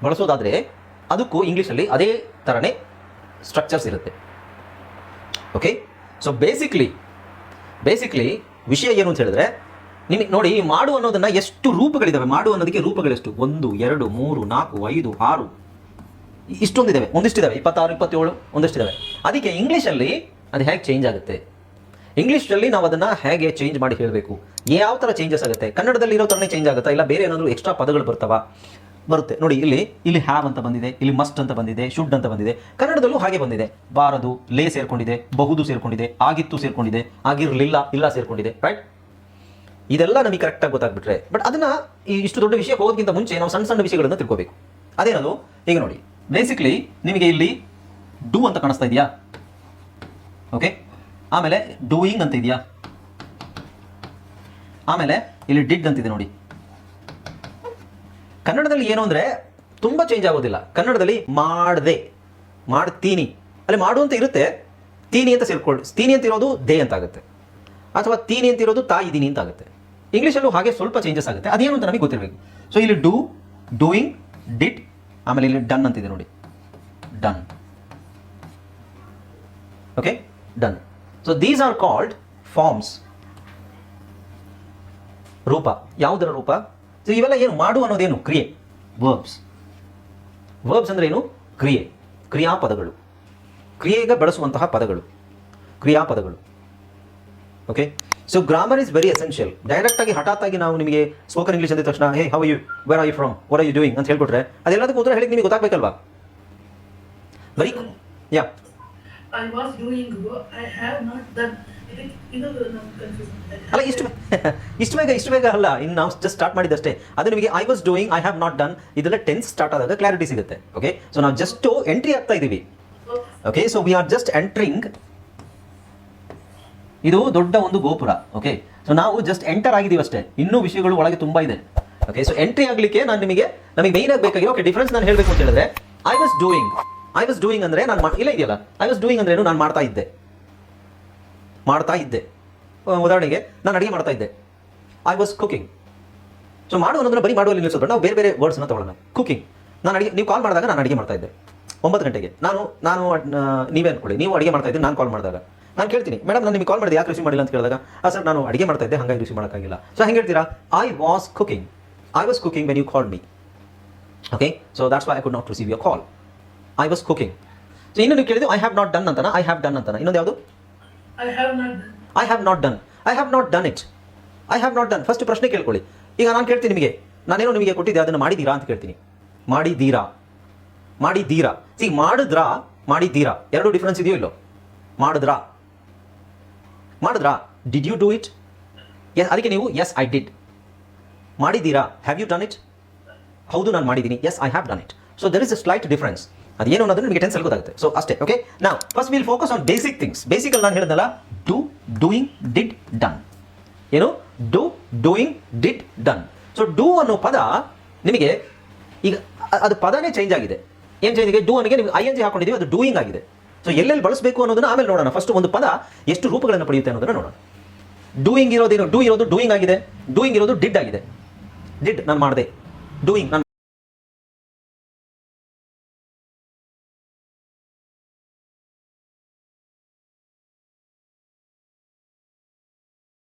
ಬಳಸೋದಾದರೆ ಅದಕ್ಕೂ ಇಂಗ್ಲೀಷಲ್ಲಿ ಅದೇ ಥರನೇ ಸ್ಟ್ರಕ್ಚರ್ಸ್ ಇರುತ್ತೆ. ಓಕೆ, ಸೊ ಬೇಸಿಕ್ಲಿ ವಿಷಯ ಏನು ಅಂತ ಹೇಳಿದ್ರೆ, ನಿಮಗೆ ನೋಡಿ, ಮಾಡು ಅನ್ನೋದನ್ನು ಎಷ್ಟು ರೂಪಗಳಿದ್ದಾವೆ. ಮಾಡು ಅನ್ನೋದಕ್ಕೆ ರೂಪಗಳೆಷ್ಟು? 1, 2, 3, 4, 5, 6 ಇಷ್ಟೊಂದಿದ್ದಾವೆ. ಒಂದಿಷ್ಟಿದ್ದಾವೆ 26, 27 ಒಂದಿಷ್ಟಿದ್ದಾವೆ. ಅದಕ್ಕೆ ಇಂಗ್ಲೀಷಲ್ಲಿ ಅದು ಹೇಗೆ ಚೇಂಜ್ ಆಗುತ್ತೆ? ಇಂಗ್ಲೀಷಲ್ಲಿ ನಾವು ಅದನ್ನು ಹೇಗೆ ಚೇಂಜ್ ಮಾಡಿ ಹೇಳಬೇಕು? ಯಾವ ಥರ ಚೇಂಜಸ್ ಆಗುತ್ತೆ? ಕನ್ನಡದಲ್ಲಿ ಇರೋ ಥರನೇ ಚೇಂಜ್ ಆಗುತ್ತಾ, ಇಲ್ಲ ಬೇರೆ ಏನಾದರೂ ಎಕ್ಸ್ಟ್ರಾ ಪದಗಳು ಬರುತ್ತೆ ನೋಡಿ. ಇಲ್ಲಿ ಹ್ಯಾವ್ ಅಂತ ಬಂದಿದೆ, ಇಲ್ಲಿ ಮಸ್ಟ್ ಅಂತ ಬಂದಿದೆ, ಶುಡ್ ಅಂತ ಬಂದಿದೆ. ಕನ್ನಡದಲ್ಲೂ ಹಾಗೆ ಬಂದಿದೆ. ಬಾರದು, ಲೇ ಸೇರ್ಕೊಂಡಿದೆ, ಬಹುದು ಸೇರ್ಕೊಂಡಿದೆ, ಆಗಿತ್ತು ಸೇರ್ಕೊಂಡಿದೆ, ಆಗಿರಲಿಲ್ಲ, ಇಲ್ಲ ಸೇರ್ಕೊಂಡಿದೆ. ರೈಟ್? ಇದೆಲ್ಲ ನಮಗೆ ಕರೆಕ್ಟಾಗಿ ಗೊತ್ತಾಗ್ಬಿಟ್ರೆ, ಬಟ್ ಅದನ್ನು ಇಷ್ಟು ದೊಡ್ಡ ವಿಷಯ ಹೋಗೋದಕ್ಕಿಂತ ಮುಂಚೆ ನಾವು ಸಣ್ಣ ಸಣ್ಣ ವಿಷಯಗಳನ್ನು ತಿಳ್ಕೋಬೇಕು. ಅದೇನದು? ಈಗ ನೋಡಿ, ಬೇಸಿಕ್ಲಿ ನಿಮಗೆ ಇಲ್ಲಿ ಡೂ ಅಂತ ಕಾಣಿಸ್ತಾ ಇದೆಯಾ? ಓಕೆ, ಆಮೇಲೆ ಡೂಯಿಂಗ್ ಅಂತ ಇದೆಯಾ? ಆಮೇಲೆ ಇಲ್ಲಿ ಡಿಡ್ ಅಂತಿದೆ ನೋಡಿ. ಕನ್ನಡದಲ್ಲಿ ಏನು ಅಂದರೆ ತುಂಬ ಚೇಂಜ್ ಆಗೋದಿಲ್ಲ. ಕನ್ನಡದಲ್ಲಿ ಮಾಡಿದೆ, ಮಾಡ್ತೀನಿ, ಅಲ್ಲಿ ಮಾಡು ಅಂತ ಇರುತ್ತೆ, ತೀನಿ ಅಂತ ತೀನಿ ಅಂತ ಇರೋದು ದೇ ಅಂತ ಆಗುತ್ತೆ, ಅಥವಾ ತೀನಿ ಅಂತ ಇರೋದು ತಾಯಿದ್ದೀನಿ ಅಂತ ಆಗುತ್ತೆ. ಇಂಗ್ಲೀಷಲ್ಲೂ ಹಾಗೆ ಸ್ವಲ್ಪ ಚೇಂಜಸ್ ಆಗುತ್ತೆ. ಅದೇನು ಅಂತ ನಮಗೆ ಗೊತ್ತಿರಬೇಕು. ಸೊ ಇಲ್ಲಿ ಡೂಯಿಂಗ್, ಡಿಡ್, ಆಮೇಲೆ ಇಲ್ಲಿ ಡನ್ ಅಂತಿದೆ ನೋಡಿ, done. Okay, done. So these are called forms. ರೂಪ, ಯಾವುದರ ರೂಪ? ಸೊ ಇವೆಲ್ಲ ಏನು? ಮಾಡು ಅನ್ನೋದೇನು? ಕ್ರಿಯೆ, ವರ್ಬ್ಸ್. ವರ್ಬ್ಸ್ ಅಂದ್ರೆ ಏನು? ಕ್ರಿಯೆ, ಕ್ರಿಯಾಪದಗಳು, ಕ್ರಿಯೆಗೆ ಬಳಸುವಂತಹ ಪದಗಳು, ಕ್ರಿಯಾಪದಗಳು. Okay, so grammar is very essential. ಡೈರೆಕ್ಟಾಗಿ ಹಠಾತ್ತಾಗಿ ನಾವು ನಿಮಗೆ ಸ್ಪೋಕನ್ ಇಂಗ್ಲೀಷ್ ಅಂದ ತಕ್ಷಣ hey how you, where are you from, what are you doing ಅಂತ ಹೇಳ್ಕೊಟ್ರೆ ಅದೆಲ್ಲದಕ್ಕೂ ಉತ್ತರ ಹೇಳಿಕ್ಕೆ ನಿಮಗೆ ಗೊತ್ತಾಗಬೇಕಲ್ವಾ? Very yeah, I was doing, I have not done. ಇದು ನಮ್ಮ ಕನ್ಫ್ಯೂಷನ್. ಅಲ್ಲ ಇಷ್ಟು ಬೇಗ ಅಲ್ಲ, ಇನ್ನು ನಾವು ಜಸ್ಟ್ ಸ್ಟಾರ್ಟ್ ಮಾಡಿದಷ್ಟೇ. ಅದು ನಿಮಗೆ I was doing, I have not done, ಇದೆಲ್ಲ ಟೆನ್ಸ್ ಸ್ಟಾರ್ಟ್ ಆದಾಗ ಕ್ಲಾರಿಟಿ ಸಿಗುತ್ತೆ. ಓಕೆ, ಸೊ ನಾವು ಜಸ್ಟ್ ಎಂಟ್ರಿ ಆಗ್ತಾ ಇದ್ದೀವಿ. Okay, so we are just entering. ಇದು ದೊಡ್ಡ ಒಂದು ಗೋಪುರ. ಓಕೆ, ಸೊ ನಾವು ಜಸ್ಟ್ ಎಂಟರ್ ಆಗಿದ್ದೀವಿ ಅಷ್ಟೇ, ಇನ್ನೂ ವಿಷಯಗಳು ಒಳಗೆ ತುಂಬ ಇದೆ. ಓಕೆ, ಸೊ ಎಂಟ್ರಿ ಆಗಲಿಕ್ಕೆ ನಮಗೆ ಮೈನ್ ಆಗಿ ಬೇಕಾಗಿರೋ ಡಿಫ್ರೆನ್ಸ್ ನಾನು ಹೇಳಬೇಕು ಅಂತ ಹೇಳಿದ್ರೆ, ಐ ವಾಸ್ ಡೂಯಿಂಗ್ ಅಂದರೆ ನಾನು ಇಲ್ಲ ಇದೆಯಲ್ಲ, ಐ ವಾಸ್ ಡೂಯಿಂಗ್ ಅಂದ್ರೆ ನಾನು ಮಾಡ್ತಾ ಇದ್ದೆ. ಉದಾಹರಣೆಗೆ ನಾನು ಅಡುಗೆ ಮಾಡ್ತಾ ಇದ್ದೆ, ಐ ವಾಸ್ ಕುಕಿಂಗ್. ಸೊ ಮಾಡು ಅನ್ನೋದನ್ನ ಬರೀ ಮಾಡುವಲ್ಲಿ ನಿಲ್ಲಿಸೋದು, ನಾವು ಬೇರೆ ವರ್ಡ್ಸ್ನ ತಗೊಳ್ಳೋಣ. ಕುಕಿಂಗ್, ನಾನು ಅಡುಗೆ, ನೀವು ಕಾಲ್ ಮಾಡಿದಾಗ ನಾನು ಅಡುಗೆ ಮಾಡ್ತಾ ಇದ್ದೆ 9 ಗಂಟೆಗೆ. ನಾನು ನೀವೇ ಅನ್ಕೊಳ್ಳಿ, ನೀವು ಅಡುಗೆ ಮಾಡ್ತಾ ಇದ್ದೆ, ನಾನು ಕಾಲ್ ಮಾಡಿದಾಗ ನಾನು ಕೇಳ್ತೀನಿ, ಮೇಡಮ್ ನಾನು ನಿಮಗೆ ಕಾಲ್ ಮಾಡಿದೆ, ಯಾಕೆ ರಿಸೀವ್ ಮಾಡಿಲ್ಲ ಅಂತ ಕೇಳಿದಾಗ, ಸರ್ ನಾನು ಅಡುಗೆ ಮಾಡ್ತಾ ಇದ್ದೆ, ಹಾಗಾಗಿ ರಿಸೀವ್ ಮಾಡೋಕ್ಕಾಗಿಲ್ಲ. ಸೊ ಹೆಂಗೆ ಹೇಳ್ತೀರಾ? I was cooking when you called me. Okay, so that's why I could not receive your call. I was cooking. So ಇನ್ನು ನೀವು ಕೇಳಿದ್ದು ಐ ಹ್ಯಾವ್ ನಾಟ್ ಡನ್ ಅಂತಾನ, ಐ ಹ್ಯಾವ್ ಡನ್ ಅಂತಾನ. ಇನ್ನೊಂದು ಯಾವುದು? I have not done. I have not done it. I have not done. First ಪ್ರಶ್ನೆ ಕೇಳ್ಕೊಳ್ಳಿ. ಈಗ ನಾನು ಕೇಳ್ತೀನಿ ನಿಮಗೆ, ನಾನೇನೋ ನಿಮಗೆ ಕೊಟ್ಟಿದ್ದೆ, ಅದನ್ನು ಮಾಡಿದ್ದೀರಾ ಅಂತ ಕೇಳ್ತೀನಿ. ಮಾಡಿದ್ದೀರಾ. ಈಗ ಮಾಡಿದ್ದೀರಾ ಎರಡು ಡಿಫ್ರೆನ್ಸ್ ಇದೆಯೋ ಇಲ್ಲೋ? ಮಾಡಿದ್ರಾ, ಡಿಡ್ ಯು ಡೂ ಇಟ್? ಅದಕ್ಕೆ ನೀವು ಎಸ್ ಐ ಡಿಡ್. ಮಾಡಿದ್ದೀರಾ, ಹ್ಯಾವ್ ಯು ಡನ್ ಇಟ್? ಹೌದು ನಾನು ಮಾಡಿದ್ದೀನಿ, yes I have done it. So there is a slight difference. ಅದೇನು ಅನ್ನೋದನ್ನು ನಿಮಗೆ ಟೆನ್ಸ್ ಅಲ್ಲಿ ಗೊತ್ತಾಗುತ್ತೆ. ಸೊ ಅಷ್ಟೇ. ಓಕೆ, ನಾವು first will focus on basic things. Basically ನಾನು ಹೇಳಿದ್ನಲ್ಲ, ಡೂ, ಡೂಯಿಂಗ್, ಡಿಡ್, ಡನ್. ಏನು? Do, doing, did, done. So do ಅನ್ನೋ ಪದ ನಿಮಗೆ ಈಗ ಅದು ಪದನೇ ಚೇಂಜ್ ಆಗಿದೆ. ಏನು ಚೇಂಜ್ ಆಗಿದೆ? ಡೂ ಅನ್ನೋಗೆ ನೀವು ING ಹಾಕೊಂಡಿದ್ದೀವಿ, ಅದು ಡೂಯಿಂಗ್ ಆಗಿದೆ. ಸೊ ಎಲ್ಲೆಲ್ಲಿ ಬಳಸಬೇಕು ಅನ್ನೋದನ್ನ ಆಮೇಲೆ ನೋಡೋಣ. ಫಸ್ಟ್ ಒಂದು ಪದ ಎಷ್ಟು ರೂಪಗಳನ್ನು ಪಡೆಯುತ್ತೆ ಅನ್ನೋದನ್ನ ನೋಡೋಣ. ಡೂಯಿಂಗ್ ಇರೋದೇನು? ಡೂ ಇರೋದು ಡೂಯಿಂಗ್ ಆಗಿದೆ, ಡೂಯಿಂಗ್ ಇರೋದು ಡಿಡ್ ಆಗಿದೆ. ಡಿಡ್ ನಾನು ಮಾಡಿದೆ, ಡೂಯಿಂಗ್ ನಾನು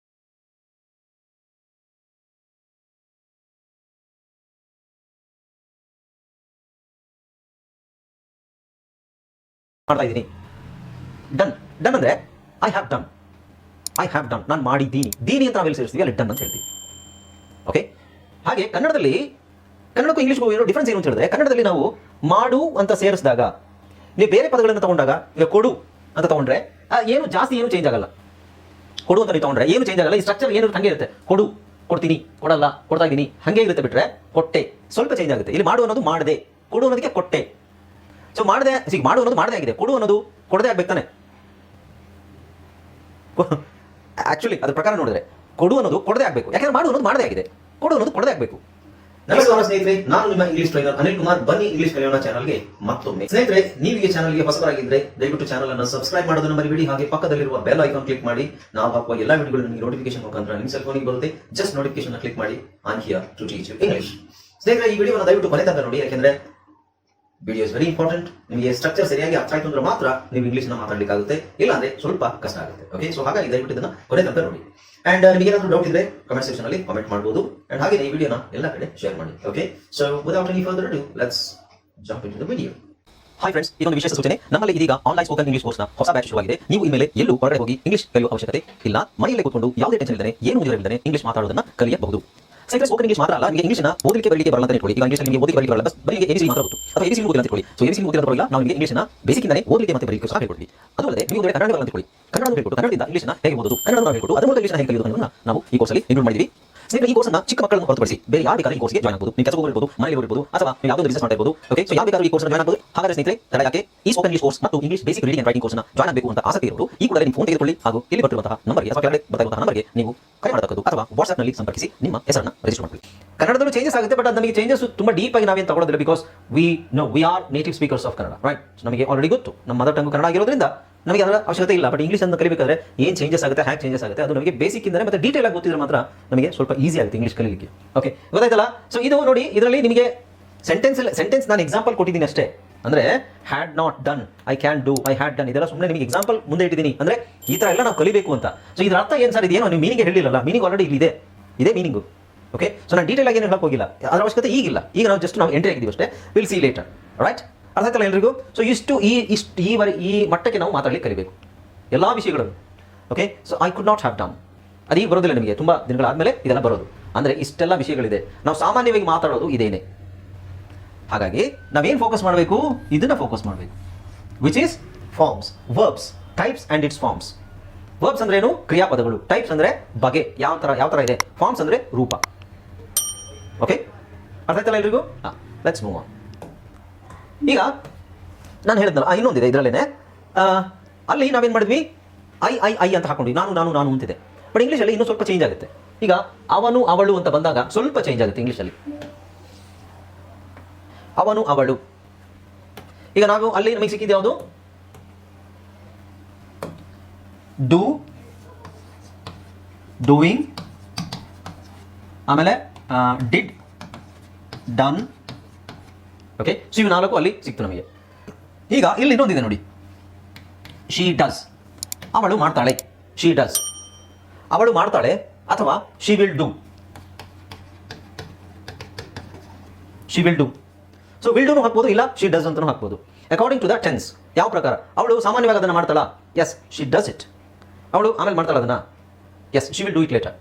ಮಾಡ್ತಾ ಇದ್ದೀನಿ. ಡನ್ ಅಂದ್ರೆ ಐ ಹ್ಯಾವ್ ಡನ್, ನಾನು ಮಾಡಿದ್ದೀನಿ. ದೀನಿ ಅಂತ ನಾವೆಲ್ಲಿ ಸೇರಿಸ್ತೀವಿ, ಅಲ್ಲಿ ಡನ್ ಅಂತ ಹೇಳ್ತೀವಿ. ಓಕೆ, ಹಾಗೆ ಕನ್ನಡಕ್ಕೂ ಇಂಗ್ಲೀಷ್ಗೂ ಇರೋ ಡಿಫ್ರೆನ್ಸ್ ಏನು ಅಂತ ಹೇಳಿದ್ರೆ, ಕನ್ನಡದಲ್ಲಿ ನಾವು ಮಾಡು ಅಂತ ಸೇರಿಸಿದಾಗ, ನೀವು ಬೇರೆ ಪದಗಳನ್ನು ತಗೊಂಡಾಗ, ಈಗ ಕೊಡು ಅಂತ ತಗೊಂಡ್ರೆ ಏನು ಜಾಸ್ತಿ ಏನು ಚೇಂಜ್ ಆಗಲ್ಲ. ಕೊಡು ಅಂತ ನೀವು ತಗೊಂಡ್ರೆ ಏನು ಚೇಂಜ್ ಆಗಲ್ಲ, ಈ ಸ್ಟ್ರಕ್ಚರ್ ಏನು ಹಂಗೆ ಇರುತ್ತೆ. ಕೊಡು, ಕೊಡ್ತೀನಿ, ಕೊಡಲ್ಲ, ಕೊಡ್ತಾ ಇದ್ದೀನಿ, ಹಾಗೆ ಇರುತ್ತೆ. ಬಿಟ್ರೆ ಕೊಟ್ಟೆ ಸ್ವಲ್ಪ ಚೇಂಜ್ ಆಗುತ್ತೆ. ಇಲ್ಲಿ ಮಾಡು ಅನ್ನೋದು ಮಾಡಿದೆ, ಕೊಡು ಅನ್ನೋದಕ್ಕೆ ಕೊಟ್ಟೆ. ಸೊ ಮಾಡಿದೆ, ಮಾಡು ಅನ್ನೋದು ಮಾಡದೇ ಆಗಿದೆ, ಕೊಡು ಅನ್ನೋದು ಕೊಡದೆ ಆಗ್ಬೇಕು ತಾನೆ. ಆಕ್ಚುಲಿ ಅದ್ರ ಪ್ರಕಾರ ನೋಡಿದ್ರೆ ಕೊಡು ಅನ್ನೋದು ಕೊಡದೆ ಆಗಬೇಕು, ಯಾಕಂದ್ರೆ ಮಾಡು ಅನ್ನೋದು ಮಾಡದೇ ಆಗಿದೆ, ಕೊಡು ಅನ್ನೋದು ಕೊಡದೆ ಆಗಬೇಕು. ನಮಸ್ಕಾರ ಸ್ನೇಹಿತರೆ, ನಾನು ನಿಮ್ಮ ಇಂಗ್ಲಿಷ್ ಟ್ರೈನರ್ ಅನಿಲ್ ಕುಮಾರ್. ಬನ್ನಿ ಇಂಗ್ಲಿಷ್ ಕಲಿಯೋಣ ಚಾನಲ್ಗೆ ಮತ್ತೊಮ್ಮೆ. ಸ್ನೇಹಿತರೆ, ನೀವು ಈ ಚಾನಲ್ಗೆ ಹೊಸಬರಾಗಿದ್ರೆ ದಯವಿಟ್ಟು ಚಾನಲ್ ಅನ್ನು ಸಬ್ಸ್ಕ್ರೈಬ್ ಮಾಡೋದನ್ನು ಮರಿಬೇಡಿ. ಹಾಗೆ ಪಕ್ಕದಲ್ಲಿರುವ ಬೆಲ್ ಐಕಾನ್ ಕ್ಲಿಕ್ ಮಾಡಿ. ನಾವು ಹಾಕುವ ಎಲ್ಲಾ ವಿಡಿಯೋಗಳು ನಿಮಗೆ ನೋಟಿಫಿಕೇಶನ್ ಮುಖಾಂತರ ನಿಮ್ಮ ಸೆಲ್ ಫೋನಿಗೆ ಬರುತ್ತೆ. ಜಸ್ಟ್ ನೋಟಿಫಿಕೇಶನ್ ಕ್ಲಿಕ್ ಮಾಡಿ. I am here to teach you English. ಸ್ನೇಹಿತರೆ, ಈ ವಿಡಿಯೋನ ದಯವಿಟ್ಟು ಕೊನೆ ತನಕ ನೋಡಿ, ಯಾಕೆಂದ್ರೆ ವಿಡಿಯೋ ಇಸ್ ವೆರಿ ಇಂಪಾರ್ಟೆಂಟ್. ನಿಮಗೆ ಸ್ಟ್ರಕ್ಚರ್ ಸರಿಯಾಗಿ ಅರ್ಥ ಆಯ್ತು ಅಂದ್ರೆ ಮಾತ್ರ ನೀವು ಇಂಗ್ಲಿಷ್ ಮಾತಾಡಲಿಕ್ಕಾಗುತ್ತೆ, ಇಲ್ಲ ಅಂದ್ರೆ ಸ್ವಲ್ಪ ಕಷ್ಟ ಆಗುತ್ತೆ. ಓಕೆ, ಸೊ ಹಾಗಾಗಿ ದಯವಿಟ್ಟು ಇದನ್ನ ಕೊನೆ ತನಕ ನೋಡಿ. ಅಂಡ್ ನಿಮಗೆ ಏನಾದರೂ ಡೌಟ್ ಇದ್ರೆ ಕಮೆಂಟ್ ಸೆಕ್ಷನ್ ಅಲ್ಲಿ ಕಾಮೆಂಟ್ ಮಾಡಬಹುದು. ಅಂಡ್ ಹಾಗೆ ಈ ವಿಡಿಯೋನ ಎಲ್ಲ ಕಡೆ ಶೇರ್ ಮಾಡಿ. Okay, so without any further do let's jump into the video. Hi friends, ಇದೊಂದು ವಿಶೇಷ ಸೂಚನೆ. ನಮ್ಮಲ್ಲಿ ಇದೀಗ ಆನ್ಲೈನ್ ಸ್ಪೋಕನ್ ಇಂಗ್ಲಿಷ್ ಕೋರ್ಸ್ನ ಹೊಸ ಬ್ಯಾಚ್ ಶುರುವಾಗಿದೆ. ನೀವು ಇನ್ಮೇಲೆ ಎಲ್ಲೂ ಹೊರಗಡೆ ಹೋಗಿ ಇಂಗ್ಲಿಷ್ ಕಲಿಯುವ ಅವಶ್ಯಕತೆ ಇಲ್ಲ. ಮನೆಯಲ್ಲೇ ಕೂತ್ಕೊಂಡು ಯಾವುದೇ ಟೆನ್ಷನ್ ಇಲ್ಲದೆ, ಏನು ಮುಗಿದಿರಲಿಲ್ಲದೆ ಇಂಗ್ಲಿಷ್ ಮಾತಾಡೋದನ್ನ ಕಲಿಯಬಹುದು. ಸ್ನೇಹಿತರೆ, ಸ್ಪೋಕನ್ ಇಂಗ್ಲಿಷ್ ಮಾತ್ರ ಅಲ್ಲ, ನಿಮಗೆ ಇಂಗ್ಲಿಷ್ನ ಓದಲಿಕ್ಕೆ ಬರಲಿಕ್ಕೆ ಬರಲ್ಲ ಅಂತ ಇಟ್ಕೊಳ್ಳಿ. ಈಗ ಇಂಗ್ಲಿಷ್ ನಿಮಗೆ ಓದಲಿಕ್ಕೆ ಬರಲಿಕ್ಕೆ ಬರಲ್ಲ, ಬರೀ ABC ಮಾತ್ರ ಗೊತ್ತು, ಅಥವಾ ABC ಓದಿಲ್ಲ ಅಂತ ಇಟ್ಕೊಳ್ಳಿ. ಸೊ ABC ಓದಿಲ್ಲ ಬರಲ್ಲ, ನಾವು ನಿಮಗೆ ಇಂಗ್ಲಿಷ್ನ ಬೇಸಿಕ್ ಇಂದಾನೆ ಓದಲಿಕ್ಕೆ ಮತ್ತೆ ಬರಲಿಕ್ಕೆ ಸಹ ಹೇಳ್ಕೊಡ್ತೀವಿ. ಅದು ಅಲ್ಲದೆ ನೀವು ಕನ್ನಡ ಬರಲ್ಲ ಅಂತ ಇಟ್ಕೊಳ್ಳಿ, ಕನ್ನಡ ಹೇಳ್ಕೊಟ್ಟು ಕನ್ನಡದಿಂದ ಇಂಗ್ಲಿಷ್ನ ಹೇಗೆ ಓದೋದು, ಕನ್ನಡ ಹೇಳ್ಕೊಟ್ಟು ಅದರ ಮೂಲಕ ಇಂಗ್ಲಿಷ್ನ ಹೇಗೆ ಕಲಿಯೋದು ಅನ್ನೋದನ್ನ ನಾವು ಈ ಕೋರ್ಸಲ್ಲಿ ಇನ್ಕ್ಲೂಡ್ ಮಾಡಿದ್ದೀವಿ. ಸ್ನೇಹಿತರೆ, ಈ ಕೋರ್ಸ್ನ ಚಿಕ್ಕ ಮಕ್ಕಳನ್ನು ಹೊರತುಪಡಿಸಿ ಬೇರೆ ಯಾರು ಬೇಕಾದ್ರೂ ಈ ಕೋರ್ಸ್ಗೆ ಜಾಯ್ನ್ ಆಗಬಹುದು. ನೀವು ಕೆಲಸ ಹೋಗಿರಬಹುದು, ಮನೆಯಲ್ಲಿ ಹೋಗಿರಬಹುದು, ಅಥವಾ ನೀವು ಯಾವುದೋ ಬಿಸಿನೆಸ್ ಮಾಡ್ತಾ ಇರಬಹುದು. ಓಕೆ, ಸೊ ಯಾರು ಬೇಕಾದ್ರೂ ಈ ಕೋರ್ಸ್ನ ಜಾಯ್ನ್ ಆಗಬಹುದು. ಹಾಗಾದ್ರೆ ಸ್ನೇಹಿತರೆ, ತಡ ಯಾಕೆ, ಈ ಸ್ಪೋಕನ್ ಇಂಗ್ಲಿಷ್ ಕೋರ್ಸ್ ಮತ್ತು English basic reading and writing ಕೋರ್ಸ್ನ ಜಾಯ್ನ್ ಆಗಬೇಕು ಅಂತ ಆಸಕ್ತಿ ಇರೋರು ಈ ಕೂಡಲೇ ನಿಮ್ಮ ಫೋನ್ ತೆಗೆದುಕೊಳ್ಳಿ, ಹಾಗೂ ಇಲ್ಲಿ ಬರುತ್ತಿರುವಂತಹ ನಂಬರ್ಗೆ ಅಥವಾ ಕೆಳಗಡೆ ಬರ್ತಿರುವಂತಹ ನಂಬರ್ಗೆ ನೀವು ಕರೆ ಮಾಡತಕ್ಕದ್ದು, ಅಥವಾ ವಾಟ್ಸ್ಆಪ್ ನಲ್ಲಿ ಸಂಪರ್ಕಿಸಿ ನಿಮ್ಮ ಹೆಸರನ್ನು ರಿಜಿಸ್ಟರ್ ಮಾಡ್ಕೊಳ್ಳಿ. ಕನ್ನಡದಲ್ಲೂ ಚೇಂಜಸ್ ಆಗುತ್ತೆ, ಬಟ್ ಅದು ನಮಗೆ ಚೇಂಜಸ್ ತುಂಬಾ ಡೀಪ್ ಆಗಿ ನಾವೇನು ತಗೊಳ್ಳೋದಿಲ್ಲ. Because we are native speakers of Kannada, right? ನಮಗೆ ಆಲ್ರೆಡಿ ಗೊತ್ತು, ನಮ್ಮ ಮದರ್ ಟಂಗ್ ಕನ್ನಡ ಆಗಿರೋದ್ರಿಂದ ನಮಗೆ ಅದರ ಅವಶ್ಯಕತೆ ಇಲ್ಲ. ಬಟ್ ಇಂಗ್ಲಿಷ್ ಅನ್ನು ಕಲಿಬೇಕಾದ್ರೆ ಏನು ಚೇಂಜಸ್ ಆಗುತ್ತೆ, ಹ್ಯಾಕ್ ಚೇಂಜಸ್ ಆಗುತ್ತೆ, ಅದು ನಮಗೆ ಬೇಸಿಕ್ ಇಂದಾನೆ ಮತ್ತೆ ಡೀಟೇಲ್ ಆಗಿ ಗೊತ್ತಿದ್ರೆ ಮಾತ್ರ ನಮಗೆ ಸ್ವಲ್ಪ ಈಸಿ ಆಗುತ್ತೆ ಇಂಗ್ಲಿಷ್ ಕಲಿಯಲಿಕ್ಕೆ. ಓಕೆ, ಗೊತ್ತಾಯ್ತಲ್ಲ? ಸೊ ಇದು ನೋಡಿ, ಇದರಲ್ಲಿ ನಿಮಗೆ ಸೆಂಟೆನ್ಸ್ ನಾನು ಎಕ್ಸಾಂಪಲ್ ಕೊಟ್ಟಿದ್ದೀನಿ ಅಷ್ಟೇ. ಅಂದರೆ had not done, I can do, I had done, ಇದೆಲ್ಲ ಸುಮ್ಮನೆ ನಿಮಗೆ ಎಕ್ಸಾಂಪಲ್ ಮುಂದೆ ಇಟ್ಟಿದ್ದೀನಿ. ಅಂದರೆ ಈ ಥರ ಎಲ್ಲ ನಾವು ಕಲಿಬೇಕು ಅಂತ. ಸೊ ಇದರ ಅರ್ಥ ಏನು ಸರ್, ಇದೇನೋ ನೀವು ಮೀನಿಂಗ್ ಹೇಳಿಲ್ಲಲ್ಲ, ಮೀನಿಂಗ್ ಆಲ್ರೆಡಿ ಇಲ್ಲಿದೆ, ಇದೇ ಮೀನಿಂಗು. ಓಕೆ, ಸೊ ನಾನು ಡೀಟೇಲ್ ಆಗಿ ಏನು ಹೇಳಕ್ಕೆ ಹೋಗಿಲ್ಲ, ಅದರ ಅವಶ್ಯಕತೆ ಈಗಿಲ್ಲ. ಈಗ ನಾವು ಎಂಟ್ರಿ ಆಗಿದ್ದೀವಿ ಅಷ್ಟೇ, ವಿಲ್ ಸಿ ಲೇಟರ್. ರೈಟ್, ಅರ್ಥ ಆಯ್ತಲ್ಲ ಎಲ್ರಿಗೂ? ಸೊ ಈ ಮಟ್ಟಕ್ಕೆ ನಾವು ಮಾತಾಡಲಿಕ್ಕೆ ಕಲಿಬೇಕು ಎಲ್ಲ ವಿಷಯಗಳನ್ನು. Okay, so I could not have done, ಅದು ಈಗ ಬರೋದಿಲ್ಲ ನಿಮಗೆ, ತುಂಬ ದಿನಗಳಾದಮೇಲೆ ಇದೆಲ್ಲ ಬರೋದು. ಅಂದರೆ ಇಷ್ಟೆಲ್ಲ ವಿಷಯಗಳಿದೆ, ನಾವು ಸಾಮಾನ್ಯವಾಗಿ ಮಾತಾಡೋದು ಇದೇನೆ. ಹಾಗಾಗಿ ನಾವೇನು ಫೋಕಸ್ ಮಾಡಬೇಕು, ಇದನ್ನು ಫೋಕಸ್ ಮಾಡಬೇಕು, which is forms, verbs, types and its forms. Verbs ಅಂದ್ರೇನು? ಕ್ರಿಯಾಪದಗಳು. ಟೈಪ್ಸ್ ಅಂದರೆ ಬಗೆ, ಯಾವ ಥರ ಇದೆ. ಫಾರ್ಮ್ಸ್ ಅಂದರೆ ರೂಪ. ಓಕೆ, ಅರ್ಥ ಆಯ್ತಲ್ಲ ಎಲ್ರಿಗೂ? ಹಾಂ, ಲೆಟ್ಸ್ ಮೂವ್ ಆನ್. ಈಗ ನಾನು ಹೇಳಿದ್ನಲ್ಲ, ಇನ್ನೊಂದಿದೆ ಇದರಲ್ಲೇನೆ. ಅಲ್ಲಿ ನಾವೇನು ಮಾಡಿದ್ವಿ, ಐ ಅಂತ ಹಾಕೊಂಡ್ವಿ, ನಾನು ಅಂತಿದೆ. ಬಟ್ ಇಂಗ್ಲೀಷಲ್ಲಿ ಇನ್ನೂ ಸ್ವಲ್ಪ ಚೇಂಜ್ ಆಗುತ್ತೆ. ಈಗ ಅವನು ಅವಳು ಅಂತ ಬಂದಾಗ ಸ್ವಲ್ಪ ಚೇಂಜ್ ಆಗುತ್ತೆ ಇಂಗ್ಲೀಷಲ್ಲಿ. ಅವನು ಅವಳು. ಈಗ ನಾವು ಅಲ್ಲಿ ನಮಗೆ ಸಿಕ್ಕಿದ್ದು ಯಾವುದು? ಡೂ, ಡೂಯಿಂಗ್, ಆಮೇಲೆ ಡಿಡ್, ಡನ್. ಓಕೆ, ಸೊ ಇವು 4 ಅಲ್ಲಿ ಸಿಕ್ತು ನಮಗೆ. ಈಗ ಇಲ್ಲಿ ಇನ್ನೊಂದಿದೆ ನೋಡಿ, ಶಿ ಡಸ್. ಅವಳು ಮಾಡ್ತಾಳೆ, ಶಿ ಡಸ್. ಅವಳು ಮಾಡ್ತಾಳೆ ಅಥವಾ she will do, she will do. So will ಡೂನು ಹಾಕ್ಬೋದು, ಇಲ್ಲ ಶಿ ಡಸ್ ಅಂತಲೂ ಹಾಕ್ಬೋದು, ಅಕಾರ್ಡಿಂಗ್ ಟು ದ ಟೆನ್ಸ್. ಯಾವ ಪ್ರಕಾರ? ಅವಳು ಸಾಮಾನ್ಯವಾಗಿ ಅದನ್ನು ಮಾಡ್ತಾಳಾ? Yes, she does it. ಅವಳು ಆಮೇಲೆ ಮಾಡ್ತಾಳೆ ಅದನ್ನು? Yes, she will do it later.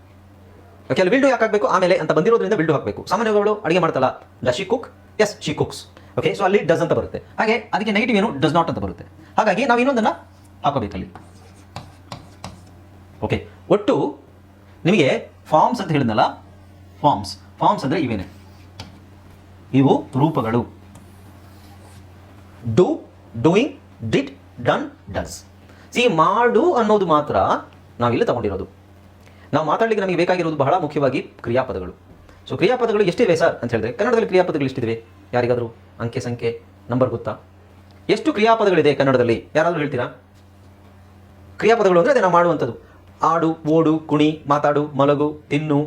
Okay, ಅಲ್ಲಿ ವಿಲ್ ಡೂ ಯಾಕೆ ಹಾಕಬೇಕು? ಆಮೇಲೆ ಅಂತ ಬಂದಿರೋದ್ರಿಂದ ವಿಲ್ ಡೂ ಹಾಕಬೇಕು. ಸಾಮಾನ್ಯವಾಗಿ ಅವಳು ಅಡುಗೆ ಮಾಡ್ತಾಳಾ? Does she cook? Yes, she cooks. Okay, so ಅಲ್ಲಿ ಡಸ್ ಅಂತ ಬರುತ್ತೆ. ಹಾಗೆ ಅದಕ್ಕೆ ನೆಗೆಟಿವ್ ಏನು? ಡಸ್ ನಾಟ್ ಅಂತ ಬರುತ್ತೆ. ಹಾಗಾಗಿ ನಾವು ಇನ್ನೊಂದನ್ನು ಹಾಕೋಬೇಕಲ್ಲಿ. ಓಕೆ, ಒಟ್ಟು ನಿಮಗೆ ಫಾರ್ಮ್ಸ್ ಅಂತ ಹೇಳಿದ್ನಲ್ಲ, ಫಾರ್ಮ್ಸ್ ಅಂದರೆ ಇವೇನೆ, ಇವು ರೂಪಗಳು. Do, doing, did, done, does. C, ಮಾಡು ಅನ್ನೋದು ಮಾತ್ರ ನಾವಿಲ್ಲಿ ತಗೊಂಡಿರೋದು. ನಾವು ಮಾತಾಡಲಿಕ್ಕೆ ನಮಗೆ ಬೇಕಾಗಿರೋದು ಬಹಳ ಮುಖ್ಯವಾಗಿ ಕ್ರಿಯಾಪದಗಳು. ಸೊ ಕ್ರಿಯಾಪದಗಳು ಎಷ್ಟಿವೆ ಸರ್ ಅಂತ ಹೇಳಿದ್ರೆ, ಕನ್ನಡದಲ್ಲಿ ಕ್ರಿಯಾಪದಗಳು ಎಷ್ಟಿವೆ? ಯಾರಿಗಾದರೂ ಅಂಕೆ ಸಂಖ್ಯೆ ನಂಬರ್ ಗೊತ್ತಾ? ಎಷ್ಟು ಕ್ರಿಯಾಪದಗಳಿದೆ ಕನ್ನಡದಲ್ಲಿ? ಯಾರಾದರೂ ಹೇಳ್ತೀರಾ? ಕ್ರಿಯಾಪದಗಳು ಅಂದರೆ ಅದೇ ನಾವು ಮಾಡುವಂಥದ್ದು. ಆಡು, ಓಡು, ಕುಣಿ, ಮಾತಾಡು, ಮಲಗು, ತಿನ್ನು,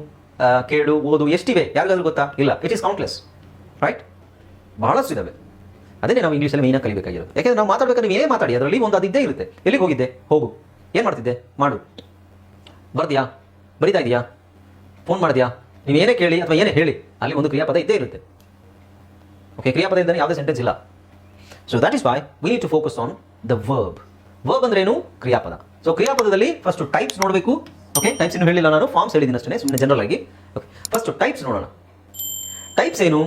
ಕೇಳು, ಓದು, ಎಷ್ಟಿವೆ? ಯಾರಿಗಾದ್ರೂ ಗೊತ್ತಾ? ಇಲ್ಲ, ಇಟ್ ಈಸ್ ಕೌಂಟ್ಲೆಸ್. ರೈಟ್, ಬಹಳಷ್ಟು ಇದ್ದಾವೆ. ಅದನ್ನೇ ನಾವು ಇಂಗ್ಲೀಷಲ್ಲಿ ಮೇಯ್ನಾಗಿ ಕಲಿಬೇಕಾಗಿರೋದು. ಯಾಕೆಂದರೆ ನಾವು ಮಾತಾಡಬೇಕಾದ್ರೆ ನೀವು ಏನೇ ಮಾತಾಡಿ ಅದರಲ್ಲಿ ಒಂದು ಅದಿದ್ದೇ ಇರುತ್ತೆ. ಎಲ್ಲಿಗೆ ಹೋಗಿದ್ದೆ? ಹೋಗು. ಏನು ಮಾಡ್ತಿದ್ದೆ? ಮಾಡು. ಬರ್ದಿಯಾ? ಬರಿತಾ ಇದೆಯಾ? ಫೋನ್ ಮಾಡಿದ್ಯಾ? ನೀವು ಏನೇ ಕೇಳಿ ಅಥವಾ ಏನೇ ಹೇಳಿ ಅಲ್ಲಿ ಒಂದು ಕ್ರಿಯಾಪದ ಇದ್ದೇ ಇರುತ್ತೆ. ಓಕೆ, ಕ್ರಿಯಾಪದ ಇದ್ದರೆ ಯಾವುದೇ ಸೆಂಟೆನ್ಸ್ ಇಲ್ಲ. So that is why we need to focus on the verb. Verb ಅಂದ್ರೇನು? ಕ್ರಿಯಾಪದ. ಸೊ ಕ್ರಿಯಾಪದದಲ್ಲಿ ಫಸ್ಟ್ ಟೈಪ್ಸ್ ನೋಡಬೇಕು. ಓಕೆ, ಟೈಪ್ಸ್ ಏನು ಹೇಳಿಲ್ಲ ನಾನು, ಫಾರ್ಮ್ಸ್ ಹೇಳಿದ್ದೀನಿ ಅಷ್ಟೇ, ಸುಮ್ಮನೆ ಜನರಲ್ ಆಗಿ. ಓಕೆ, ಫಸ್ಟ್ ಟೈಪ್ಸ್ ನೋಡೋಣ. ಟೈಪ್ಸ್ ಏನು?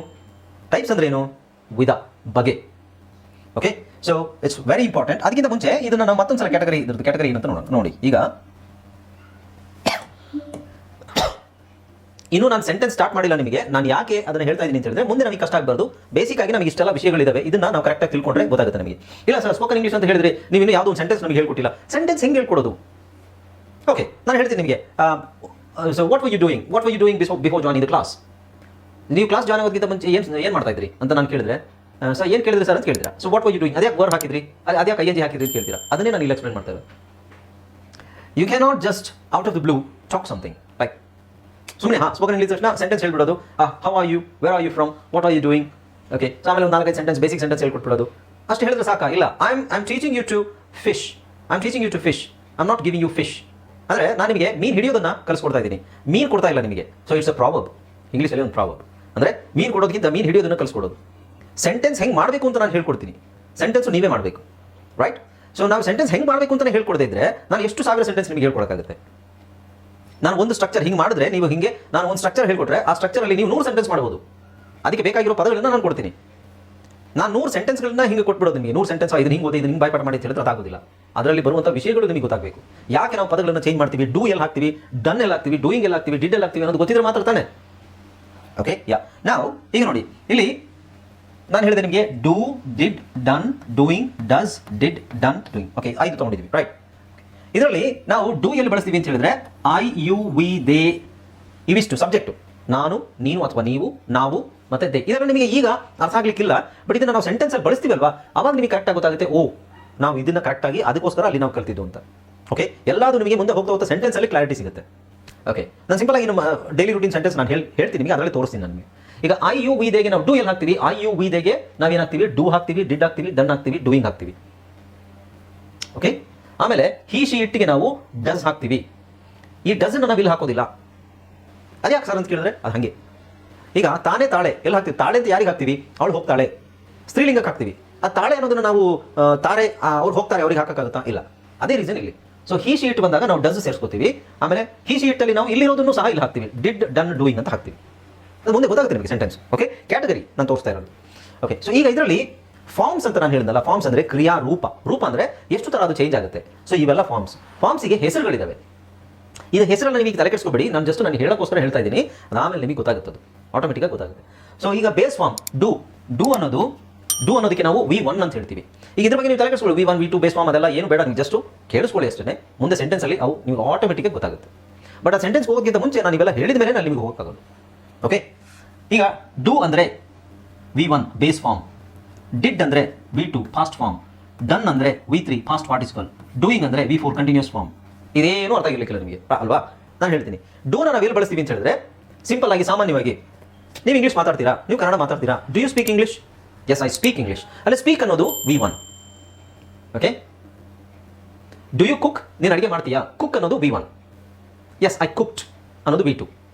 ಟೈಪ್ಸ್ ಅಂದ್ರೆ ಏನು? ವಿಧ, ಬಗೆ. Okay, so it's very important. ಅದಕ್ಕಿಂತ ಮುಂಚೆ ಇದನ್ನು ನಾವು ಮತ್ತೊಂದು ಸಲ ಕ್ಯಾಟಗರಿ ಏನಂತ ನೋಡೋಣ. ನೋಡಿ, ಈಗ ಇನ್ನೂ ನಾನು ಸೆಂಟೆನ್ಸ್ ಸ್ಟಾರ್ಟ್ ಮಾಡಿಲ್ಲ ನಿಮಗೆ. ನಾನು ಯಾಕೆ ಅದನ್ನು ಹೇಳ್ತಾ ಇದ್ದೀನಿ ಅಂತ ಹೇಳಿದ್ರೆ, ಮುಂದೆ ನಮಗೆ ಕಷ್ಟ ಆಗಬಾರ್ದು. ಬೇಸಿಕ್ ಆಗಿ ನಮಗೆ ಇಷ್ಟೆಲ್ಲ ವಿಷಯಗಳಿದ್ದಾವೆ, ಇದನ್ನು ನಾವು ಕರೆಕ್ಟಾಗಿ ತಿಳ್ಕೊಂಡ್ರೆ ಗೊತ್ತಾಗುತ್ತೆ ನಮಗೆ. ಇಲ್ಲ ಸರ್, ಸ್ಪೋಕನ್ ಇಂಗ್ಲೀಷ್ ಅಂತ ಹೇಳಿದ್ರೆ ನೀವು ಇನ್ನೂ ಯಾವುದೋ ಒಂದು ಸೆಂಟೆನ್ಸ್ ನಮಗೆ ಹೇಳ್ಕೊಟ್ಟಿಲ್ಲ. ಸೆಂಟೆನ್ಸ್ ಹೆಂಗೆ ಹೇಳ್ಕೊಡೋದು? ಓಕೆ, ನಾನು ಹೇಳ್ತೀನಿ ನಿಮಗೆ. So what were you doing before joining the class? ನೀವು ಕ್ಲಾಸ್ ಜಾಯ್ನ್ ಆಗೋದಕ್ಕಿಂತ ಮುಂಚೆ ಏನು ಮಾಡ್ತಾ ಇದ್ರಿ ಅಂತ ನಾನು ಕೇಳಿದ್ರೆ, ಸರ್ ಏನು ಕೇಳಿದ್ರಿ ಸರ್ ಅಂತ ಕೇಳ್ತೀರಾ. So what were you doing, ಅದ್ಯಾಕೆ ವರ್ಬ್ ಹಾಕಿದ್ರಿ, ಅದ್ಯಾಕೆ ING ಹಾಕಿದ್ರಿ ಅಂತ ಕೇಳ್ತೀರಾ. ಅದನ್ನೇ ನಾನು ಇಲ್ಲಿ ಎಕ್ಸ್ಪ್ಲೇನ್ ಮಾಡ್ತಾ ಇರೋದು. You can not just out of the blue talk something like ಸುಮ್ಮನೆ ಸ್ಪೋಕನ್ ಇಂಗ್ಲೀಷ್ ತಕ್ಷಣ ಸೆಂಟೆನ್ಸ್ ಹೇಳ್ಬಿಡೋದು. How are you, where are you from, what are you doing. Okay, so ಆಮೇಲೆ ಒಂದು 4-5 ಸೆಂಟೆನ್ಸ್, ಬೇಸಿಕ್ ಸೆಂಟೆನ್ಸ್ ಹೇಳ್ಕೊಟ್ಬಿಡೋದು. ಅಷ್ಟು ಹೇಳಿದ್ರೆ ಸಾಕಾ? ಇಲ್ಲ, I am teaching you to fish, I am not giving you fish. ಅಂದರೆ ನಾನು ನಿಮಗೆ ಮೀನು ಹಿಡಿಯೋದನ್ನು ಕಲಿಸ್ಕೊಡ್ತಾ ಇದ್ದೀನಿ, ಮೀನು ಕೊಡ್ತಾ ಇಲ್ಲ ನಿಮಗೆ. So it's a proverb. ಇಂಗ್ಲೀಷಲ್ಲಿ ಒಂದು ಪ್ರಾವರ್ಬ್ ಅಂದರೆ ಮೀನು ಕೊಡೋದಕ್ಕಿಂತ ಮೀನು ಹಿಡಿಯೋದನ್ನು ಕಲಿಸ್ಕೊಡೋದು. ಸೆಂಟೆನ್ಸ್ ಹೆಂಗೆ ಮಾಡಬೇಕು ಅಂತ ನಾನು ಹೇಳ್ಕೊಡ್ತೀನಿ, ಸೆಂಟೆನ್ಸು ನೀವೇ ಮಾಡಬೇಕು. ರೈಟ್, ಸೊ ನಾವು ಸೆಂಟೆನ್ಸ್ ಹೆಂಗೆ ಮಾಡಬೇಕು ಅಂತಲೇ ಹೇಳ್ಕೊಡದೇ ಇದ್ದರೆ ನಾನು ಎಷ್ಟು ಸಾವಿರ ಸೆಂಟೆನ್ಸ್ ನಿಮಗೆ ಹೇಳ್ಕೊಡೋಕ್ಕಾಗುತ್ತೆ. ನಾನು ಒಂದು ಸ್ಟ್ರಕ್ಚರ್ ಹಿಂಗೆ ಮಾಡಿದ್ರೆ ನೀವು ಹಿಂಗೆ, ನಾನು ಒಂದು ಸ್ಟ್ರಕ್ಚರ್ ಹೇಳ್ಕೊಟ್ರೆ ಆ ಸ್ಟ್ರಕ್ಚರಲ್ಲಿ ನೀವು 100 ಸೆಂಟೆನ್ಸ್ ಮಾಡ್ಬೋದು. ಅದಕ್ಕೆ ಬೇಕಾಗಿರೋ ಪದಗಳನ್ನು ನಾನು ಕೊಡ್ತೀನಿ. ನಾನು 100 ಸೆಂಟೆನ್ಸ್ಗಳನ್ನ ಹಿಂಗೆ ಕೊಟ್ಬಿಡೋದು ನಿಮಗೆ. 100 ಸೆಂಟೆನ್ಸ್ ಇದನ್ನು ಹಿಂಗೆ ಓದಿ, ಇದನ್ನು ಹಿಂಗೆ ಬಾಯ್ಪಾಠ ಮಾಡಿ ಅಂತ ಹೇಳಿದ್ರೆ ಅದಾಗೋದಿಲ್ಲ. ಅದರಲ್ಲಿ ಬರುವಂಥ ವಿಷಯಗಳು ನಿಮಗೆ ಗೊತ್ತಾಗಬೇಕು. ಯಾಕೆ ನಾವು ಪದಗಳನ್ನು ಚೇಂಜ್ ಮಾಡ್ತೀವಿ, ಡೂ ಎಲ್ಲಿ ಹಾಕ್ತೀವಿ, ಡನ್ ಎಲ್ಲಿ ಹಾಕ್ತೀವಿ, ಡೂಯಿಂಗ್ ಎಲ್ಲಿ ಹಾಕ್ತೀವಿ, ಡಿಡ್ ಎಲ್ಲಿ ಹಾಕ್ತೀವಿ ಅನ್ನೋದು ಗೊತ್ತಿದ್ರೆ ಮಾತ್ರ ತಾನೆ. ಓಕೆ, ನಾವು ಈಗ ನೋಡಿ, ಇಲ್ಲಿ ನಾನು ಹೇಳಿದೆ ನಿಮಗೆ do, did, done, doing, does, did, done, doing. Okay, 5 ತೊಗೊಂಡಿದ್ದೀವಿ. ರೈಟ್, ಇದರಲ್ಲಿ ನಾವು ಡೂ ಎಲ್ಲಿ ಬಳಸ್ತೀವಿ ಅಂತ ಹೇಳಿದ್ರೆ ಐ, ಯು, ವಿ, ದೇ, ಇವಿಷ್ಟು ಸಬ್ಜೆಕ್ಟು. ನಾನು, ನೀನು ಅಥವಾ ನೀವು, ನಾವು ಮತ್ತೆ ದೇ. ಇದರಲ್ಲಿ ನಿಮಗೆ ಈಗ ಅರ್ಥ ಆಗ್ಲಿಕ್ಕಿಲ್ಲ, ಬಟ್ ಇದನ್ನು ನಾವು ಸೆಂಟೆನ್ಸಲ್ಲಿ ಬಳಸ್ತೀವಲ್ವಾ, ಅವಾಗ ನಿಮಗೆ ಕರೆಕ್ಟಾಗಿ ಗೊತ್ತಾಗುತ್ತೆ. ಓ, ನಾವು ಇದನ್ನು ಕರೆಕ್ಟಾಗಿ ಅದಕ್ಕೋಸ್ಕರ ಅಲ್ಲಿ ನಾವು ಕಲ್ತಿದ್ದು ಅಂತ. ಓಕೆ, ಎಲ್ಲಾದರೂ ನಿಮಗೆ ಮುಂದೆ ಹೋಗ್ತಾ ಸೆಂಟೆನ್ಸಲ್ಲಿ ಕ್ಲಾರಿಟಿ ಸಿಗುತ್ತೆ. ಓಕೆ, ನಾನು ಸಿಂಪಲ್ ಆಗಿ ನಮ್ಮ ಡೈಲಿ ರೂಟೀನ್ ಸೆಂಟೆನ್ಸ್ ನಾನು ಹೇಳ್ತೀನಿ ನಿಮಗೆ, ಅದರಲ್ಲಿ ತೋರಿಸ್ತೀನಿ ನಾನು ನಿಮಗೆ. ಈಗ ಐ ಯು ವಿ ದೇಗೆ ನಾವು ಡೂ ಎಲ್ಲಿ ಹಾಕ್ತೀವಿ, ಐ ಯು ವಿ ದೇಗೆ ನಾವೇನು ಹಾಕ್ತೀವಿ, ಡೂ ಹಾಕ್ತೀವಿ, ಡಿಡ್ ಹಾಕ್ತೀವಿ, ಡನ್ ಹಾಕ್ತೀವಿ, ಡೂಯಿಂಗ್ ಹಾಕ್ತೀವಿ. ಓಕೆ, ಆಮೇಲೆ ಹಿ ಶಿ ಇಟ್ಟಿಗೆ ನಾವು ಡಸ್ ಹಾಕ್ತೀವಿ. ಈ ಡಸ್ ನಾವು ಇಲ್ಲಿ ಹಾಕೋದಿಲ್ಲ. ಅದ್ಯಾಕೆ ಸರ್ ಅಂತ ಕೇಳಿದ್ರೆ ಅದು ಹಾಗೆ. ಈಗ ತಾನೇ ತಾಳೆ ಎಲ್ಲಿ ಹಾಕ್ತೀವಿ, ತಾಳೆ ಅಂತ ಯಾರಿಗೆ ಹಾಕ್ತೀವಿ, ಅವಳು ಹೋಗ್ತಾಳೆ, ಸ್ತ್ರೀಲಿಂಗಕ್ಕೆ ಹಾಕ್ತೀವಿ. ಆ ತಾಳೆ ಅನ್ನೋದನ್ನ ನಾವು ತಾರೆ ಅವ್ರು ಹೋಗ್ತಾರೆ ಅವ್ರಿಗೆ ಹಾಕೋಕ್ಕಾಗುತ್ತಾ, ಇಲ್ಲ. ಅದೇ ರೀಸನ್ ಇಲ್ಲಿ. ಸೊ ಹಿ ಶಿ ಇಟ್ ಬಂದಾಗ ನಾವು ಡಸ್ ಸೇರಿಸ್ಕೋತೀವಿ. ಆಮೇಲೆ ಹಿ ಶಿ ಇಟ್ಟಲ್ಲಿ ನಾವು ಇಲ್ಲಿರೋದನ್ನು ಸಹ ಇಲ್ಲಿ ಹಾಕ್ತೀವಿ, ಡಿಡ್ ಡನ್ ಡೂಯಿಂಗ್ ಅಂತ ಹಾಕ್ತೀವಿ. ಅದು ಮುಂದೆ ಗೊತ್ತಾಗುತ್ತೆ ನಿಮಗೆ ಸೆಂಟೆನ್ಸ್. ಓಕೆ, ಕ್ಯಾಟಗರಿ ನಾನು ತೋರಿಸ್ತಾ ಇರೋದು. ಓಕೆ, ಸೊ ಈಗ ಇದರಲ್ಲಿ ಫಾರ್ಮ್ಸ್ ಅಂತ ನಾನು ಹೇಳಿದ್ನಲ್ಲ, ಫಾರ್ಮ್ಸ್ ಅಂದರೆ ಕ್ರಿಯಾ ರೂಪ. ರೂಪ ಅಂದರೆ ಎಷ್ಟು ಥರ ಅದು ಚೇಂಜ್ ಆಗುತ್ತೆ. ಸೊ ಇವೆಲ್ಲ ಫಾರ್ಮ್ಸ್. ಫಾರ್ಮ್ಸಿಗೆ ಹೆಸರುಗಳಿದ್ದಾವೆ. ಇದು ಹೆಸರನ್ನು ನಿಮಗೆ ತಲೆ ಕೆಡಿಸ್ಕೊಬೇಡಿ, ನಾನು ಹೇಳೋಕ್ಕೋಸ್ಕರ ಹೇಳ್ತಾ ಇದ್ದೀನಿ. ಅದಾದಮೇಲೆ ನಿಮಗೆ ಗೊತ್ತಾಗುತ್ತೆ, ಅದು ಆಟೋಮೆಟಿಕ್ಕಾಗಿ ಗೊತ್ತಾಗುತ್ತೆ. ಸೊ ಈಗ ಬೇಸ್ ಫಾರ್ಮ್ ಡೂ ಅನ್ನೋದಕ್ಕೆ ನಾವು V1 ಅಂತ ಹೇಳ್ತೀವಿ. ಈಗ ಇದ್ರ ಬಗ್ಗೆ ನೀವು ತಲೆ ಕೆಡಿಸ್ಕೊಳ್ಳಿ, V1 V2 ಬೇಸ್ ಫಾರ್ಮ್ ಅದೆಲ್ಲ ಏನು ಬೇಡ, ನೀವು ಜಸ್ಟ್ ಕೇಳಿಸ್ಕೊಳ್ಳಿ ಅಷ್ಟೇ. ಮುಂದೆ ಸೆಂಟೆನ್ಸಲ್ಲಿ ಅವು ನೀವು ಆಟೋಮೆಟಿಕ್ಕಾಗಿ ಗೊತ್ತಾಗುತ್ತೆ. ಬಟ್ ಆ ಸೆಂಟೆನ್ಸ್ ಹೋಗೋಕ್ಕಿಂತ ಮುಂಚೆ ನಾನು ಇವೆಲ್ಲ ಹೇಳಿದ ಮೇಲೆ ನಾನು ನಿಮಗೆ ಹೋಗೋಕ್ಕಾಗೋದು. ಓಕೆ, ಈಗ ಡೂ ಅಂದರೆ V1 ಬೇಸ್ ಫಾರ್ಮ್, ಡಿಡ್ ಅಂದರೆ V2 ಫಾಸ್ಟ್ ಫಾರ್ಮ್, ಡನ್ ಅಂದರೆ V3 ಫಾಸ್ಟ್ ಪಾರ್ಟಿಸಿಪಲ್, ಡೂಯಿಂಗ್ ಅಂದರೆ V4 ಕಂಟಿನ್ಯೂಸ್ ಫಾರ್ಮ್. ಇದೇನು ಅರ್ಥ ಆಗಿರ್ಲಿಕ್ಕಿಲ್ಲ ನಿಮಗೆ ಅಲ್ವಾ? ನಾನು ಹೇಳ್ತೀನಿ, ಡೂನ ನಾವು ಎಲ್ಲಿ ಬಳಸ್ತೀವಿ ಅಂತ ಹೇಳಿದ್ರೆ, ಸಿಂಪಲ್ ಆಗಿ ಸಾಮಾನ್ಯವಾಗಿ ನೀವು ಇಂಗ್ಲೀಷ್ ಮಾತಾಡ್ತೀರಾ, ನೀವು ಕನ್ನಡ ಮಾತಾಡ್ತೀರಾ. Do you speak English? Yes, I speak English. ಅಲ್ಲಿ ಸ್ಪೀಕ್ ಅನ್ನೋದು V1. Okay, do you cook? ನೀನು ಅಡುಗೆ ಮಾಡ್ತೀಯಾ? ಕುಕ್ ಅನ್ನೋದು V1. ಎಸ್, ಐ ಕುಕ್ಡ್ ಅನ್ನೋದು V2.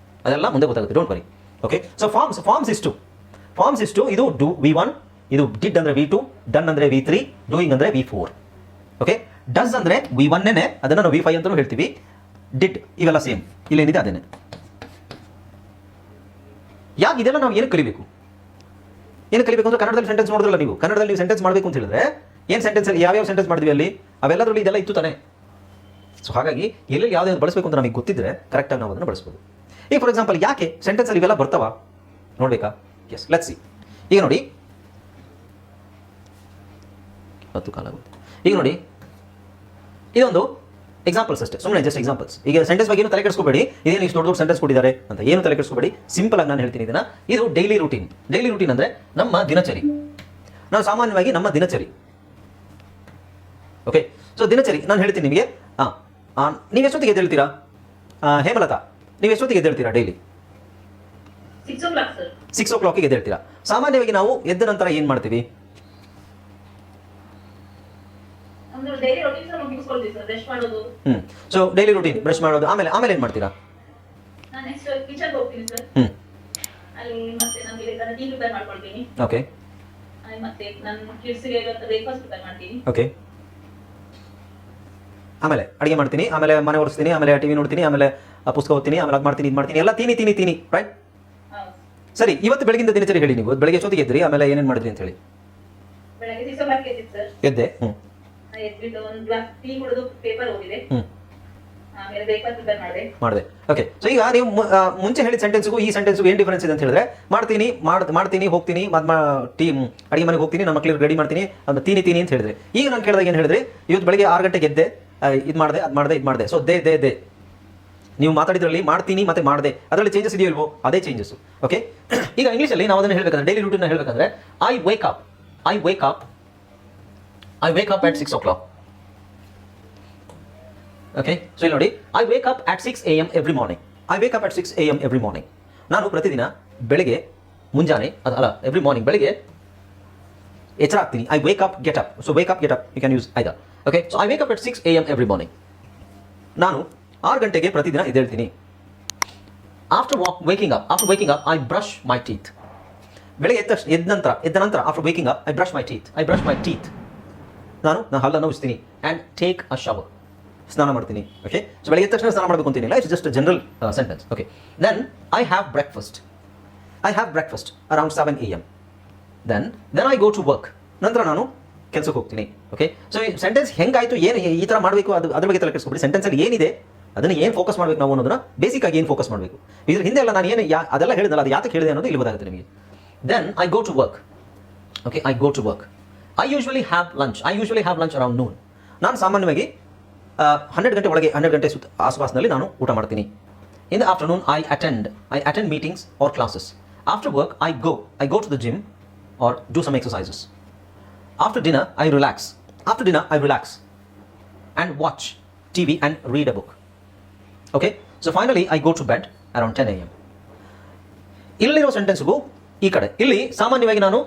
ಅದೆಲ್ಲ ಮುಂದೆ ಗೊತ್ತಾಗುತ್ತೆ, don't worry. Okay, so forms ಇಷ್ಟು. ಇದು ಡೂ V1, ಇದು ಡಿಡ್ ಅಂದರೆ V2, ಡನ್ ಅಂದರೆ V3, ಡೂಯಿಂಗ್ ಅಂದರೆ V4. ಓಕೆ, ಡಸ್ ಅಂದರೆ V1 ಅದನ್ನು ನಾವು V5 ಅಂತಲೂ ಹೇಳ್ತೀವಿ. ಡಿಡ್ ಇವೆಲ್ಲ ಸೇಮ್, ಇಲ್ಲೇನಿದೆ ಅದೇನೆ. ಯಾಕೆ ಇದೆಲ್ಲ ನಾವು ಏನು ಕಲಿಬೇಕು ಅಂದ್ರೆ, ಕನ್ನಡದಲ್ಲಿ ಸೆಂಟೆನ್ಸ್ ನೋಡಿದ್ರಲ್ಲ ನೀವು, ಕನ್ನಡದಲ್ಲಿ ನೀವು ಸೆಂಟೆನ್ಸ್ ಮಾಡಬೇಕು ಅಂತ ಹೇಳಿದ್ರೆ ಏನು ಸೆಂಟೆನ್ಸ್, ಯಾವ್ಯಾವ ಸೆಂಟೆನ್ಸ್ ಮಾಡಿದ್ವಿ ಅಲ್ಲಿ, ಅವೆಲ್ಲದರಲ್ಲಿ ಇದೆಲ್ಲ ಇತ್ತು ತಾನೆ. ಸೊ ಹಾಗಾಗಿ ಎಲ್ಲೆಲ್ಲಿ ಯಾವ್ದಾದ್ರು ಬಳಸಬೇಕು ಅಂತ ನಮಗೆ ಗೊತ್ತಿದ್ರೆ ಕರೆಕ್ಟಾಗಿ ನಾವು ಅದನ್ನು ಬಳಸ್ಬೋದು. ಈಗ ಫಾರ್ ಎಕ್ಸಾಂಪಲ್, ಯಾಕೆ ಸೆಂಟೆನ್ಸಲ್ಲಿ ಇವೆಲ್ಲ ಬರ್ತಾವ ನೋಡ್ಬೇಕಾ? S, let's see. ಈಗ ನೋಡಿ, ಈಗ ನೋಡಿ, ಇದೊಂದು ಎಕ್ಸಾಂಪಲ್ಸ್ ಅಷ್ಟೇ, ಸುಮ್ಮನೆ ಜಸ್ಟ್ ಎಕ್ಸಾಂಪಲ್ಸ್. ಈಗ ಸೆಂಟೆನ್ಸ್ ಬಗ್ಗೆ ಏನು ತಲೆ ಕೆಡಿಸ್ಕೋಬೇಡಿ, ಇದೇನು ಇಷ್ಟು ದೊಡ್ಡ ಸೆಂಟೆನ್ಸ್ ಕೊಟ್ಟಿದ್ದಾರೆ ಅಂತ ಏನು ತಲೆ ಕೆಡಿಸ್ಕೋಬೇಡಿ. ಸಿಂಪಲ್ ಆಗಿ ನಾನು ಹೇಳ್ತೀನಿ ಇದನ್ನ. ಇದು ಡೈಲಿ ರೂಟೀನ್. ಡೈಲಿ ರೂಟೀನ್ ಅಂದರೆ ನಮ್ಮ ದಿನಚರಿ. ನಾವು ಸಾಮಾನ್ಯವಾಗಿ ನಮ್ಮ ದಿನಚರಿ. ಓಕೆ, ಸೊ ದಿನಚರಿ ನಾನು ಹೇಳ್ತೀನಿ ನಿಮಗೆ. ನೀವು ಎಷ್ಟೊತ್ತಿಗೆ ಎದ್ದೇಳ್ತೀರಾ ಹೇಮಲತಾ? ನೀವು ಎಷ್ಟೊತ್ತಿಗೆ ಎದ್ದೇಳ್ತೀರಾ ಡೈಲಿ? 6 o'clock, sir. 6 o'clock ಎದ್ದೇಳ್ತೀರಾ. ಸಾಮಾನ್ಯವಾಗಿ ನಾವು ಎದ್ದ ನಂತರ ಏನು ಮಾಡ್ತೀವಿ? ಡೈಲಿ ರೊಟೀನ್ ಮುಗಿಸ್ಕೊಳ್ತೀವಿ ಸರ್. ಬ್ರಷ್ ಮಾಡೋದು. ಸೊ ಡೈಲಿ ರೂಟೀನ್, ಬ್ರಷ್ ಮಾಡೋದು. ಆಮೇಲೆ ಏನು ಮಾಡ್ತೀರಾ? ನಾನು ನೆಕ್ಸ್ಟ್ ಕಿಚನ್ ಹೋಗ್ತೀನಿ ಸರ್. ಅಲ್ಲಿ ಮತ್ತೆ ನಾನು ಟೀ ಪ್ರಿಪೇರ್ ಮಾಡ್ಕೊಳ್ತೀನಿ. ಓಕೆ, ಮತ್ತೆ ನನ್ನ ಕಿಡ್ಸ್ಗೆ ಬ್ರೇಕ್ಫಾಸ್ಟ್ ಪ್ರಿಪೇರ್ ಮಾಡ್ತೀನಿ. ಓಕೆ, ಆಮೇಲೆ ಅಡುಗೆ ಮಾಡ್ತೀನಿ, ಆಮೇಲೆ ಮನೆ ಒರೆಸ್ತೀನಿ, ಆಮೇಲೆ ಟಿವಿ ನೋಡ್ತೀನಿ, ಆಮೇಲೆ ಪುಸ್ತಕ ಓದ್ತೀನಿ, ಆಮೇಲೆ ಅದು ಮಾಡ್ತೀನಿ, ಇದು ಮಾಡ್ತೀನಿ, ಎಲ್ಲ ತಿನಿ ರೈಟ್? ಸರಿ, ಇವತ್ತು ಬೆಳಗಿಂದ ದಿನಚರಿ ಹೇಳಿ. ನೀವು ಬೆಳಗ್ಗೆ ಎಷ್ಟೊತ್ತಿಗೆ ಎದ್ರಿ, ಆಮೇಲೆ ಏನೇನು ಮಾಡಿದ್ರಿ ಅಂತ ಹೇಳಿ? ಬೆಳಗ್ಗೆ 6 o'clock ಎದ್ದಿದ್ದು ಸರ್. ಎದ್ದೆ. ಎದ್ಬಿಟ್ಟು ಒಂದು ಗ್ಲಾಸ್ ಟೀ ಕುಡಿದು ಪೇಪರ್ ಓದಿದೆ. ಆಮೇಲೆ ಬ್ರೇಕ್ಫಾಸ್ಟ್ ಪ್ರಿಪೇರ್ ಮಾಡಿದೆ. ಓಕೆ, ಸೊ ಈಗ ನೀವು ಮುಂಚೆ ಹೇಳಿದ ಸೆಂಟೆನ್ಸ್ಗೂ ಈ ಸೆಂಟೆನ್ಸ್ಗೂ ಏನು ಡಿಫರೆನ್ಸ್ ಇದೆ ಅಂತ ಹೇಳಿದ್ರೆ, ಮಾಡ್ತೀನಿ, ಹೋಗ್ತೀನಿ, ಟೀ ಅಡುಗೆ ಮನೆಗೆ ಹೋಗ್ತೀನಿ, ನನ್ನ ಮಕ್ಕಳಿಗೆ ರೆಡಿ ಮಾಡ್ತೀನಿ, ಅದು ತಿನಿ ಅಂತ ಹೇಳಿದ್ರೆ. ಈಗ ನಾನು ಕೇಳಿದಾಗ ಏನು ಹೇಳಿದ್ರಿ? ಇವತ್ತು ಬೆಳಗ್ಗೆ 6 ಗಂಟೆಗೆ ಎದ್ದೆ, ಇದು ಮಾಡಿದೆ. ಸೊ ದೇ ನೀವು ಮಾತಾಡಿದ್ರಲ್ಲಿ ಮಾಡ್ತೀನಿ ಮತ್ತೆ ಮಾಡಿದೆ, ಅದರಲ್ಲಿ ಚೇಂಜಸ್ ಇದೆಯೋ ಇಲ್ವೋ? ಅದೇ ಚೇಂಜಸ್. ಓಕೆ, ಈಗ ಇಂಗ್ಲೀಷಲ್ಲಿ ನಾವು ಅದನ್ನು ಹೇಳಬೇಕಂದ್ರೆ, ಡೈಲಿ ರೂಟೀನ್ ಹೇಳಬೇಕಂದ್ರೆ, I wake up at 6 o'clock. Okay, so ಇಲ್ಲಿ ನೋಡಿ, I wake up at 6 AM every morning. ನಾನು ಪ್ರತಿದಿನ ಬೆಳಗ್ಗೆ ಮುಂಜಾನೆ ಎವ್ರಿ ಮಾರ್ನಿಂಗ್ ಬೆಳಗ್ಗೆ ಎಚ್ಚರ ಆಗ್ತೀನಿ. I wake up get up. So wake up get up you can use either. Okay, so I wake up at 6 AM every morning. ನಾನು 6 ಗಂಟೆಗೆ ಪ್ರತಿದಿನ ಎದ್ದೇಳ್ತೀನಿ. After waking up I brush my teeth. ಬೆಳಗ್ಗೆ ಎದ್ದ ನಂತರ after waking up I brush my teeth. ನಾನು ಹಲ್ಲನ್ನು ಉಜ್ತೀನಿ ಆ್ಯಂಡ್ ಟೇಕ್ ಅ ಶವರ್. ಸ್ನಾನ ಮಾಡ್ತೀನಿ. ಓಕೆ, ಸೊ ಬೆಳಗ್ಗೆ ಎದ್ದ ತಕ್ಷಣ ಸ್ನಾನ ಮಾಡಬೇಕು ಅಂತೀನಿಲ್ಲ, it's just general sentence. Okay, then I have breakfast around 7 AM. Then I go to work. ನಂತರ ನಾನು ಕೆಲಸಕ್ಕೆ ಹೋಗ್ತೀನಿ. ಓಕೆ, ಸೊ ಈ ಸೆಂಟೆನ್ಸ್ ಹೆಂಗಾಯಿತು, ಏನು ಈ ಥರ ಮಾಡಬೇಕು, ಅದ್ರ ಬಗ್ಗೆ ತಲೆ ಕೆಡಿಸ್ಕೊಬಿಡಿ. ಸೆಂಟೆನ್ಸಲ್ಲಿ ಏನಿದೆ ಅದನ್ನು ಏನು ಫೋಕಸ್ ಮಾಡಬೇಕು ನಾವು ಅನ್ನೋದನ್ನ ಬೇಸಿಕ್ ಆಗಿ ಏನು ಫೋಕಸ್ ಮಾಡಬೇಕು. ಇದ್ರ ಹಿಂದೆ ಎಲ್ಲ ನಾನು ಅದೆಲ್ಲ ಹೇಳಿದಲ್ಲ, ಅದು ಯಾಕೆ ಹೇಳಿದೆ ಅನ್ನೋದು ಇಲ್ಲಿ ಗೊತ್ತಾಗುತ್ತೆ ನಿಮಗೆ. Then I go to work. Okay, I go to work. I usually have lunch around noon. ನಾನು ಸಾಮಾನ್ಯವಾಗಿ 12 ಗಂಟೆ ಆಸುಪಾಸಿನಲ್ಲಿ ನಾನು ಊಟ ಮಾಡ್ತೀನಿ. In the afternoon I attend meetings or classes. After work I go to the gym or do some exercises. After dinner I relax and watch TV and read a book. Okay, so finally I go to bed around 10 AM. ಇಲ್ಲಿರೋ ಸೆಂಟೆನ್ಸ್ಗೂ ಈ ಕಡೆ ಇಲ್ಲಿ ಸಾಮಾನ್ಯವಾಗಿ ನಾನು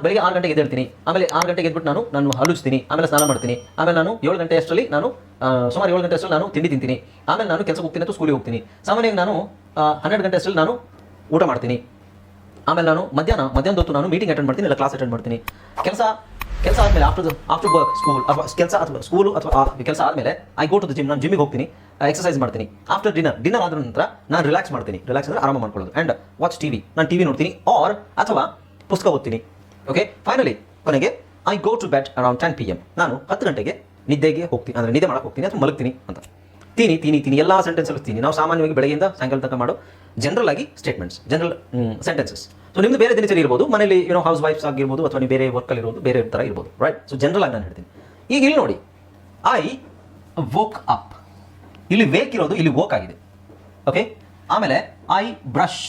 ಬೆಳಿಗ್ಗೆ 6 ಗಂಟೆಗೆ ಎದ್ದೇಳ್ತೀನಿ, ಆಮೇಲೆ 6 ಗಂಟೆಗೆ ಎದ್ಬಿಟ್ಟು ನಾನು ಹಲುಚ್ತೀನಿ, ಆಮೇಲೆ ಸ್ನಾನ ಮಾಡ್ತೀನಿ, ಆಮೇಲೆ ನಾನು 7 ಗಂಟೆ ಅಷ್ಟರಲ್ಲಿ ನಾನು ಸುಮಾರು 7 ಗಂಟೆ ಅಷ್ಟರಲ್ಲಿ ನಾನು ತಿಂಡಿ ತಿಂತೀನಿ, ಆಮೇಲೆ ನಾನು ಕೆಲಸಕ್ಕೆ ಹೋಗ್ತೀನಿ ಅಥವಾ ಸ್ಕೂಲಿಗೆ ಹೋಗ್ತೀನಿ. ಸಾಮಾನ್ಯವಾಗಿ ನಾನು 12 ಗಂಟೆ ಅಷ್ಟರಲ್ಲಿ ನಾನು ಊಟ ಮಾಡ್ತೀನಿ, ಆಮೇಲೆ ನಾನು ಮಧ್ಯಾಹ್ನ ಹೊತ್ತು ನಾನು ಮೀಟಿಂಗ್ ಅಟೆಂಡ್ ಮಾಡ್ತೀನಿ, ಇಲ್ಲ ಕ್ಲಾಸ್ ಅಟೆಂಡ್ ಮಾಡ್ತೀನಿ. ಕೆಲಸ ಆದಮೇಲೆ ಆಫ್ಟರ್ ವರ್ಕ್ ಸ್ಕೂಲು ಅಥವಾ ಕೆಲಸ ಆದಮೇಲೆ I go to the gym, ನಾನು ಜಿಮ್ಮಿಗೆ ಹೋಗ್ತೀನಿ, ಎಕ್ಸಸೈಸ್ ಮಾಡ್ತೀನಿ. ಆಫ್ಟರ್ ಡಿನ್ನರ್ ಆದ ನಂತರ ನಾನು ರಿಲ್ಯಾಕ್ಸ್ ಮಾಡ್ತೀನಿ. ರಿಲ್ಯಾಕ್ಸ್ ಅಂದರೆ ಆರಾಮ ಮಾಡ್ಕೊಳ್ಳೋದು. ಆ್ಯಂಡ್ ವಾಚ್ ಟಿವಿ, ನಾನು ಟಿವಿ ನೋಡ್ತೀನಿ ಅಥವಾ ಪುಸ್ತಕ ಓದ್ತೀನಿ. ಓಕೆ, ಫೈನಲಿ ಕೊನೆಗೆ I go to bed around 10 PM. ನಾನು 10 ಗಂಟೆಗೆ ನಿದ್ದೆಗೆ ಹೋಗ್ತೀನಿ, ಅಂದರೆ ನಿದ್ದೆ ಮಾಡಕ್ಕೆ ಹೋಗ್ತೀನಿ ಅಥವಾ ಮಲಗ್ತೀನಿ ಅಂತ. ತೀನಿ ಎಲ್ಲ ಸೆಂಟೆನ್ಸಲ್ಲಿ ತೀನಿ. ನಾವು ಸಾಮಾನ್ಯವಾಗಿ ಬೆಳಗ್ಗೆಯಿಂದ ಸಾಯಂಕಾಲ ತನಕ ಮಾಡೋ ಜನರಲ್ ಆಗಿ ಸ್ಟೇಟ್ಮೆಂಟ್ಸ್, ಜನರಲ್ ಸೆಂಟೆನ್ಸಸ್. ಸೊ ನಿಮ್ದು ಬೇರೆ ದಿನಚರಿ ಇರ್ಬೋದು, ಮನೇಲಿ ಹೌಸ್ ವೈಫ್ಸ್ ಆಗಿರ್ಬೋದು, ಅಥವಾ ನೀವು ಬೇರೆ ವರ್ಕಲ್ಲಿ ಇರೋದು ಬೇರೆ ಥರ ಇರ್ಬೋದು, ರೈಟ್? ಸೊ ಜನರಲ್ ಆಗಿ ನಾನು ಹೇಳ್ತೀನಿ. ಈಗ ಇಲ್ಲಿ ನೋಡಿ, ಐ ವೋಕ್ ಅಪ್, ಇಲ್ಲಿ ವೇಕ್ ಇರೋದು ಇಲ್ಲಿ ವೋಕ್ ಆಗಿದೆ. ಓಕೆ, ಆಮೇಲೆ ಐ ಬ್ರಷ್,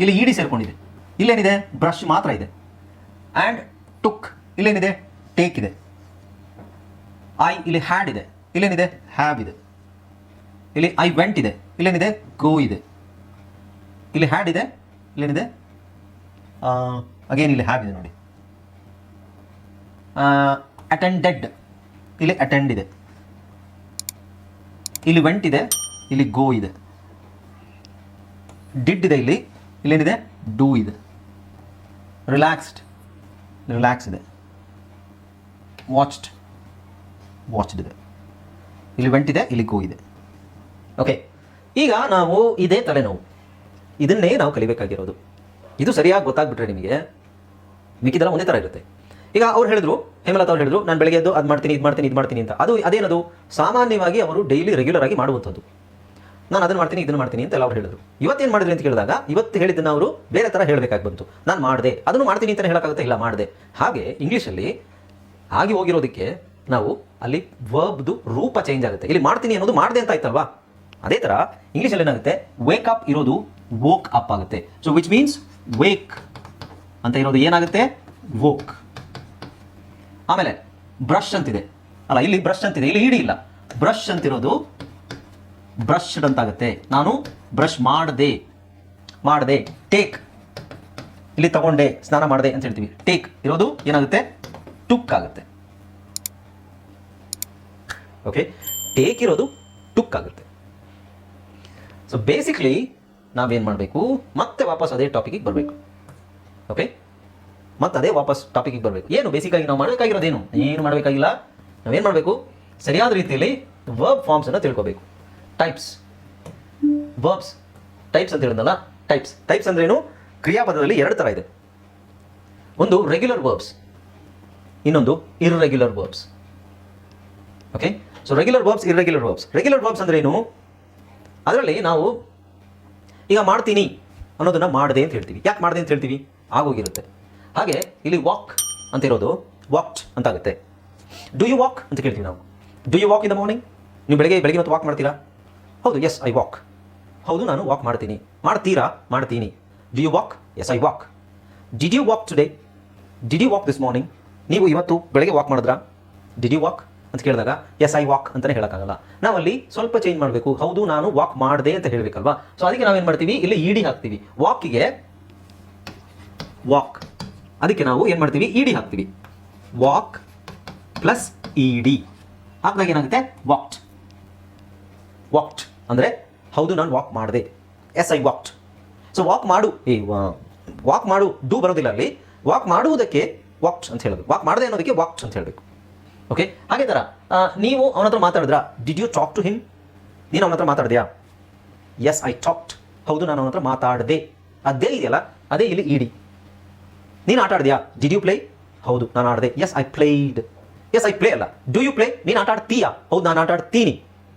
ಇಲ್ಲಿ ಇಡಿ ಸೇರ್ಕೊಂಡಿದೆ. ಇಲ್ಲೇನಿದೆ? ಬ್ರಷ್ ಮಾತ್ರ ಇದೆ. ಆ್ಯಂಡ್ ಟುಕ್, ಇಲ್ಲೇನಿದೆ? ಟೇಕ್ ಇದೆ. ಐ ಇಲ್ಲಿ ಹ್ಯಾಡ್ ಇದೆ, ಇಲ್ಲೇನಿದೆ? ಹ್ಯಾವ್ ಇದೆ. ಇಲ್ಲಿ ಐ ವೆಂಟ್ ಇದೆ, ಇಲ್ಲೇನಿದೆ? ಗೋ ಇದೆ. ಇಲ್ಲಿ ಹ್ಯಾಡ್ ಇದೆ, ಇಲ್ಲೇನಿದೆ? ಅಗೇನ್ ಇಲ್ಲಿ ಹ್ಯಾವ್ ಇದೆ ನೋಡಿ. ಅಟೆಂಡೆಡ್, ಇಲ್ಲಿ ಅಟೆಂಡ್ ಇದೆ. ಇಲ್ಲಿ ವೆಂಟ್ ಇದೆ, ಇಲ್ಲಿ ಗೋ ಇದೆ. ಡಿಡ್ ಇದೆ, ಇಲ್ಲೇನಿದೆ? ಡೂ ಇದೆ. ರಿಲ್ಯಾಕ್ಸ್ ಇದೆ. ವಾಚ್ಡ್ ಇದೆ. ಇಲ್ಲಿ ವೆಂಟ್ ಇದೆ, ಇಲ್ಲಿ ಗೋ ಇದೆ. ಓಕೆ, ಈಗ ನಾವು ಇದೇ ತಲೆನೋವು, ಇದನ್ನೇ ನಾವು ಕಲಿಬೇಕಾಗಿರೋದು. ಇದು ಸರಿಯಾಗಿ ಗೊತ್ತಾಗ್ಬಿಟ್ರೆ ನಿಮಗೆ ಮಿಕ್ಕಿದೆಲ್ಲ ಒಂದೇ ಥರ ಇರುತ್ತೆ. ಈಗ ಅವ್ರು ಹೇಳಿದ್ರು, ಹೇಮಲತಾ ಅವ್ರು ಹೇಳಿದ್ರು, ನಾನು ಬೆಳಗ್ಗೆ ಎದ್ದು ಅದು ಮಾಡ್ತೀನಿ, ಇದು ಮಾಡ್ತೀನಿ ಅಂತ. ಅದೇನದು ಸಾಮಾನ್ಯವಾಗಿ ಅವರು ಡೈಲಿ ರೆಗ್ಯುಲರ್ ಆಗಿ ಮಾಡುವಂಥದ್ದು. ನಾನು ಅದನ್ನು ಮಾಡ್ತೀನಿ, ಇದನ್ನು ಮಾಡ್ತೀನಿ ಅಂತ ಎಲ್ಲ ಅವ್ರು ಹೇಳಿದ್ರು. ಇವತ್ತೇನು ಮಾಡಿದ್ರಿ ಅಂತ ಕೇಳಿದಾಗ, ಇವತ್ತು ಹೇಳಿದ್ದನ್ನು ಅವರು ಬೇರೆ ಥರ ಹೇಳಬೇಕಾಗಿ ಬಂತು. ನಾನು ಮಾಡಿದೆ, ಅದನ್ನು ಮಾಡ್ತೀನಿ ಅಂತ ಹೇಳೋಕ್ಕಾಗುತ್ತೆ? ಇಲ್ಲ, ಮಾಡಿದೆ. ಹಾಗೆ ಇಂಗ್ಲೀಷಲ್ಲಿ ಆಗಿ ಹೋಗಿರೋದಕ್ಕೆ ನಾವು ಅಲ್ಲಿ ವರ್ಬ್ದು ರೂಪ ಚೇಂಜ್ ಆಗುತ್ತೆ. ಇಲ್ಲಿ ಮಾಡ್ತೀನಿ ಅನ್ನೋದು ಮಾಡಿದೆ ಅಂತ ಆಯ್ತಲ್ವಾ? ಅದೇ ಥರ ಇಂಗ್ಲೀಷಲ್ಲಿ ಏನಾಗುತ್ತೆ, ವೇಕ್ ಅಪ್ ಇರೋದು ವೋಕ್ ಅಪ್ ಆಗುತ್ತೆ. ಸೊ ವಿಚ್ ಮೀನ್ಸ್ ವೇಕ್ ಅಂತ ಇರೋದು ಏನಾಗುತ್ತೆ? ವೋಕ್. ಆಮೇಲೆ ಬ್ರಷ್ ಅಂತಿದೆ ಅಲ್ಲ, ಇಲ್ಲಿ ಬ್ರಷ್ ಅಂತಿದೆ, ಇಲ್ಲಿ ಇಡಿ ಇಲ್ಲ. Brush ಅಂತಿರೋದು brushed ಅಂತಾಗುತ್ತೆ. ನಾನು ಬ್ರಷ್ ಮಾಡಿದೆ. ಟೇಕ್, ಇಲ್ಲಿ ತಗೊಂಡೆ, ಸ್ನಾನ ಮಾಡಿದೆ ಅಂತ ಹೇಳ್ತೀವಿ. ಟೇಕ್ ಇರೋದು ಏನಾಗುತ್ತೆ? ಟುಕ್ ಆಗುತ್ತೆ. ಓಕೆ, ಟೇಕ್ ಇರೋದು ಟುಕ್ ಆಗುತ್ತೆ. ಸೊ ಬೇಸಿಕ್ಲಿ ನಾವೇನು ಮಾಡಬೇಕು, ಮತ್ತೆ ವಾಪಸ್ ಅದೇ ಟಾಪಿಕಿಗೆ ಬರಬೇಕು. ಓಕೆ, ಮತ್ತೆ ಅದೇ ವಾಪಸ್ ಟಾಪಿಕಿಗೆ ಬರಬೇಕು. ಏನು ಬೇಸಿಕ್ಕಾಗಿ ನಾವು ಮಾಡಬೇಕಾಗಿರೋದೇನು? ಏನು ಮಾಡಬೇಕಾಗಿಲ್ಲ. ನಾವೇನು ಮಾಡಬೇಕು, ಸರಿಯಾದ ರೀತಿಯಲ್ಲಿ ವರ್ಬ್ ಫಾರ್ಮ್ಸನ್ನು ತಿಳ್ಕೋಬೇಕು. ಟೈಪ್ಸ್ ಅಂತ ಹೇಳಿದ್ನಲ್ಲ, ಟೈಪ್ಸ್ ಅಂದ್ರೇನು? ಕ್ರಿಯಾಪದದಲ್ಲಿ 2 ಥರ ಇದೆ. ಒಂದು ರೆಗ್ಯುಲರ್ ವರ್ಬ್ಸ್, ಇನ್ನೊಂದು irregular verbs. Okay, so regular verbs, irregular verbs. Regular verbs ಅಂದ್ರೇನು? ಅದರಲ್ಲಿ ನಾವು ಈಗ ಮಾಡ್ತೀನಿ ಅನ್ನೋದನ್ನು ಮಾಡಿದೆ ಅಂತ ಹೇಳ್ತೀವಿ. ಯಾಕೆ ಮಾಡಿದೆ ಅಂತ ಹೇಳ್ತೀವಿ? ಆಗೋಗಿರುತ್ತೆ. ಹಾಗೆ ಇಲ್ಲಿ ವಾಕ್ ಅಂತ ಇರೋದು ವಾಕ್ಡ್ ಅಂತಾಗುತ್ತೆ. ಡು ಯು ವಾಕ್ ಅಂತ ಕೇಳ್ತೀವಿ ನಾವು. Do you walk in the morning? ನೀವು ಬೆಳಗ್ಗೆ ಮತ್ತು ವಾಕ್ ಮಾಡ್ತೀರಾ? ಹೌದು, ಎಸ್ ಐ ವಾಕ್. ಹೌದು, ನಾನು ವಾಕ್ ಮಾಡ್ತೀನಿ. ಮಾಡ್ತೀರಾ? ಮಾಡ್ತೀನಿ. Do you walk? Yes I walk. Did you walk today? Did you walk this morning? ನೀವು ಇವತ್ತು ಬೆಳಗ್ಗೆ ವಾಕ್ ಮಾಡಿದ್ರಾ? ಡಿಡ್ ಯು ವಾಕ್ ಅಂತ ಕೇಳಿದಾಗ ಎಸ್ ಐ ವಾಕ್ ಅಂತಲೇ ಹೇಳೋಕ್ಕಾಗಲ್ಲ. ನಾವಲ್ಲಿ ಸ್ವಲ್ಪ ಚೇಂಜ್ ಮಾಡಬೇಕು. ಹೌದು, ನಾನು ವಾಕ್ ಮಾಡಿದೆ ಅಂತ ಹೇಳಬೇಕಲ್ವಾ? ಸೊ ಅದಕ್ಕೆ ನಾವೇನು ಮಾಡ್ತೀವಿ, ಇಲ್ಲಿ ಇಡಿ ಹಾಕ್ತೀವಿ. ವಾಕಿಗೆ ವಾಕ್, ಅದಕ್ಕೆ ನಾವು ಏನು ಮಾಡ್ತೀವಿ, ಇಡಿ ಹಾಕ್ತೀವಿ. ವಾಕ್ ಪ್ಲಸ್ ಇಡಿ ಹಾಕಿದಾಗ ಏನಾಗುತ್ತೆ? ವಾಕ್ಡ್ ಅಂದರೆ ಹೌದು, ನಾನು ವಾಕ್ ಮಾಡಿದೆ. Yes I walked. So walk ಮಾಡು ಡೂ ಬರೋದಿಲ್ಲ ಅಲ್ಲಿ. ವಾಕ್ ಮಾಡುವುದಕ್ಕೆ ವಾಕ್ಡ್ ಅಂತ ಹೇಳೋದು, ವಾಕ್ ಮಾಡಿದೆ ಅನ್ನೋದಕ್ಕೆ ವಾಕ್ಡ್ ಅಂತ ಹೇಳಬೇಕು. ಓಕೆ, ಹಾಗೆ ಥರ ನೀವು ಅವನ ಹತ್ರ ಮಾತಾಡಿದ್ರಾ? Did you talk to him? ನೀನು ಅವನ ಹತ್ರ ಮಾತಾಡಿದ್ಯಾ? S I talked. ಹೌದು, ನಾನು ಅವನ ಹತ್ರ ಮಾತಾಡಿದೆ. ಅದೇ ಇದೆಯಲ್ಲ, ಅದೇ ಇಲ್ಲಿ ಇಡಿ. ನೀನು ಆಟ ಆಡಿದ್ಯಾ? Did you play? ಹೌದು, ನಾನು ಆಡಿದೆ. Yes I played. Yes I play ಅಲ್ಲ, ಡೂ ಯು ಪ್ಲೇ? ನೀನು ಆಟ ಆಡ್ತೀಯಾ? ಹೌದು, ನಾನು ಆಟ ಆಡ್ತೀನಿ.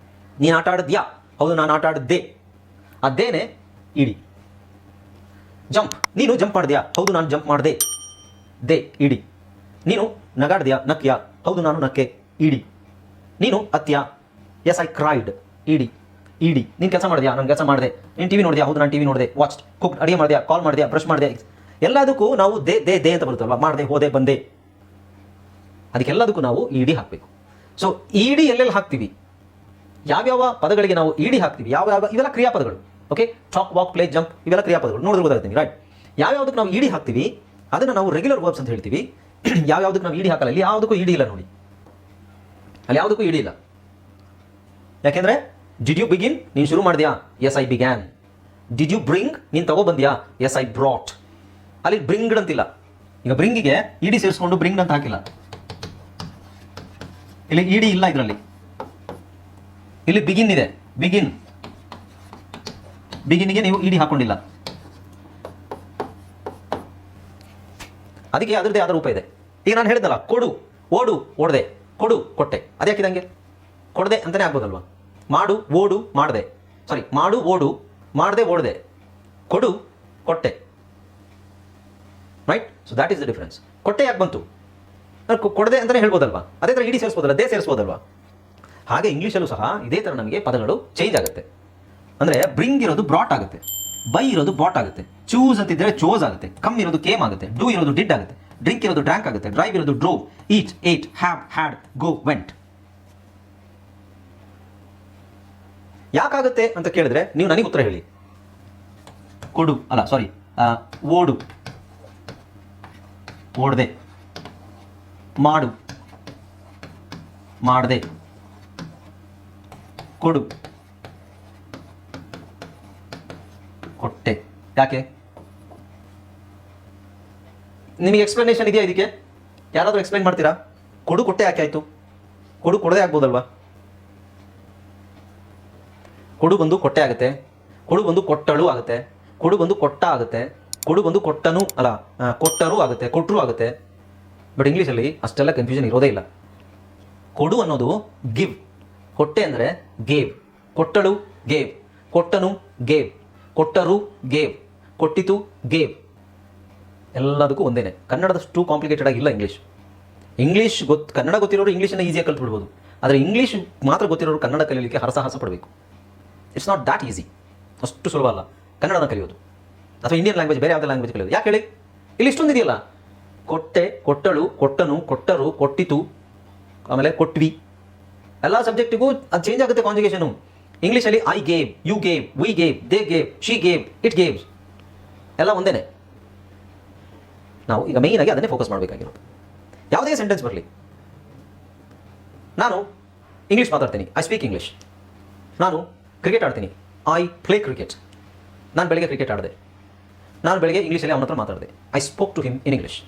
ನೀನು ಆಟ ಆಡಿದ್ಯಾ? ಹೌದು, ನಾನು ಆಟ ಆಡಿದ್ದೆ. ಅದೇನೆ ಇಡಿ. ಜಂಪ್, ನೀನು ಜಂಪ್ ಮಾಡಿದ್ಯಾ? ಹೌದು, ನಾನು ಜಂಪ್ ಮಾಡಿದೆ. ದೇ ಇಡಿ. ನೀನು ನಗಾಡ್ದ್ಯಾ? ನಕ್ಯಾ? ಹೌದು, ನಾನು ನಕ್ಕೆ. ಇಡಿ. ನೀನು ಅತ್ಯಾ? Yes I cried. ಇಡಿ. ನೀನು ಕೆಲಸ ಮಾಡಿದ್ಯಾ? ನಾನು ಕೆಲಸ ಮಾಡಿದೆ. ನೀನು ಟಿವಿ ನೋಡಿದ್ಯಾ? ಹೌದು, ನಾನು ಟಿವಿ ನೋಡಿದೆ. ವಾಚ್ಡ್. ಕುಕ್, ಅಡುಗೆ ಮಾಡಿದ್ಯಾ? ಕಾಲ್ ಮಾಡಿದ್ಯಾ? ಬ್ರಷ್ ಮಾಡಿದೆ. ಎಲ್ಲದಕ್ಕೂ ನಾವು ದೇ ಅಂತ ಬರುತ್ತಲ್ವ, ಮಾಡಿದೆ, ಹೋದೆ, ಬಂದೆ. ಅದಕ್ಕೆಲ್ಲದಕ್ಕೂ ನಾವು ಇಡಿ ಹಾಕಬೇಕು. ಸೊ ಇಡಿ ಎಲ್ಲೆಲ್ಲಿ ಹಾಕ್ತೀವಿ, ಯಾವ್ಯಾವ ಪದಗಳಿಗೆ ನಾವು ಇಡಿ ಹಾಕ್ತೀವಿ, ಇವೆಲ್ಲ ಕ್ರಿಯಾಪದಗಳು. Okay, talk, walk, play, jump, ಇವೆಲ್ಲ ಕ್ರಿಯಾಪದಗಳು. ನೋಡಿದ್ರೆ ಗೊತ್ತಾಗುತ್ತೆ, ರೈಟ್? ಯಾವ್ಯಾವುದಕ್ಕೆ ನಾವು ಇಡಿ ಹಾಕ್ತೀವಿ ಅದನ್ನು ನಾವು ರೆಗ್ಯುಲರ್ ವರ್ಬ್ಸ್ ಅಂತ ಹೇಳ್ತೀವಿ. ಯಾವ್ಯಾವುದಕ್ಕೆ ನಾವು ಇಡಿ ಹಾಕಲ್ಲ, ಇಲ್ಲಿ ಯಾವುದಕ್ಕೂ ಇಡಿ ಇಲ್ಲ ನೋಡಿ, ಅಲ್ಲಿ ಯಾವುದಕ್ಕೂ ಇಡಿ ಇಲ್ಲ. ಯಾಕೆಂದ್ರೆ ಡಿಡ್ ಯು ಬಿಗಿನ್, ನೀನು ಶುರು ಮಾಡಿದ್ಯಾ, yes I began. Did you bring, ನೀನು ತಗೊಬಂದ್ಯಾ, ಎಸ್ ಐ ಬ್ರಾಟ್. ಅಲ್ಲಿ ಬ್ರಿಂಗ್ಡ್ ಅಂತಿಲ್ಲ. ಈಗ ಬ್ರಿಂಗಿಗೆ ಇಡಿ ಸೇರಿಸ್ಕೊಂಡು ಬ್ರಿಂಗ್ಡ್ ಅಂತ ಹಾಕಿಲ್ಲ, ಇಲ್ಲಿ ಇಡಿ ಇಲ್ಲ ಇದರಲ್ಲಿ. ಇಲ್ಲಿ ಬಿಗಿನ್ ಇದೆ, ಬಿಗಿನ್ಗೆ ನೀವು ಇಡಿ ಹಾಕೊಂಡಿಲ್ಲ, ಅದಕ್ಕೆ ಅದರದ್ದೇ ಆದ ರೂಪ ಇದೆ. ಈಗ ನಾನು ಹೇಳಿದ್ನಲ್ಲ, ಕೊಡು, ಓಡು, ಓಡದೆ, ಕೊಡು, ಕೊಟ್ಟೆ, ಅದೇ ಹಾಕಿದಂಗೆ ಕೊಡದೆ ಅಂತಾನೆ ಆಗ್ಬೋದಲ್ವಾ. ಮಾಡು, ಓಡು, ಮಾಡದೆ, ಸಾರಿ, ಮಾಡು, ಓಡು, ಮಾಡದೆ, ಓಡದೆ, ಕೊಡು, ಕೊಟ್ಟೆ, right. So that is the difference. ಕೊಟ್ಟೆ ಯಾಕೆ ಬಂತು, ಕೊಡದೆ ಅಂತಲೇ ಹೇಳ್ಬೋದಲ್ವಾ, ಅದೇ ಥರ ಇಡಿ ಸೇರಿಸ್ಬೋದಲ್ಲ, ದೇ ಸೇರಿಸ್ಬೋದಲ್ವಾ. ಹಾಗೆ ಇಂಗ್ಲೀಷಲ್ಲೂ ಸಹ ಇದೇ ಥರ ನಮಗೆ ಪದಗಳು ಚೇಂಜ್ ಆಗುತ್ತೆ. ಅಂದರೆ ಬ್ರಿಂಗ್ ಇರೋದು ಬ್ರಾಟ್ ಆಗುತ್ತೆ, ಬೈ ಇರೋದು ಬಾಟ್ ಆಗುತ್ತೆ, ಚೂಸ್ ಅಂತಿದ್ರೆ ಚೋಸ್ ಆಗುತ್ತೆ, ಕಮ್ ಇರೋದು ಕೇಮ್ ಆಗುತ್ತೆ, ಡೂ ಇರೋದು ಡಿಡ್ ಆಗುತ್ತೆ, ಡ್ರಿಂಕ್ ಇರೋದು ಡ್ರ್ಯಾಂಕ್ ಆಗುತ್ತೆ, ಡ್ರೈವ್ ಇರೋದು drove, eat, ate, have, had, go, went. ಯಾಕಾಗುತ್ತೆ ಅಂತ ಕೇಳಿದ್ರೆ ನೀವು ನನಗೆ ಉತ್ತರ ಹೇಳಿ. ಕೊಡು ಅಲ್ಲ, ಸಾರಿ, ಓಡು, ಓಡದೆ, ಮಾಡು, ಮಾಡದೆ, ಕೊಡು, ಕೊಟ್ಟೆ. ಯಾಕೆ? ನಿಮಗೆ ಎಕ್ಸ್ಪ್ಲನೇಷನ್ ಇದೆಯಾ ಇದಕ್ಕೆ? ಯಾರಾದರೂ ಎಕ್ಸ್ಪ್ಲೈನ್ ಮಾಡ್ತೀರಾ? ಕೊಡು ಕೊಟ್ಟೆ ಯಾಕೆ ಆಯಿತು? ಕೊಡು ಕೊಡದೆ ಆಗ್ಬೋದಲ್ವಾ? ಕೊಡು ಬಂದು ಕೊಟ್ಟೆ ಆಗುತ್ತೆ, ಕೊಡು ಬಂದು ಕೊಟ್ಟಳು ಆಗುತ್ತೆ, ಕೊಡು ಬಂದು ಕೊಟ್ಟ ಆಗುತ್ತೆ, ಕೊಡು ಬಂದು ಕೊಟ್ಟನು ಅಲ್ಲ, ಕೊಟ್ಟರು ಆಗುತ್ತೆ, ಕೊಟ್ಟರು ಆಗುತ್ತೆ. ಬಟ್ ಇಂಗ್ಲೀಷಲ್ಲಿ ಅಷ್ಟೆಲ್ಲ ಕನ್ಫ್ಯೂಷನ್ ಇರೋದೇ ಇಲ್ಲ. ಕೊಡು ಅನ್ನೋದು ಗಿವ್, ಕೊಟ್ಟೆ ಅಂದರೆ ಗೇವ್, ಕೊಟ್ಟಳು ಗೇವ್, ಕೊಟ್ಟನು ಗೇವ್, ಕೊಟ್ಟರು ಗೇವ್, ಕೊಟ್ಟಿತು ಗೇವ್. ಎಲ್ಲದಕ್ಕೂ ಒಂದೇನೆ. ಕನ್ನಡದಷ್ಟು ಕಾಂಪ್ಲಿಕೇಟೆಡ್ ಆಗಿಲ್ಲ ಇಂಗ್ಲೀಷ್. ಕನ್ನಡ ಗೊತ್ತಿರೋರು ಇಂಗ್ಲೀಷನ್ನು ಈಸಿಯಾಗಿ ಕಲ್ತ್ಬಿಡ್ಬೋದು. ಆದರೆ ಇಂಗ್ಲೀಷ್ ಮಾತ್ರ ಗೊತ್ತಿರೋರು ಕನ್ನಡ ಕಲಿಯಲಿಕ್ಕೆ ಹರಸಾಹಸ ಪಡಬೇಕು. It's not that easy. ಅಷ್ಟು ಸುಲಭ ಅಲ್ಲ ಕನ್ನಡನ ಕಲಿಯೋದು, ಅಥವಾ ಇಂಡಿಯನ್ ಲ್ಯಾಂಗ್ವೇಜ್ ಬೇರೆ ಯಾವುದೇ ಲ್ಯಾಂಗ್ವೇಜ್ ಕಲಿಯೋದು. ಯಾಕೆ ಹೇಳಿ? ಇಲ್ಲಿ ಇಷ್ಟೊಂದು ಇದೆಯಲ್ಲ, ಕೊಟ್ಟೆ, ಕೊಟ್ಟಳು, ಕೊಟ್ಟನು, ಕೊಟ್ಟರು, ಕೊಟ್ಟಿತು, ಆಮೇಲೆ ಕೊಟ್ವಿ. ಎಲ್ಲ ಸಬ್ಜೆಕ್ಟಿಗೂ ಅದು ಚೇಂಜ್ ಆಗುತ್ತೆ ಕಾಂಜುಗೇಷನು. ಇಂಗ್ಲೀಷಲ್ಲಿ I gave, you gave, we gave, they gave, she gave, it gaves, ಎಲ್ಲ ಒಂದೇನೆ. ನಾವು ಈಗ ಮೇಯ್ನ್ ಆಗಿ ಅದನ್ನೇ ಫೋಕಸ್ ಮಾಡಬೇಕಾಗಿರೋದು. ಯಾವುದೇ ಸೆಂಟೆನ್ಸ್ ಬರಲಿ, ನಾನು ಇಂಗ್ಲೀಷ್ ಮಾತಾಡ್ತೀನಿ, ಐ ಸ್ಪೀಕ್ ಇಂಗ್ಲೀಷ್. ನಾನು ಕ್ರಿಕೆಟ್ ಆಡ್ತೀನಿ, ಐ ಪ್ಲೇ ಕ್ರಿಕೆಟ್. ನಾನು ಬೆಳಗ್ಗೆ ಕ್ರಿಕೆಟ್ ಆಡಿದೆ, ನಾನು ಬೆಳಗ್ಗೆ ಇಂಗ್ಲೀಷಲ್ಲಿ ಅವನ ಹತ್ರ ಮಾತಾಡಿದೆ, I spoke to him in English.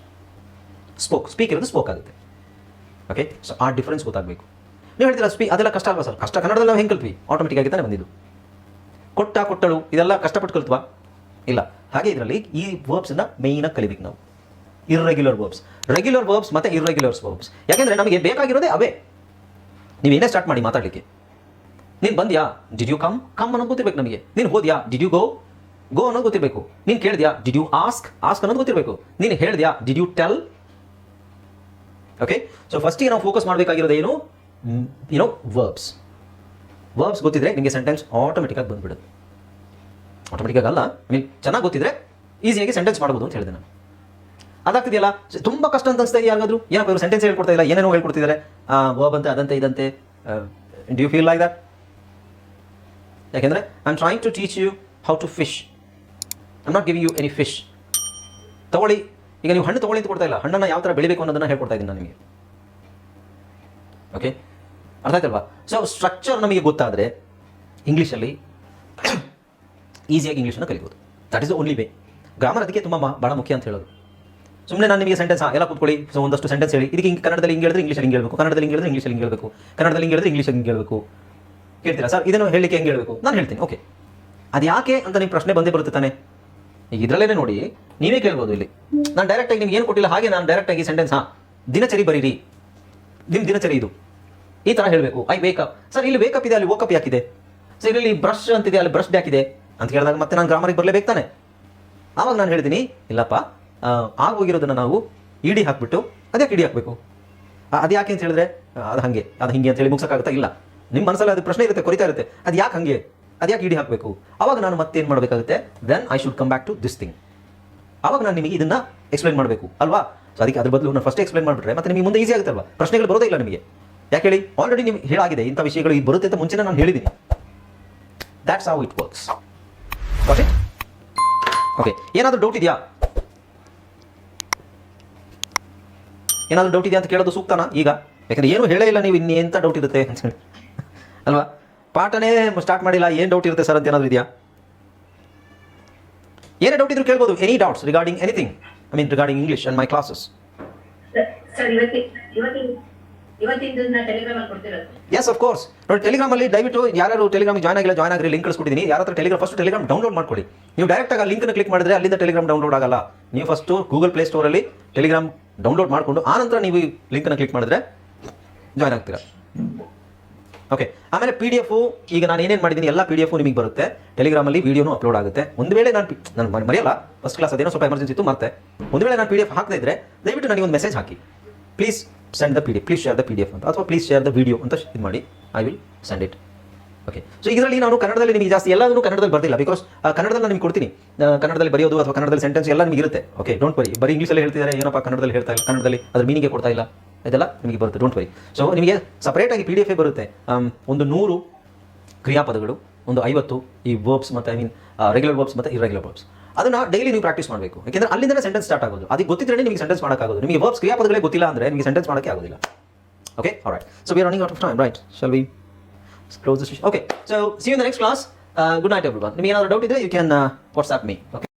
Speak ಇರೋದು ಸ್ಪೋಕ್ ಆಗುತ್ತೆ. ಓಕೆ, ಸೊ ಆ ಡಿಫ್ರೆನ್ಸ್ ಗೊತ್ತಾಗಬೇಕು. ನೀವು ಹೇಳ್ತೀರಾ ಅದೆಲ್ಲ ಕಷ್ಟ ಅಲ್ವಾ ಸರ್? ಕಷ್ಟ ಕನ್ನಡದಲ್ಲಿ ನಾವು ಹೆಂಗೆ ಕಲ್ತ್ವಿ? ಆಟೋಮೆಟಿಕ್ ಆಗಿ ತಾನೇ ಬಂದಿದ್ದು. ಕೊಟ್ಟ, ಕೊಟ್ಟಳು ಇದೆಲ್ಲ ಕಷ್ಟಪಟ್ಟು ಕಲ್ತ್ವಾ? ಇಲ್ಲ. ಹಾಗೆ ಇದರಲ್ಲಿ ಈ ವರ್ಬ್ಸನ್ನು ಮೇಯ್ನಾಗಿ ಕಲಿಬೇಕು ನಾವು. ಇರ್ರೆಗ್ಯುಲರ್ ವರ್ಬ್ಸ್, ರೆಗ್ಯುಲರ್ ವರ್ಬ್ಸ್ ಮತ್ತು ಇರ್ರೆಗ್ಯುಲರ್ ವರ್ಬ್ಸ್. ಯಾಕೆಂದರೆ ನಮಗೆ ಬೇಕಾಗಿರೋದೇ ಅವೇ. ನೀವೇನೇ ಸ್ಟಾರ್ಟ್ ಮಾಡಿ ಮಾತಾಡಲಿಕ್ಕೆ, ನೀನು ಬಂದ್ಯಾ, ಡಿಡ್ ಯು ಕಮ್ ಅನ್ನೋದು ಗೊತ್ತಿರಬೇಕು ನಮಗೆ. ನೀನು ಹೋದ್ಯಾ, ಡಿಡ್ ಯು ಗೋ ಅನ್ನೋದು ಗೊತ್ತಿರಬೇಕು. ನೀನು ಕೇಳಿದ್ಯಾ, ಡಿಡ್ ಯು ಆಸ್ಕ್ ಅನ್ನೋದು ಗೊತ್ತಿರಬೇಕು. ನೀನು ಹೇಳಿದ್ಯಾ, did you tell. Okay, so ಫಸ್ಟಿಗೆ ನಾವು ಫೋಕಸ್ ಮಾಡಬೇಕಾಗಿರೋದು ಏನು? ವರ್ಬ್ಸ್ ಗೊತ್ತಿದ್ರೆ ನಿಮಗೆ ಸೆಂಟೆನ್ಸ್ ಆಟೋಮೆಟಿಕ್ಕಾಗಿ ಬಂದ್ಬಿಡುತ್ತೆ. ಆಟೋಮೆಟಿಕ್ಕಾಗಿ ಅಲ್ಲ, ಚೆನ್ನಾಗಿ ಗೊತ್ತಿದ್ರೆ ಈಸಿಯಾಗಿ ಸೆಂಟೆನ್ಸ್ ಮಾಡ್ಬೋದು ಅಂತ ಹೇಳಿದೆ ನಾನು. ಅದಾಗ್ತಿದೆಯಲ್ಲ, ತುಂಬ ಕಷ್ಟ ಅಂತ ಅನಿಸ್ತಾ ಇದೆಯಾ ಯಾರಿಗಾದ್ರೂ? ಏನಪ್ಪ ಇವರು ಸೆಂಟೆನ್ಸ್ ಹೇಳ್ಕೊಡ್ತಾ ಇಲ್ಲ, ಏನೇನೋ ಹೇಳ್ಕೊಡ್ತಿದ್ದಾರೆ, ವರ್ಬ್ ಅಂತ ಅದಂತೆ ಇದಂತೆ. Do you feel like that? ಯಾಕೆಂದರೆ I am trying to teach you how to fish. I am not giving you any fish. ತಗೊಳ್ಳಿ, ಈಗ ನೀವು ಹಣ್ಣು ತಗೊಳ್ಳಿ ಅಂತ ಕೊಡ್ತಾ ಇಲ್ಲ, ಹಣ್ಣನ್ನು ಯಾವ ಥರ ಬೆಳಿಬೇಕು ಅನ್ನೋದನ್ನು ಹೇಳ್ಕೊಡ್ತಾ ಇದ್ದೀನಿ ನಾನು ನಿಮಗೆ. ಓಕೆ, ಅರ್ಥ ಆಯ್ತಲ್ವಾ? ಸೊ ಸ್ಟ್ರಕ್ಚರ್ ನಮಗೆ ಗೊತ್ತಾದರೆ ಇಂಗ್ಲೀಷಲ್ಲಿ ಈಸಿಯಾಗಿ ಇಂಗ್ಲೀಷನ್ನು ಕಲಿಬೋದು. That is the only way. Grammar ಅದಕ್ಕೆ ತುಂಬ ಭಾಳ ಮುಖ್ಯ ಅಂತ ಹೇಳೋದು. ಸುಮ್ಮನೆ ನಾನು ನಿಮಗೆ ಸೆಂಟೆನ್ಸ್ ಎಲ್ಲ ಕೂತ್ಕೊಳ್ಳಿ, ಸೊ ಒಂದಷ್ಟು ಸೆಂಟೆನ್ಸ್ ಹೇಳಿ, ಇದಕ್ಕೆ ಹಿಂಗೆ ಕನ್ನಡದಲ್ಲಿ ಹಿಂಗೆ ಹೇಳಿದ್ರೆ ಇಂಗ್ಲೀಷಲ್ಲಿ ಹಿಂಗೆ ಹೇಳಬೇಕು, ಕನ್ನಡದಲ್ಲಿ ಹಿಂಗೆ ಹೇಳಿದ್ರೆ ಇಂಗ್ಲೀಷಲ್ಲಿ ಹಿಂಗೆ ಹೇಳಬೇಕು, ಕನ್ನಡದಲ್ಲಿ ಹಿಂಗೆ ಹೇಳಿದ್ರೆ ಇಂಗ್ಲೀಷಲ್ಲಿ ಹಿಂಗೆ ಹೇಳಬೇಕು. ಕೇಳ್ತೀರಾ ಸರ್ ಇದನ್ನು ಹೇಳಲಿಕ್ಕೆ ಹೆಂಗೆ ಹೇಳಬೇಕು? ನಾನು ಹೇಳ್ತೀನಿ. ಓಕೆ, ಅದು ಯಾಕೆ ಅಂತ ನಿಮ್ಮ ಪ್ರಶ್ನೆ ಬಂದೇ ಬರುತ್ತೆ ತಾನೆ. ಈಗ ಇದರಲ್ಲೇ ನೋಡಿ, ನೀವೇ ಕೇಳ್ಬೋದು. ಇಲ್ಲಿ ನಾನು ಡೈರೆಕ್ಟಾಗಿ ನಿಮ್ಗೆ ಏನು ಕೊಟ್ಟಿಲ್ಲ, ಹಾಗೆ ನಾನು ಡೈರೆಕ್ಟಾಗಿ ಸೆಂಟೆನ್ಸ್ ದಿನಚರಿ ಬರೀರಿ, ನಿಮ್ಮ ದಿನಚರಿ ಇದು ಈ ಥರ ಹೇಳಬೇಕು. I wake up. ಸರ್ ಇಲ್ಲಿ ವೇಕಪ್ ಇದೆ, ಅಲ್ಲಿ ವೋಕಪ್ ಯಾಕಿದೆ? ಸರ್ ಇಲ್ಲಿ ಬ್ರಷ್ ಅಂತಿದೆ, ಅಲ್ಲಿ ಬ್ರಷ್ ಯಾಕಿದೆ ಅಂತ ಹೇಳಿದಾಗ ಮತ್ತೆ ನಾನು ಗ್ರಾಮರಿಗೆ ಬರಲೇಬೇಕು ತಾನೆ. ಆವಾಗ ನಾನು ಹೇಳ್ತೀನಿ, ಇಲ್ಲಪ್ಪ ಆಗೋಗಿರೋದನ್ನು ನಾವು ಇಡಿ ಹಾಕ್ಬಿಟ್ಟು ಅದ್ಯಾಕೆ ಇಡಿ ಹಾಕಬೇಕು, ಅದು ಯಾಕೆ ಅಂತ ಹೇಳಿದ್ರೆ ಅದು ಹಾಗೆ ಅದು ಹಿಂಗೆ ಅಂತ ಹೇಳಿ ಮುಗಿಸೋಕ್ಕಾಗುತ್ತಾ? ಇಲ್ಲ. ನಿಮ್ಮ ಮನಸ್ಸಲ್ಲಿ ಅದು ಪ್ರಶ್ನೆ ಇರುತ್ತೆ, ಕೊರಿತಾ ಇರುತ್ತೆ, ಅದು ಯಾಕೆ ಹಾಗೆ, ಅದ್ಯಾಕೆ ಇಡಿ ಹಾಕಬೇಕು? ಆವಾಗ ನಾನು ಮತ್ತೇನು ಮಾಡಬೇಕಾಗುತ್ತೆ? Then I should come back to this thing. ಆವಾಗ ನಾನು ನಿಮಗೆ ಇದನ್ನು ಎಕ್ಸ್ಪ್ಲೈನ್ ಮಾಡಬೇಕು ಅಲ್ವಾ? ಸೊ ಅದಕ್ಕೆ ಅದ್ರ ಬದಲು ನಾನು ಫಸ್ಟ್ ಎಕ್ಸ್ಪ್ಲೈನ್ ಮಾಡಿಬಿಟ್ರೆ ಮತ್ತೆ ನಿಮಗೆ ಮುಂದೆ ಈಸಿ ಆಗುತ್ತಲ್ವಾ? ಪ್ರಶ್ನೆಗಳು ಬರೋದೇ ಇಲ್ಲ ನಿಮಗೆ. ಯಾಕೆ ಹೇಳಿ? ಆಲ್ರೆಡಿ ನಿಮ್ಗೆ ಹೇಳಾಗಿದೆ, ಇಂಥ ವಿಷಯಗಳು ಇದು ಬರುತ್ತೆ ಅಂತ ಮುಂಚೆನೇ ನಾನು ಹೇಳಿದ್ದೀನಿ. That's how it works. Okay, ಏನಾದರೂ ಡೌಟ್ ಇದೆಯಾ? ಏನಾದರೂ ಡೌಟ್ ಇದೆ ಅಂತ ಕೇಳೋದು ಸೂಕ್ತನಾ ಈಗ? ಯಾಕಂದರೆ ಏನೂ ಹೇಳೇ ಇಲ್ಲ ನೀವು, ಇನ್ನೆಂಥ ಡೌಟ್ ಇರುತ್ತೆ ಅಂತ ಹೇಳಿ ಅಲ್ವಾ? ಪಾಠನೇ ಸ್ಟಾರ್ಟ್ ಮಾಡಿಲ್ಲ, ಏನು ಡೌಟ್ ಇರುತ್ತೆ ಸರ್ ಅಂತ ಏನಾದರೂ ಇದೆಯಾ? ಏನೇ ಡೌಟ್ ಇದ್ರೂ ಕೇಳ್ಬೋದು. Any doubts regarding anything, I mean regarding English and my classes. Sir ಇವತ್ತಿಂದ ಟೆಲಿಗ್ರಾಮ್ ಅಲ್ಲಿ ಕೊಡ್ತಿರೋದು. S of course. ನೋಡಿ, ಟೆಲಿಗ್ರಾಮಲ್ಲಿ ದಯವಿಟ್ಟು ಯಾರು ಟೆಲಿಗ್ರಾಮಿಗೆ ಜಾಯ್ನ್ ಆಗಿರಿ, ಲಿಂಕ್ ಕಳಿಸ್ಕೊಟ್ಟಿದ್ದೀನಿ. ಯಾರ ಹತ್ರ ಟೆಲಿಗ್ರಾಮ್ ಡೌನ್ಲೋಡ್ ಮಾಡ್ಕೊಳ್ಳಿ. ನೀವು ಡೈರೆಕ್ಟಾಗಿ ಆ ಲಿಂಕ್ನ ಕ್ಲಿಕ್ ಮಾಡಿದ್ರೆ ಅಲ್ಲಿಂದ ಟೆಲಿಗ್ರಾಮ್ ಡೌನ್ಲೋಡ್ ಆಗಲ್ಲ. ನೀವು ಫಸ್ಟು ಗೂಗಲ್ ಪ್ಲೇ ಸ್ಟೋರಲ್ಲಿ ಟೆಲಿಗ್ರಾಮ್ ಡೌನ್ಲೋಡ್ ಮಾಡಿಕೊಂಡು ಆನಂತರ ನೀವು ಈ ಲಿಂಕ್ನ ಕ್ಲಿಕ್ ಮಾಡಿದ್ರೆ ಜಾಯ್ನ್ ಆಗ್ತೀರಾ. ಓಕೆ, ಆಮೇಲೆ PDF ಈಗ ನಾನು ಏನೇನು ಮಾಡಿದ್ದೀನಿ ಎಲ್ಲ PDF ನಿಮಗೆ ಬರುತ್ತೆ. ಟೆಲಿಗ್ರಾಮಲ್ಲಿ ವೀಡಿಯೋನು ಅಪ್ಲೋಡ್ ಆಗುತ್ತೆ. ಒಂದು ವೇಳೆ ನಾನು ಮರೆಯಲ್ಲ, ಫಸ್ಟ್ ಕ್ಲಾಸ್ ಅದೇನೋ ಸ್ವಲ್ಪ ಎಮರ್ಜೆನ್ಸಿ ಇತ್ತು, ಮತ್ತೆ ಒಂದು ವೇಳೆ ನಾನು PDF ಹಾಕದೇ ಇದ್ದರೆ ದಯವಿಟ್ಟು ನನಗೆ ಒಂದು message hockey, please send the PDF, please share the PDF ಅಂತ, ಅಥವಾ ಪ್ಲೀಸ್ ಶೇರ್ ದ ವಿಡಿಯೋ ಅಂತ ಇದು ಮಾಡಿ, I will send it. Okay, so ಇದರಲ್ಲಿ ನಾನು ಕನ್ನಡದಲ್ಲಿ ನಿಮಗೆ ಜಾಸ್ತಿ ಎಲ್ಲದನ್ನು ಕನ್ನಡದಲ್ಲಿ ಬರ್ದಿಲ್ಲ, ಬಿಕಾಸ್ ಕನ್ನಡದಲ್ಲಿ ನಾನು ನಿಮಗೆ ಕೊಡ್ತೀನಿ. ಕನ್ನಡದಲ್ಲಿ ಬರೆಯೋದು ಅಥವಾ ಕನ್ನಡದಲ್ಲಿ ಸೆಂಟೆನ್ಸ್ ಎಲ್ಲ ನಿಮಗೆ ಇರುತ್ತೆ. Okay, don't worry. ಬರೀ ಇಂಗ್ಲೀಷಲ್ಲಿ ಹೇಳ್ತಿದ್ದಾರೆ, ಏನಪ್ಪ ಕನ್ನಡದಲ್ಲಿ ಹೇಳ್ತಾ ಇಲ್ಲ, ಕನ್ನಡದಲ್ಲಿ ಅದ್ರ ಮೀನಿಗೆ ಕೊಡ್ತಾ ಇಲ್ಲ, ಇದೆಲ್ಲ ನಿಮಗೆ ಬರುತ್ತೆ. Don't worry. ಸೊ ನಿಮಗೆ ಸಪ್ರೇಟಾಗಿ PDF ಬರುತ್ತೆ. ಒಂದು 100 ಕ್ರಿಯಾಪದಗಳು, ಒಂದು 50 ಈ ವರ್ಬ್ಸ್ ಮತ್ತು ಐ ಮೀನ್ ರೆಗ್ಯುಲರ್ ವರ್ಬ್ಸ್ ಮತ್ತು ಇರ್ರೆಗ್ಯುಲರ್ ವರ್ಬ್ಸ್. ಅದನ್ನು ಡೈಲಿ ನೀವು ಪ್ರಾಕ್ಟೀಸ್ ಮಾಡಬೇಕು. ಯಾಕೆಂದರೆ ಅಲ್ಲಿಂದಲೇ ಸೆಂಟೆನ್ಸ್ ಸ್ಟಾರ್ಟ್ ಆಗೋದು. ಅದಕ್ಕೆ ಗೊತ್ತಿದ್ರೆ ನಿಮಗೆ ಸೆಂಟೆನ್ಸ್ ಮಾಡೋಕ್ಕಾಗೋದು. ನಿಮಗೆ ವರ್ಬ್ಸ್ ಕ್ರಿಯಾಪದಗಳೇ ಗೊತ್ತಿಲ್ಲ ಅಂದರೆ ನಿಮಗೆ ಸೆಂಟೆನ್ಸ್ ಮಾಡೋಕ್ಕೆ ಆಗೋದಿಲ್ಲ. Okay, alright. So we are running out of time, right? Shall we close this? Okay, so see you in the next class. Good night everyone. ನಿಮಗೆ ಏನಾದರೂ ಡೌಟ್ ಇದ್ದರೆ you can WhatsApp me. Okay.